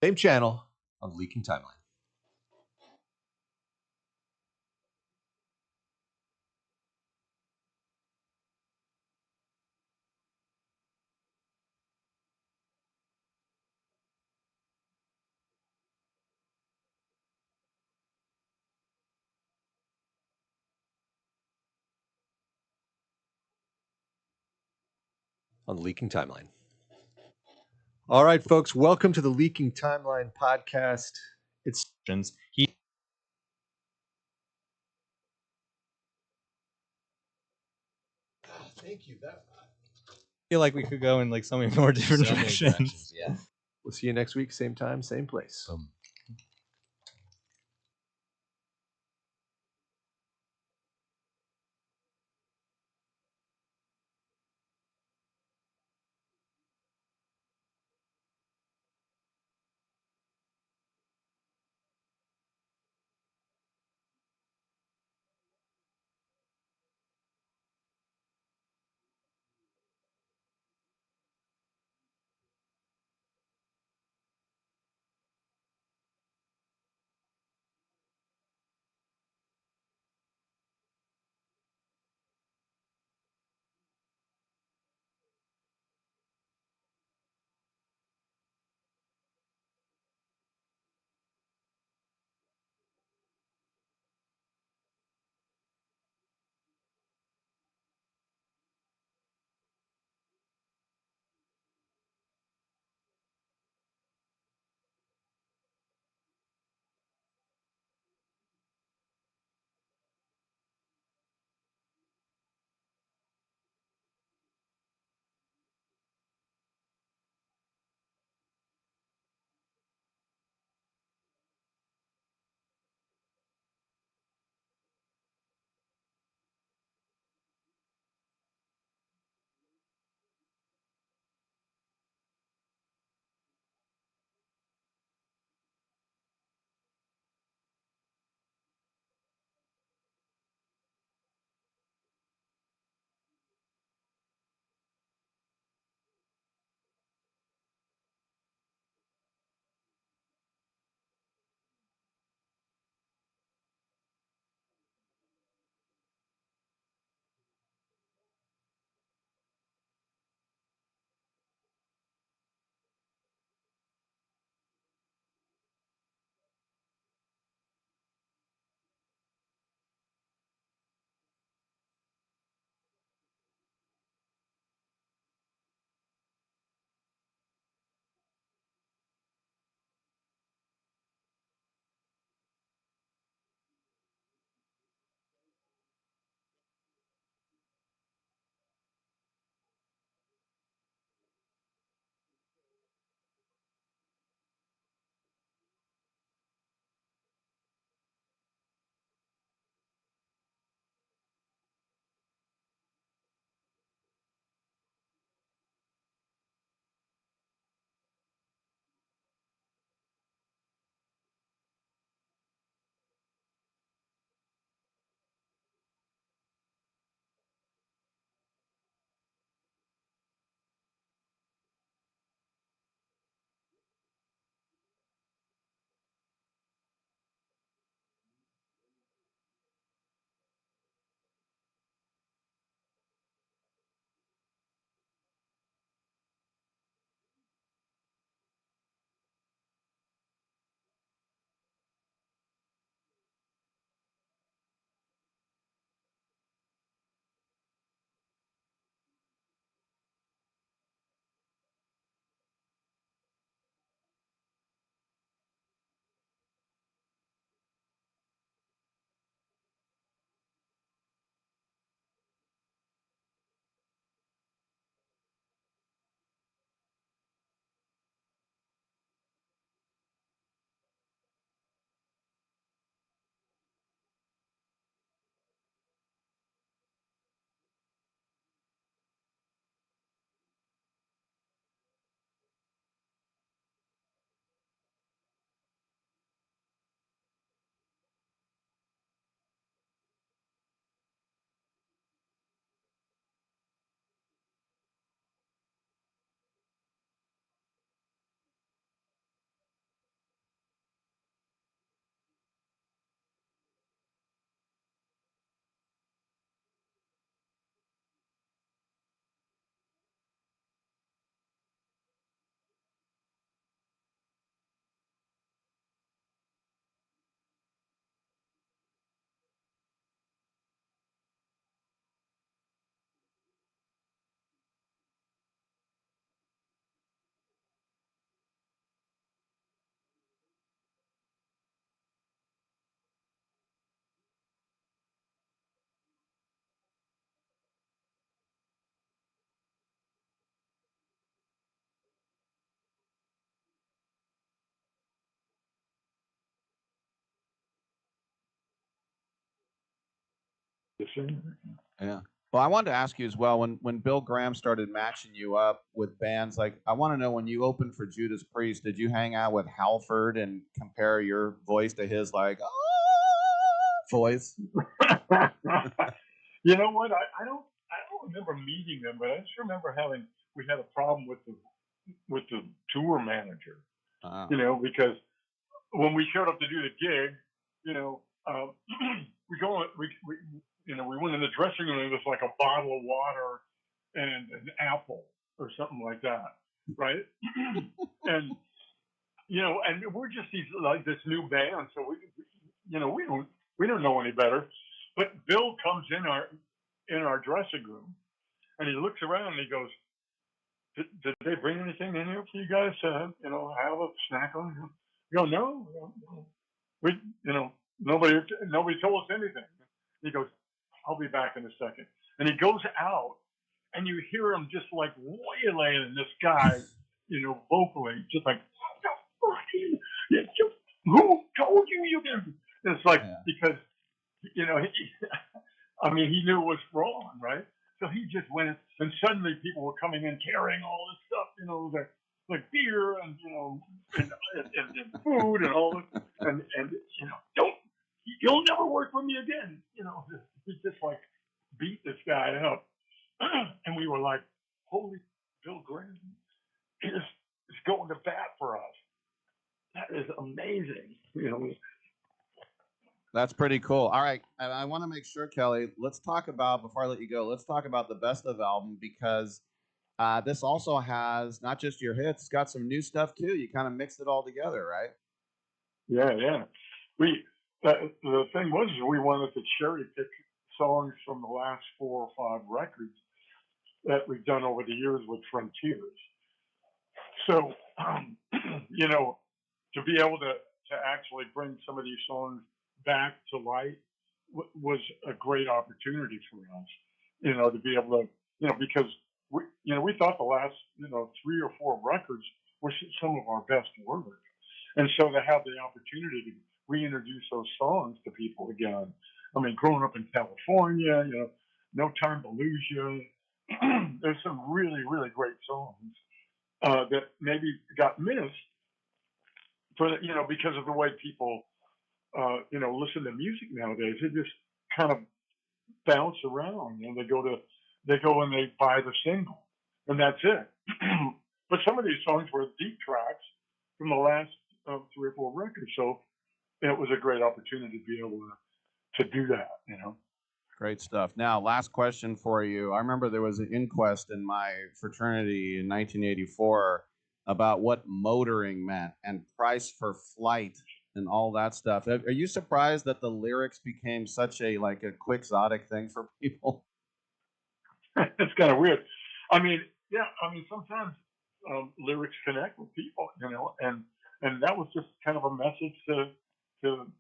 Same channel on the Leaking Timeline. On the Leaking Timeline. All right, folks. Welcome to the Leaking Timeline podcast. It's he. Thank you. That. I feel like we could go in like so many more different directions. Yeah. We'll see you next week, same time, same place. Yeah. Well, I wanted to ask you as well, when Bill Graham started matching you up with bands, like I want to know, when you opened for Judas Priest, did you hang out with Halford and compare your voice to his voice? You know what? I don't remember meeting them, but I just remember we had a problem with the tour manager. You know, because when we showed up to do the gig, you know, we went in the dressing room and there was like a bottle of water and an apple or something like that, right? And you know, and we're just this new band, so we don't know any better. But Bill comes in our dressing room and he looks around and he goes, Did they bring anything in here for you guys to, have a snack on? You go, no. We, nobody told us anything. He goes, I'll be back in a second. And he goes out and you hear him just like waylaying this guy, vocally, just like, who told you can? And it's like, because, he knew it was wrong, right? So he just went, and suddenly people were coming in carrying all this stuff, like beer and and food and all this, and you'll never work for me again. He just like beat this guy up, and we were like, holy, Bill Graham is going to bat for us. That is amazing. That's pretty cool. All right, and I want to make sure, Kelly, let's talk about, before I let you go, let's talk about the Best of album, because this also has not just your hits, it's got some new stuff too. You kind of mixed it all together, right? Yeah. The thing was, we wanted to cherry pick songs from the last 4 or 5 records that we've done over the years with Frontiers. So, to be able to actually bring some of these songs back to light was a great opportunity for us, to be able to, because we thought the last, 3 or 4 records were some of our best work. And so to have the opportunity to reintroduce those songs to people again. I mean, growing up in California, No Time to Lose You, there's some really, really great songs that maybe got missed because of the way people, listen to music nowadays. They just kind of bounce around. They go and they buy the single, and that's it. But some of these songs were deep tracks from the last 3 or 4 records, so it was a great opportunity to be able to do that. Great stuff. Now, last question for you. I remember there was an inquest in my fraternity in 1984 about what motoring meant and price for flight and all that stuff. Are you surprised that the lyrics became such a quixotic thing for people? It's kind of weird. Sometimes lyrics connect with people, and that was just kind of a message to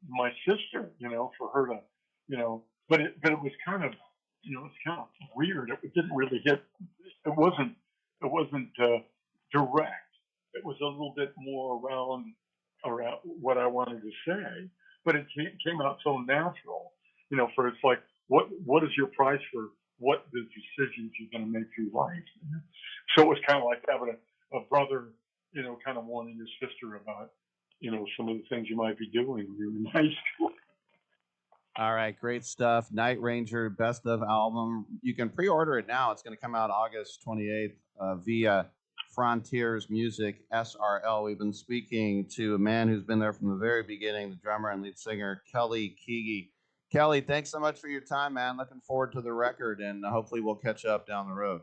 my sister, for her to, but it was kind of, it's kind of weird. It didn't really hit. It wasn't direct. It was a little bit more around what I wanted to say, but it came out so natural, for it's like, what is your price for what the decisions you're going to make through life? So it was kind of like having a brother, kind of warning his sister about, some of the things you might be doing when you're in high school. All right, great stuff. Night Ranger Best of album. You can pre-order it now. It's going to come out August 28th via Frontiers Music SRL. We've been speaking to a man who's been there from the very beginning, the drummer and lead singer, Kelly Keagy. Kelly, thanks so much for your time, man. Looking forward to the record, and hopefully we'll catch up down the road.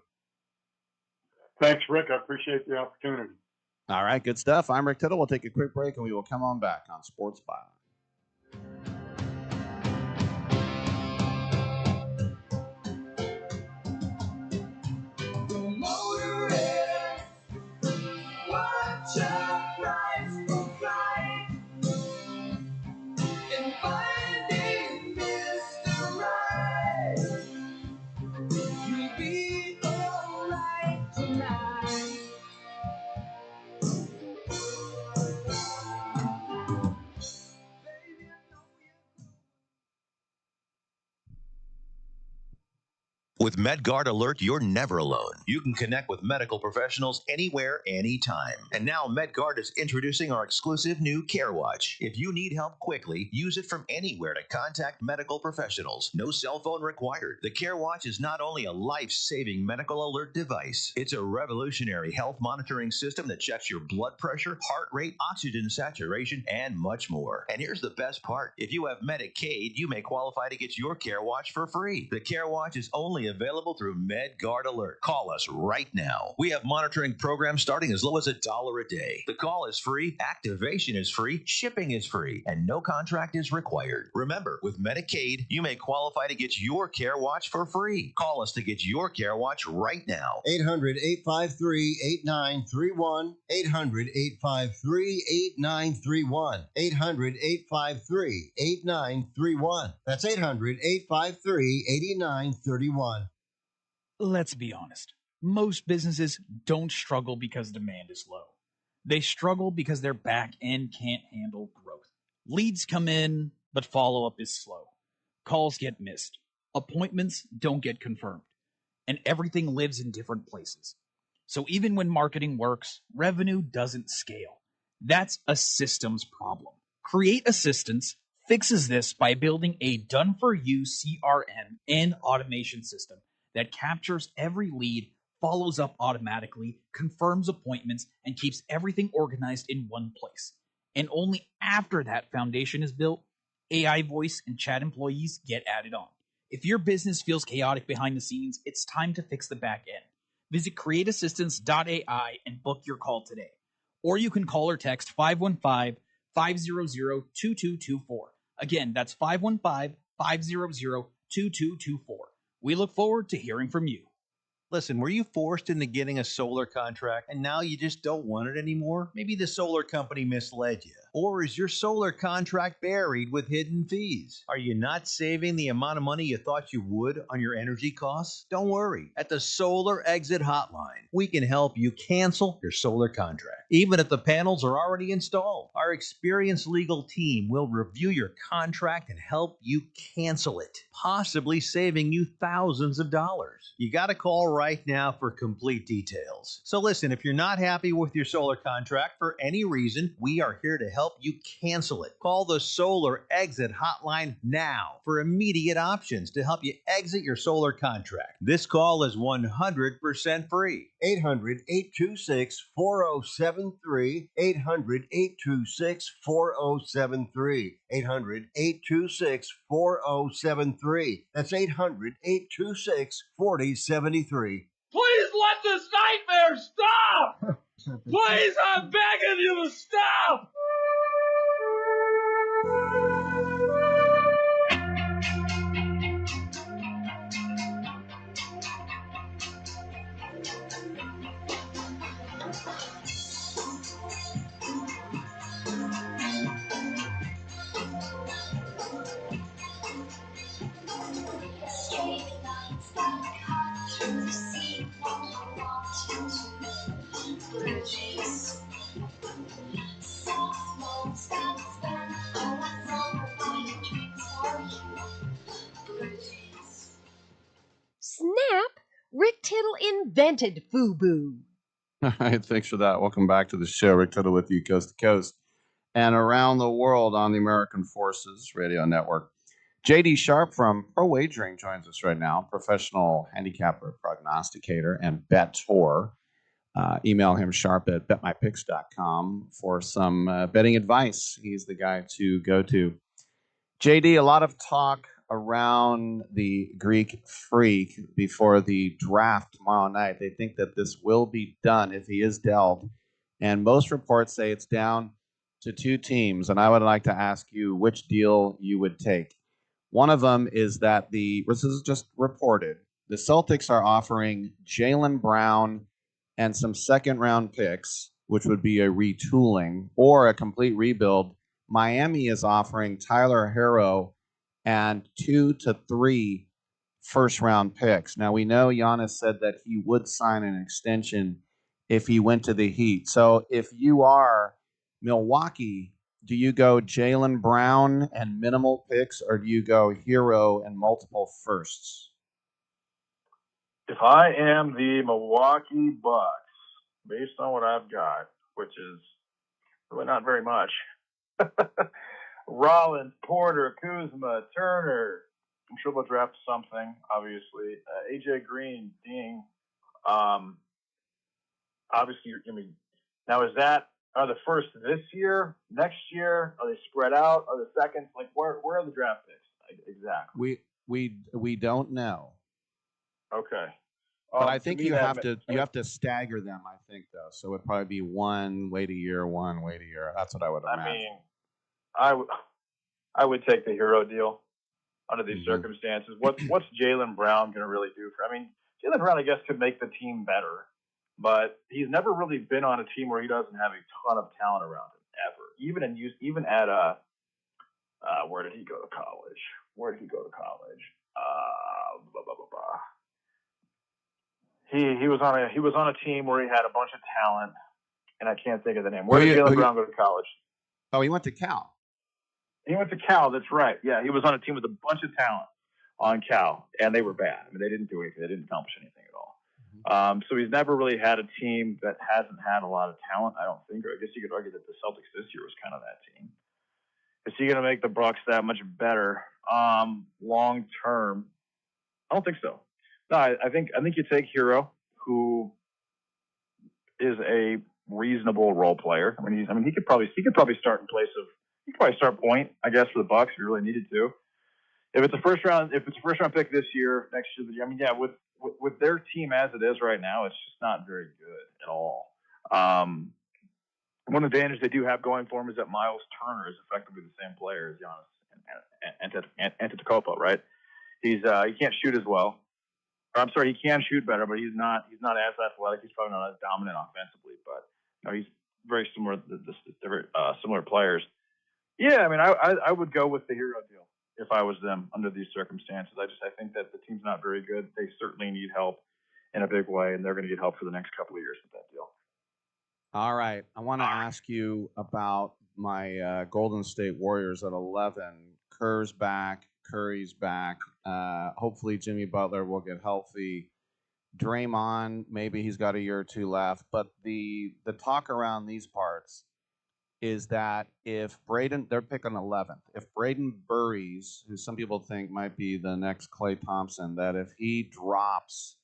Thanks, Rick. I appreciate the opportunity. All right, good stuff. I'm Rick Tittle. We'll take a quick break, and we will come on back on Sports Byline. Watch your price for flight and finding Mr. Right. You'll be alright tonight. With MedGuard Alert, you're never alone. You can connect with medical professionals anywhere, anytime. And now MedGuard is introducing our exclusive new CareWatch. If you need help quickly, use it from anywhere to contact medical professionals. No cell phone required. The CareWatch is not only a life-saving medical alert device, it's a revolutionary health monitoring system that checks your blood pressure, heart rate, oxygen saturation, and much more. And here's the best part. If you have Medicaid, you may qualify to get your CareWatch for free. The CareWatch is only available through MedGuard Alert. Call us right now. We have monitoring programs starting as low as $1 a day. The call is free, activation is free, shipping is free, and no contract is required. Remember, with Medicaid, you may qualify to get your CareWatch for free. Call us to get your CareWatch right now. 800-853-8931. 800-853-8931. 800-853-8931. That's 800-853-8931. Let's be honest. Most businesses don't struggle because demand is low. They struggle because their back end can't handle growth. Leads come in, but follow-up is slow. Calls get missed. Appointments don't get confirmed. And everything lives in different places. So even when marketing works, revenue doesn't scale. That's a systems problem. Create Assistance fixes this by building a done-for-you CRM and automation system that captures every lead, follows up automatically, confirms appointments, and keeps everything organized in one place. And only after that foundation is built, AI voice and chat employees get added on. If your business feels chaotic behind the scenes, it's time to fix the back end. Visit createassistance.ai and book your call today. Or you can call or text 515-500-2224. Again, that's 515-500-2224. We look forward to hearing from you. Listen, were you forced into getting a solar contract and now you just don't want it anymore? Maybe the solar company misled you. Or is your solar contract buried with hidden fees? Are you not saving the amount of money you thought you would on your energy costs? Don't worry. At the Solar Exit Hotline, we can help you cancel your solar contract, even if the panels are already installed. Our experienced legal team will review your contract and help you cancel it, possibly saving you thousands of dollars. You got to call right now for complete details. So listen, if you're not happy with your solar contract for any reason, we are here to help you cancel it. Call the Solar Exit Hotline now for immediate options to help you exit your solar contract. This call is 100% free. 800-826-4073. 800-826-4073. 800-826-4073. That's 800-826-4073. Please let this nightmare stop! Please, I'm begging you to stop! Snap! Rick Tittle invented FUBU. All right, thanks for that. Welcome back to the show. Rick Tittle with you coast to coast and around the world on the American Forces Radio Network. JD Sharp from Pro Wagering joins us right now, professional handicapper, prognosticator, and bettor. Email him sharp at betmypicks.com for some betting advice. He's the guy to go to. JD, a lot of talk around the Greek Freak before the draft tomorrow night. They think that this will be done if he is dealt. And most reports say it's down to two teams. And I would like to ask you which deal you would take. One of them is that this is just reported, the Celtics are offering Jaylen Brown and some second-round picks, which would be a retooling or a complete rebuild. Miami is offering Tyler Herro and 2 to 3 first-round picks. Now, we know Giannis said that he would sign an extension if he went to the Heat. So if you are Milwaukee, do you go Jaylen Brown and minimal picks, or do you go Herro and multiple firsts? If I am the Milwaukee Bucks, based on what I've got, which is really not very much, Rollins, Porter, Kuzma, Turner. I'm sure they'll draft something, obviously. AJ Green, Ding. Obviously, I mean, now are the first this year, next year? Are they spread out? Are the seconds? Like, where are the draft picks? Exactly. We don't know. Okay. But I think you have to stagger them. I think though, so it'd probably be one, wait a year, one, wait a year. That's what I would imagine. I mean, I would take the hero deal under these circumstances. What's Jaylen Brown going to really do for? I mean, Jaylen Brown, I guess, could make the team better, but he's never really been on a team where he doesn't have a ton of talent around him ever. Even at where did he go to college? Blah, blah, blah, blah. He was on a team where he had a bunch of talent, and I can't think of the name. Where did Jaylen Brown go to college? Oh, he went to Cal. He went to Cal. That's right. Yeah, he was on a team with a bunch of talent on Cal, and they were bad. I mean, they didn't do anything. They didn't accomplish anything at all. So he's never really had a team that hasn't had a lot of talent, I don't think. Or I guess you could argue that the Celtics this year was kind of that team. Is he going to make the Bucks that much better long term? I don't think so. No, I think you take Hero, who is a reasonable role player. I mean, he could probably start in place of. He could probably start point, I guess, for the Bucks if he really needed to. If it's a first round pick this year, next year, I mean, yeah, with their team as it is right now, it's just not very good at all. One advantage they do have going for him is that Miles Turner is effectively the same player as Giannis Antetokounmpo, right? He can't shoot as well. Or, I'm sorry, he can shoot better, but he's not as athletic. He's probably not as dominant offensively, but he's very similar to similar players. Yeah, I mean, I would go with the hero deal if I was them under these circumstances. I think that the team's not very good. They certainly need help in a big way, and they're going to get help for the next couple of years with that deal. All right. I want to ask you about my Golden State Warriors at 11. Kerr's back. Curry's back. Hopefully Jimmy Butler will get healthy. Draymond, maybe he's got a year or two left. But the talk around these parts is that if they're picking 11th, if Braden Burries, who some people think might be the next Klay Thompson, that if he drops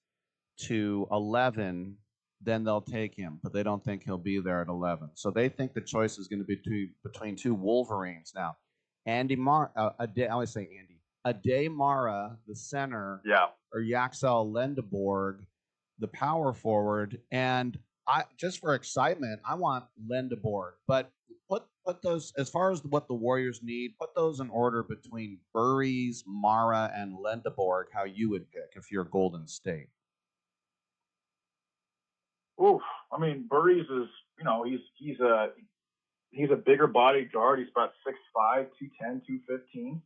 to 11, then they'll take him, but they don't think he'll be there at 11. So they think the choice is going to be between two Wolverines now. I always say Andy. Ade Mara, the center, or Yaxel Lendeborg, the power forward, and just for excitement, I want Lendeborg. But put those, as far as what the Warriors need, put those in order between Burries, Mara, and Lendeborg, how you would pick if you're Golden State. Oof. I mean, Burries is, he's a bigger body guard. He's about 6'5", 210, 215.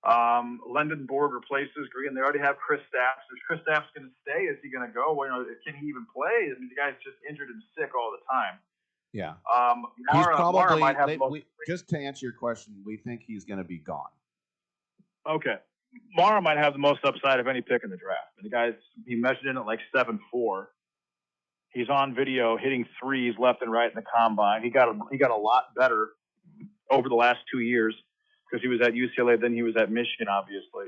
Lendeborg replaces Green. They already have Chris Stapps. Is Chris Stapps going to stay? Is he going to go? Well, can he even play? I mean, the guy's just injured and sick all the time. Yeah. Mara might have just to answer your question, we think he's going to be gone. Okay. Mara might have the most upside of any pick in the draft. The guy's, he measured in at like 7'4". He's on video hitting threes left and right in the combine. He got a lot better over the last 2 years because he was at UCLA, then he was at Michigan, obviously.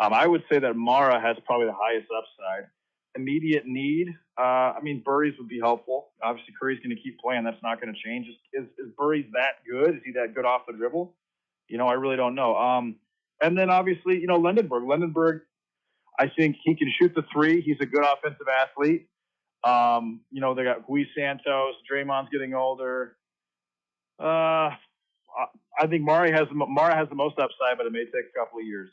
I would say that Mara has probably the highest upside. Immediate need, I mean, Burries would be helpful. Obviously, Curry's going to keep playing. That's not going to change. Is Burries that good? Is he that good off the dribble? I really don't know. And then, obviously, Lendeborg. Lendeborg, I think he can shoot the three. He's a good offensive athlete. They got Gui Santos. Draymond's getting older. I think Mara has the most upside, but it may take a couple of years.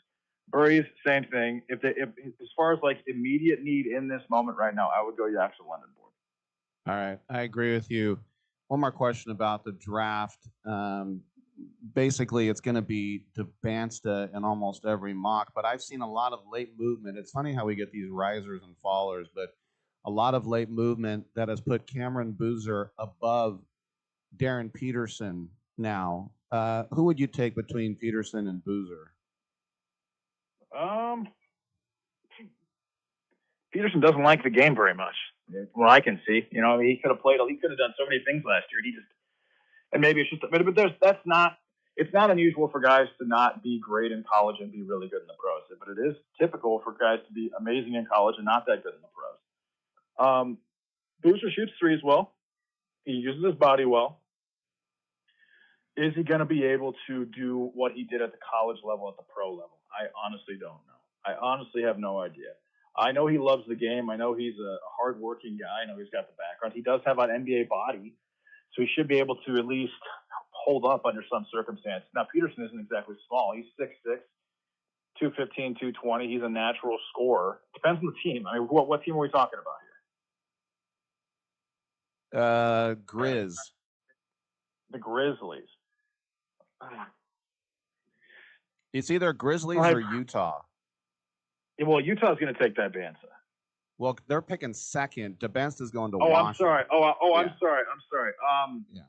Burries, same thing. If as far as like immediate need in this moment right now, I would go Yaxel Lendeborg. All right, I agree with you. One more question about the draft. Basically, it's going to be Debansta in almost every mock, but I've seen a lot of late movement. It's funny how we get these risers and fallers, but a lot of late movement that has put Cameron Boozer above Darren Peterson now. Who would you take between Peterson and Boozer? Peterson doesn't like the game very much, from what I can see. You know, he could have played. He could have done so many things last year. And maybe it's just, but it's not unusual for guys to not be great in college and be really good in the pros. But it is typical for guys to be amazing in college and not that good in the pros. Booster shoots threes well. He uses his body well. Is he going to be able to do what he did at the college level, at the pro level? I honestly don't know. I honestly have no idea. I know he loves the game. I know he's a hardworking guy. I know he's got the background. He does have an NBA body, so he should be able to at least hold up under some circumstance. Now, Peterson isn't exactly small. He's 6'6", 215, 220. He's a natural scorer. Depends on the team. I mean, what team are we talking about here? Grizz. The Grizzlies. It's either Grizzlies or Utah. Yeah, well, Utah's going to take that Banza. Well, they're picking second. DeBensta's going to Oh, Washington. I'm sorry. I'm sorry. Yeah.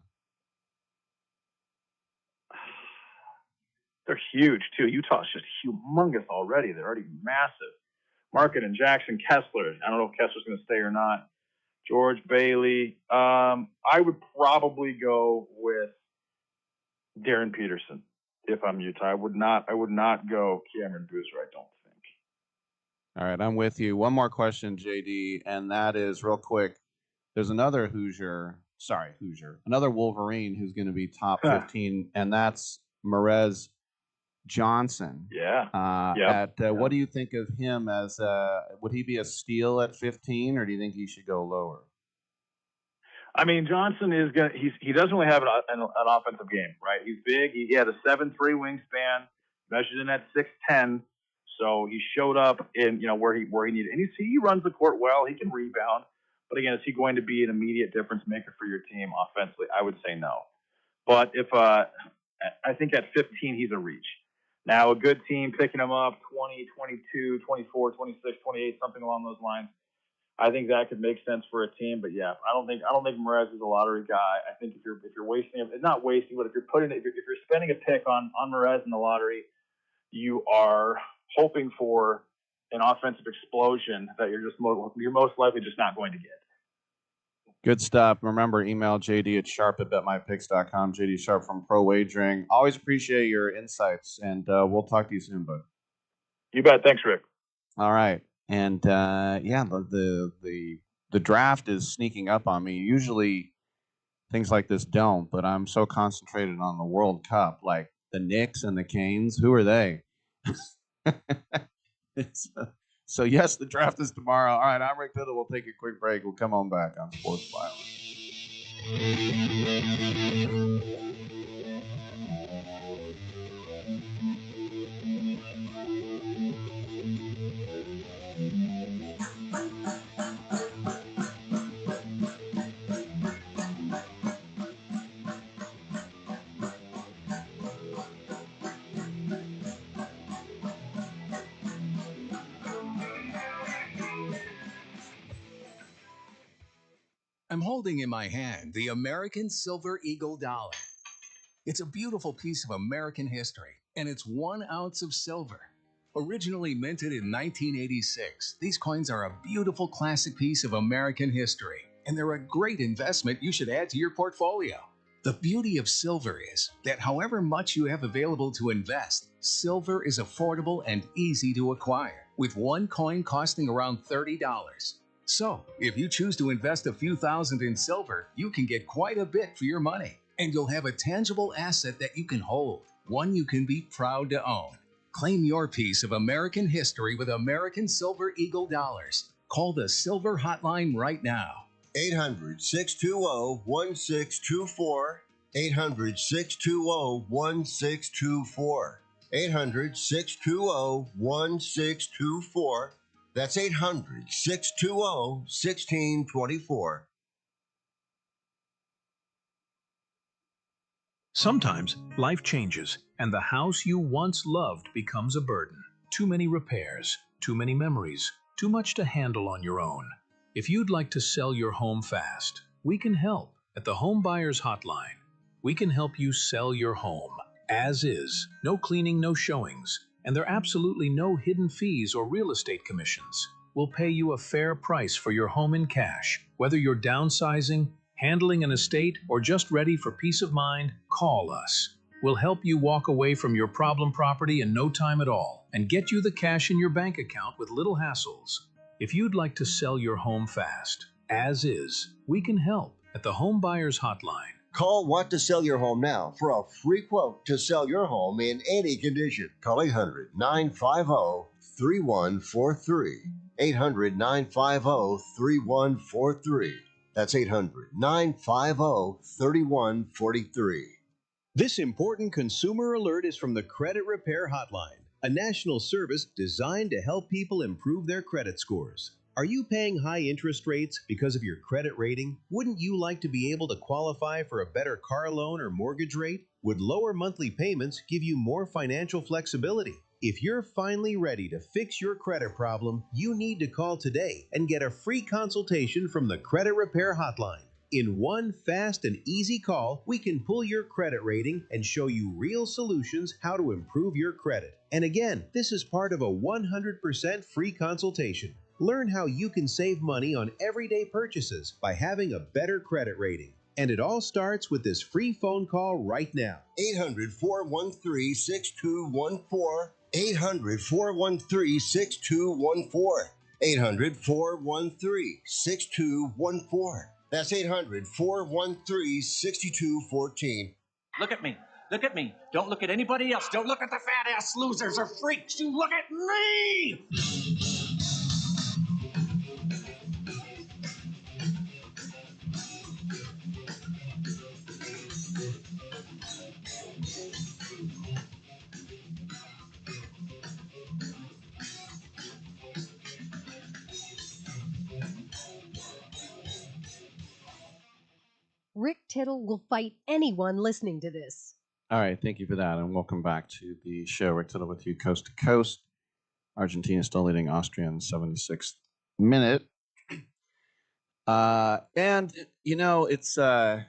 They're huge, too. Utah's just humongous already. They're already massive. Market and Jackson, Kessler. I don't know if Kessler's going to stay or not. George Bailey. I would probably go with Darren Peterson if I'm Utah. I would not go Cameron Boozer, I don't think. All right, I'm with you. One more question, JD, and that is real quick. There's another another Wolverine who's going to be top 15, and that's Merez Johnson. Yeah. What do you think of him as? Would he be a steal at 15, or do you think he should go lower? I mean, Johnson is going. He doesn't really have an offensive game, right? He's big. He had a 7'3" wingspan, measured in at 6'10". So he showed up in where he needed. And he runs the court well. He can rebound. But again, is he going to be an immediate difference maker for your team offensively? I would say no. But if I think at 15 he's a reach. Now a good team picking him up 20, 22, 24, 26, 28, something along those lines. I think that could make sense for a team, but yeah, I don't think Merez is a lottery guy. I think if you're wasting, not wasting, but if you're spending a pick on Merez in the lottery, you are hoping for an offensive explosion that you're most likely just not going to get. Good stuff. Remember, email JD at sharp@betmypicks.com. JD Sharp from Pro Wagering. Always appreciate your insights, and we'll talk to you soon, bud. You bet. Thanks, Rick. All right. And the draft is sneaking up on me. Usually things like this don't, but I'm so concentrated on the World Cup. Like the Knicks and the Canes, who are they? So yes, the draft is tomorrow. All right, I'm Rick Tittle. We'll take a quick break. We'll come on back on Sports Byline. I'm holding in my hand the American Silver Eagle dollar. It's a beautiful piece of American history, and it's 1 ounce of silver. Originally minted in 1986, these coins are a beautiful classic piece of American history, and they're a great investment you should add to your portfolio. The beauty of silver is that however much you have available to invest, silver is affordable and easy to acquire, with one coin costing around $30. So, if you choose to invest a few thousand in silver, you can get quite a bit for your money, and you'll have a tangible asset that you can hold, one you can be proud to own. Claim your piece of American history with American Silver Eagle dollars. Call the Silver Hotline right now. 800-620-1624. 800-620-1624. 800-620-1624. That's 800-620-1624. Sometimes life changes, and the house you once loved becomes a burden. Too many repairs, too many memories, too much to handle on your own. If you'd like to sell your home fast, we can help at the Home Buyers Hotline. We can help you sell your home as is, no cleaning, no showings, and there are absolutely no hidden fees or real estate commissions. we'll pay you a fair price for your home in cash. Whether you're downsizing, handling an estate, or just ready for peace of mind, call us. We'll help you walk away from your problem property in no time at all and get you the cash in your bank account with little hassles. If you'd like to sell your home fast, as is, we can help at the Home Buyers Hotline. Call Want to Sell Your Home now for a free quote to sell your home in any condition. Call 800-950-3143. 800-950-3143. That's 800-950-3143. This important consumer alert is from the Credit Repair Hotline, a national service designed to help people improve their credit scores. Are you paying high interest rates because of your credit rating? Wouldn't you like to be able to qualify for a better car loan or mortgage rate? Would lower monthly payments give you more financial flexibility? If you're finally ready to fix your credit problem, you need to call today and get a free consultation from the Credit Repair Hotline. In one fast and easy call, we can pull your credit rating and show you real solutions how to improve your credit. And again, this is part of a 100% free consultation. Learn how you can save money on everyday purchases by having a better credit rating. And it all starts with this free phone call right now. 800-413-6214. 800-413-6214. 800-413-6214. That's 800-413-6214. Look at me. Look at me. Don't look at anybody else. Don't look at the fat-ass losers or freaks. You look at me! Rick Tittle will fight anyone listening to this. All right, thank you for that, and welcome back to the show. Rick Tittle with you, coast to coast. Argentina still leading Austria in the 76th minute. And it's I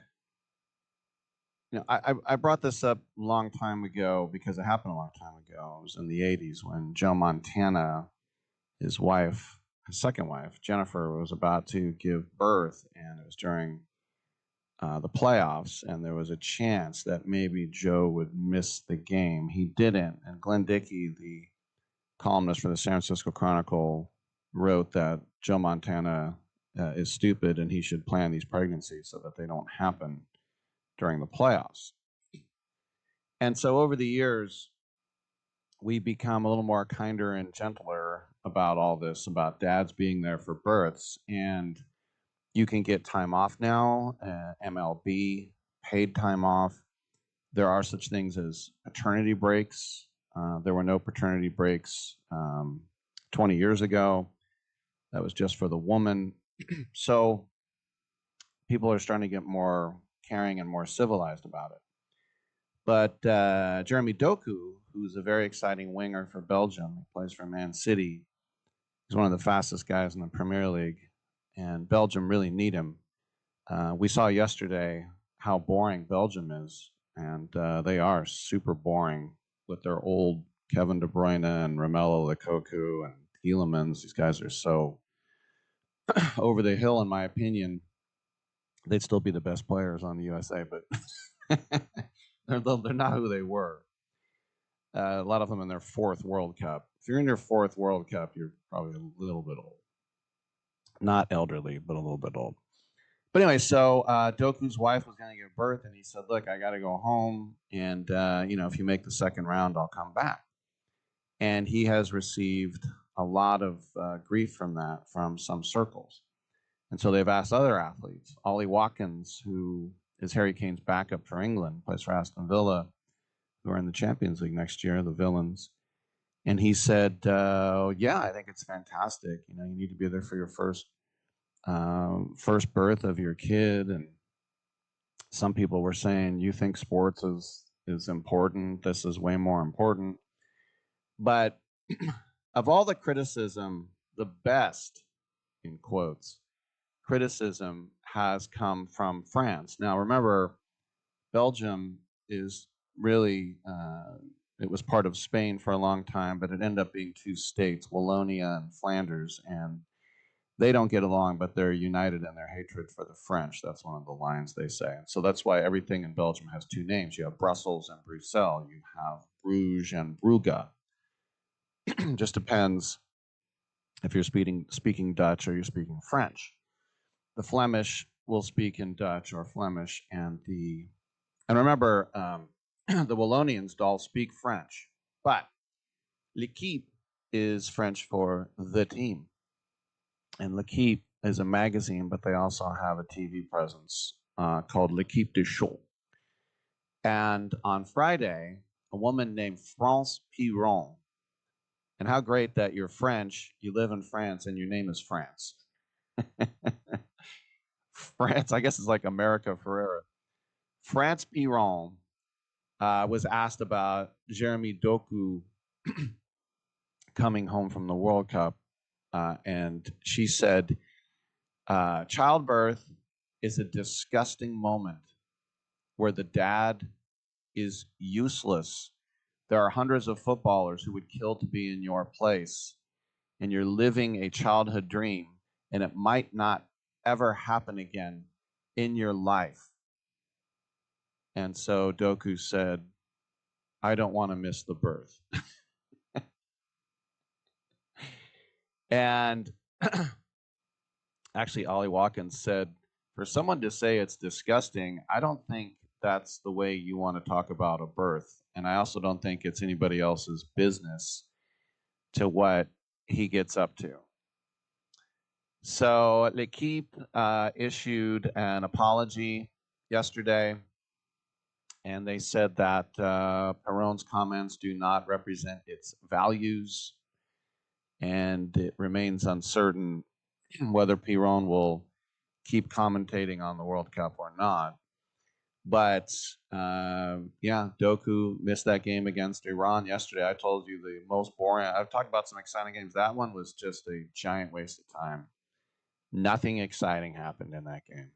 brought this up a long time ago because it happened a long time ago. It was in the 80s when Joe Montana, his wife, his second wife, Jennifer, was about to give birth, and it was during the playoffs, and there was a chance that maybe Joe would miss the game. He didn't, and Glenn Dickey, the columnist for the San Francisco Chronicle, wrote that Joe Montana is stupid and he should plan these pregnancies so that they don't happen during the playoffs. And so over the years, we become a little more kinder and gentler about all this, about dads being there for births. And you can get time off now, MLB, paid time off. There are such things as paternity breaks. There were no paternity breaks 20 years ago. That was just for the woman. So people are starting to get more caring and more civilized about it. But Jeremy Doku, who's a very exciting winger for Belgium, he plays for Man City. He's one of the fastest guys in the Premier League, and Belgium really need him. We saw yesterday how boring Belgium is, and they are super boring with their old Kevin De Bruyne and Romelu Lukaku and Tielemans. These guys are so over the hill, in my opinion. They'd still be the best players on the USA, but they're not who they were. A lot of them in their fourth World Cup. If you're in your fourth World Cup, you're probably a little bit old. Not elderly, but a little bit old. But anyway, so Doku's wife was going to give birth, and he said, look, I got to go home, and, if you make the second round, I'll come back. And he has received a lot of grief from that from some circles. And so they've asked other athletes. Ollie Watkins, who is Harry Kane's backup for England, plays for Aston Villa, who are in the Champions League next year, the Villains. And he said, yeah, I think it's fantastic. You need to be there for your first birth of your kid. And some people were saying, you think sports is important. This is way more important. But of all the criticism, the best, in quotes, criticism has come from France. Now, remember, Belgium is really it was part of Spain for a long time, but it ended up being two states, Wallonia and Flanders, and they don't get along, but they're united in their hatred for the French. That's one of the lines they say. And so that's why everything in Belgium has two names. You have Brussels and Bruxelles. You have Bruges and Brugge. Just depends if you're speaking Dutch or you're speaking French. The Flemish will speak in Dutch or Flemish, and remember, the Wallonians all speak French, but l'équipe is French for the team. And L'Équipe is a magazine, but they also have a TV presence called L'Équipe de Show. And on Friday, a woman named France Piron, and how great that you're French, you live in France, and your name is France. France, I guess it's like America Ferrera. France Piron was asked about Jeremy Doku coming home from the World Cup, and she said, childbirth is a disgusting moment where the dad is useless. There are hundreds of footballers who would kill to be in your place, and you're living a childhood dream, and it might not ever happen again in your life. And so Doku said, I don't want to miss the birth. And actually, Ollie Watkins said, for someone to say it's disgusting, I don't think that's the way you want to talk about a birth. And I also don't think it's anybody else's business to what he gets up to. So L'Équipe issued an apology yesterday, and they said that Perron's comments do not represent its values, and it remains uncertain whether Piron will keep commentating on the World Cup or not. But yeah, Doku missed that game against Iran yesterday. I told you the most boring. I've talked about some exciting games. That one was just a giant waste of time. Nothing exciting happened in that game.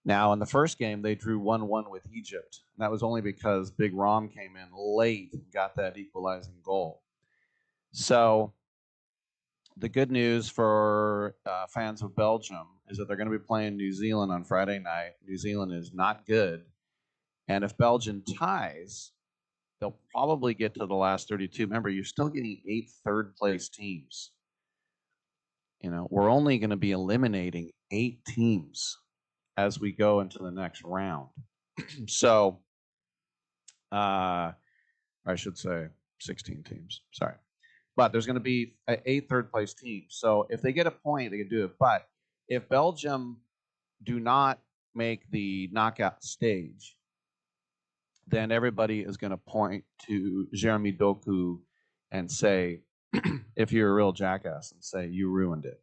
Now, in the first game, they drew 1-1 with Egypt. And that was only because Big Rom came in late and got that equalizing goal. So the good news for fans of Belgium is that they're going to be playing New Zealand on Friday night. New Zealand is not good. And if Belgium ties, they'll probably get to the last 32. Remember, you're still getting 8 third-place teams. You know, we're only going to be eliminating 8 teams as we go into the next round. So, I should say 16 teams. Sorry. But there's going to be 8 third-place teams. So if they get a point, they can do it. But if Belgium do not make the knockout stage, then everybody is going to point to Jeremy Doku and say, if you're a real jackass, and say, you ruined it.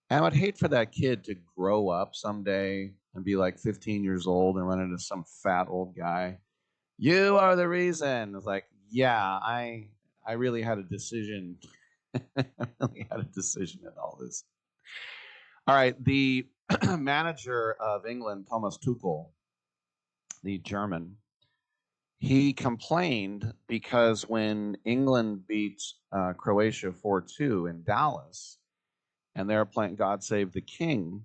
And I would hate for that kid to grow up someday and be like 15 years old and run into some fat old guy. You are the reason. It's like, yeah, I really had a decision. I really had a decision in all this. All right, the manager of England, Thomas Tuchel, the German, he complained because when England beat Croatia 4-2 in Dallas, and they're playing God Save the King,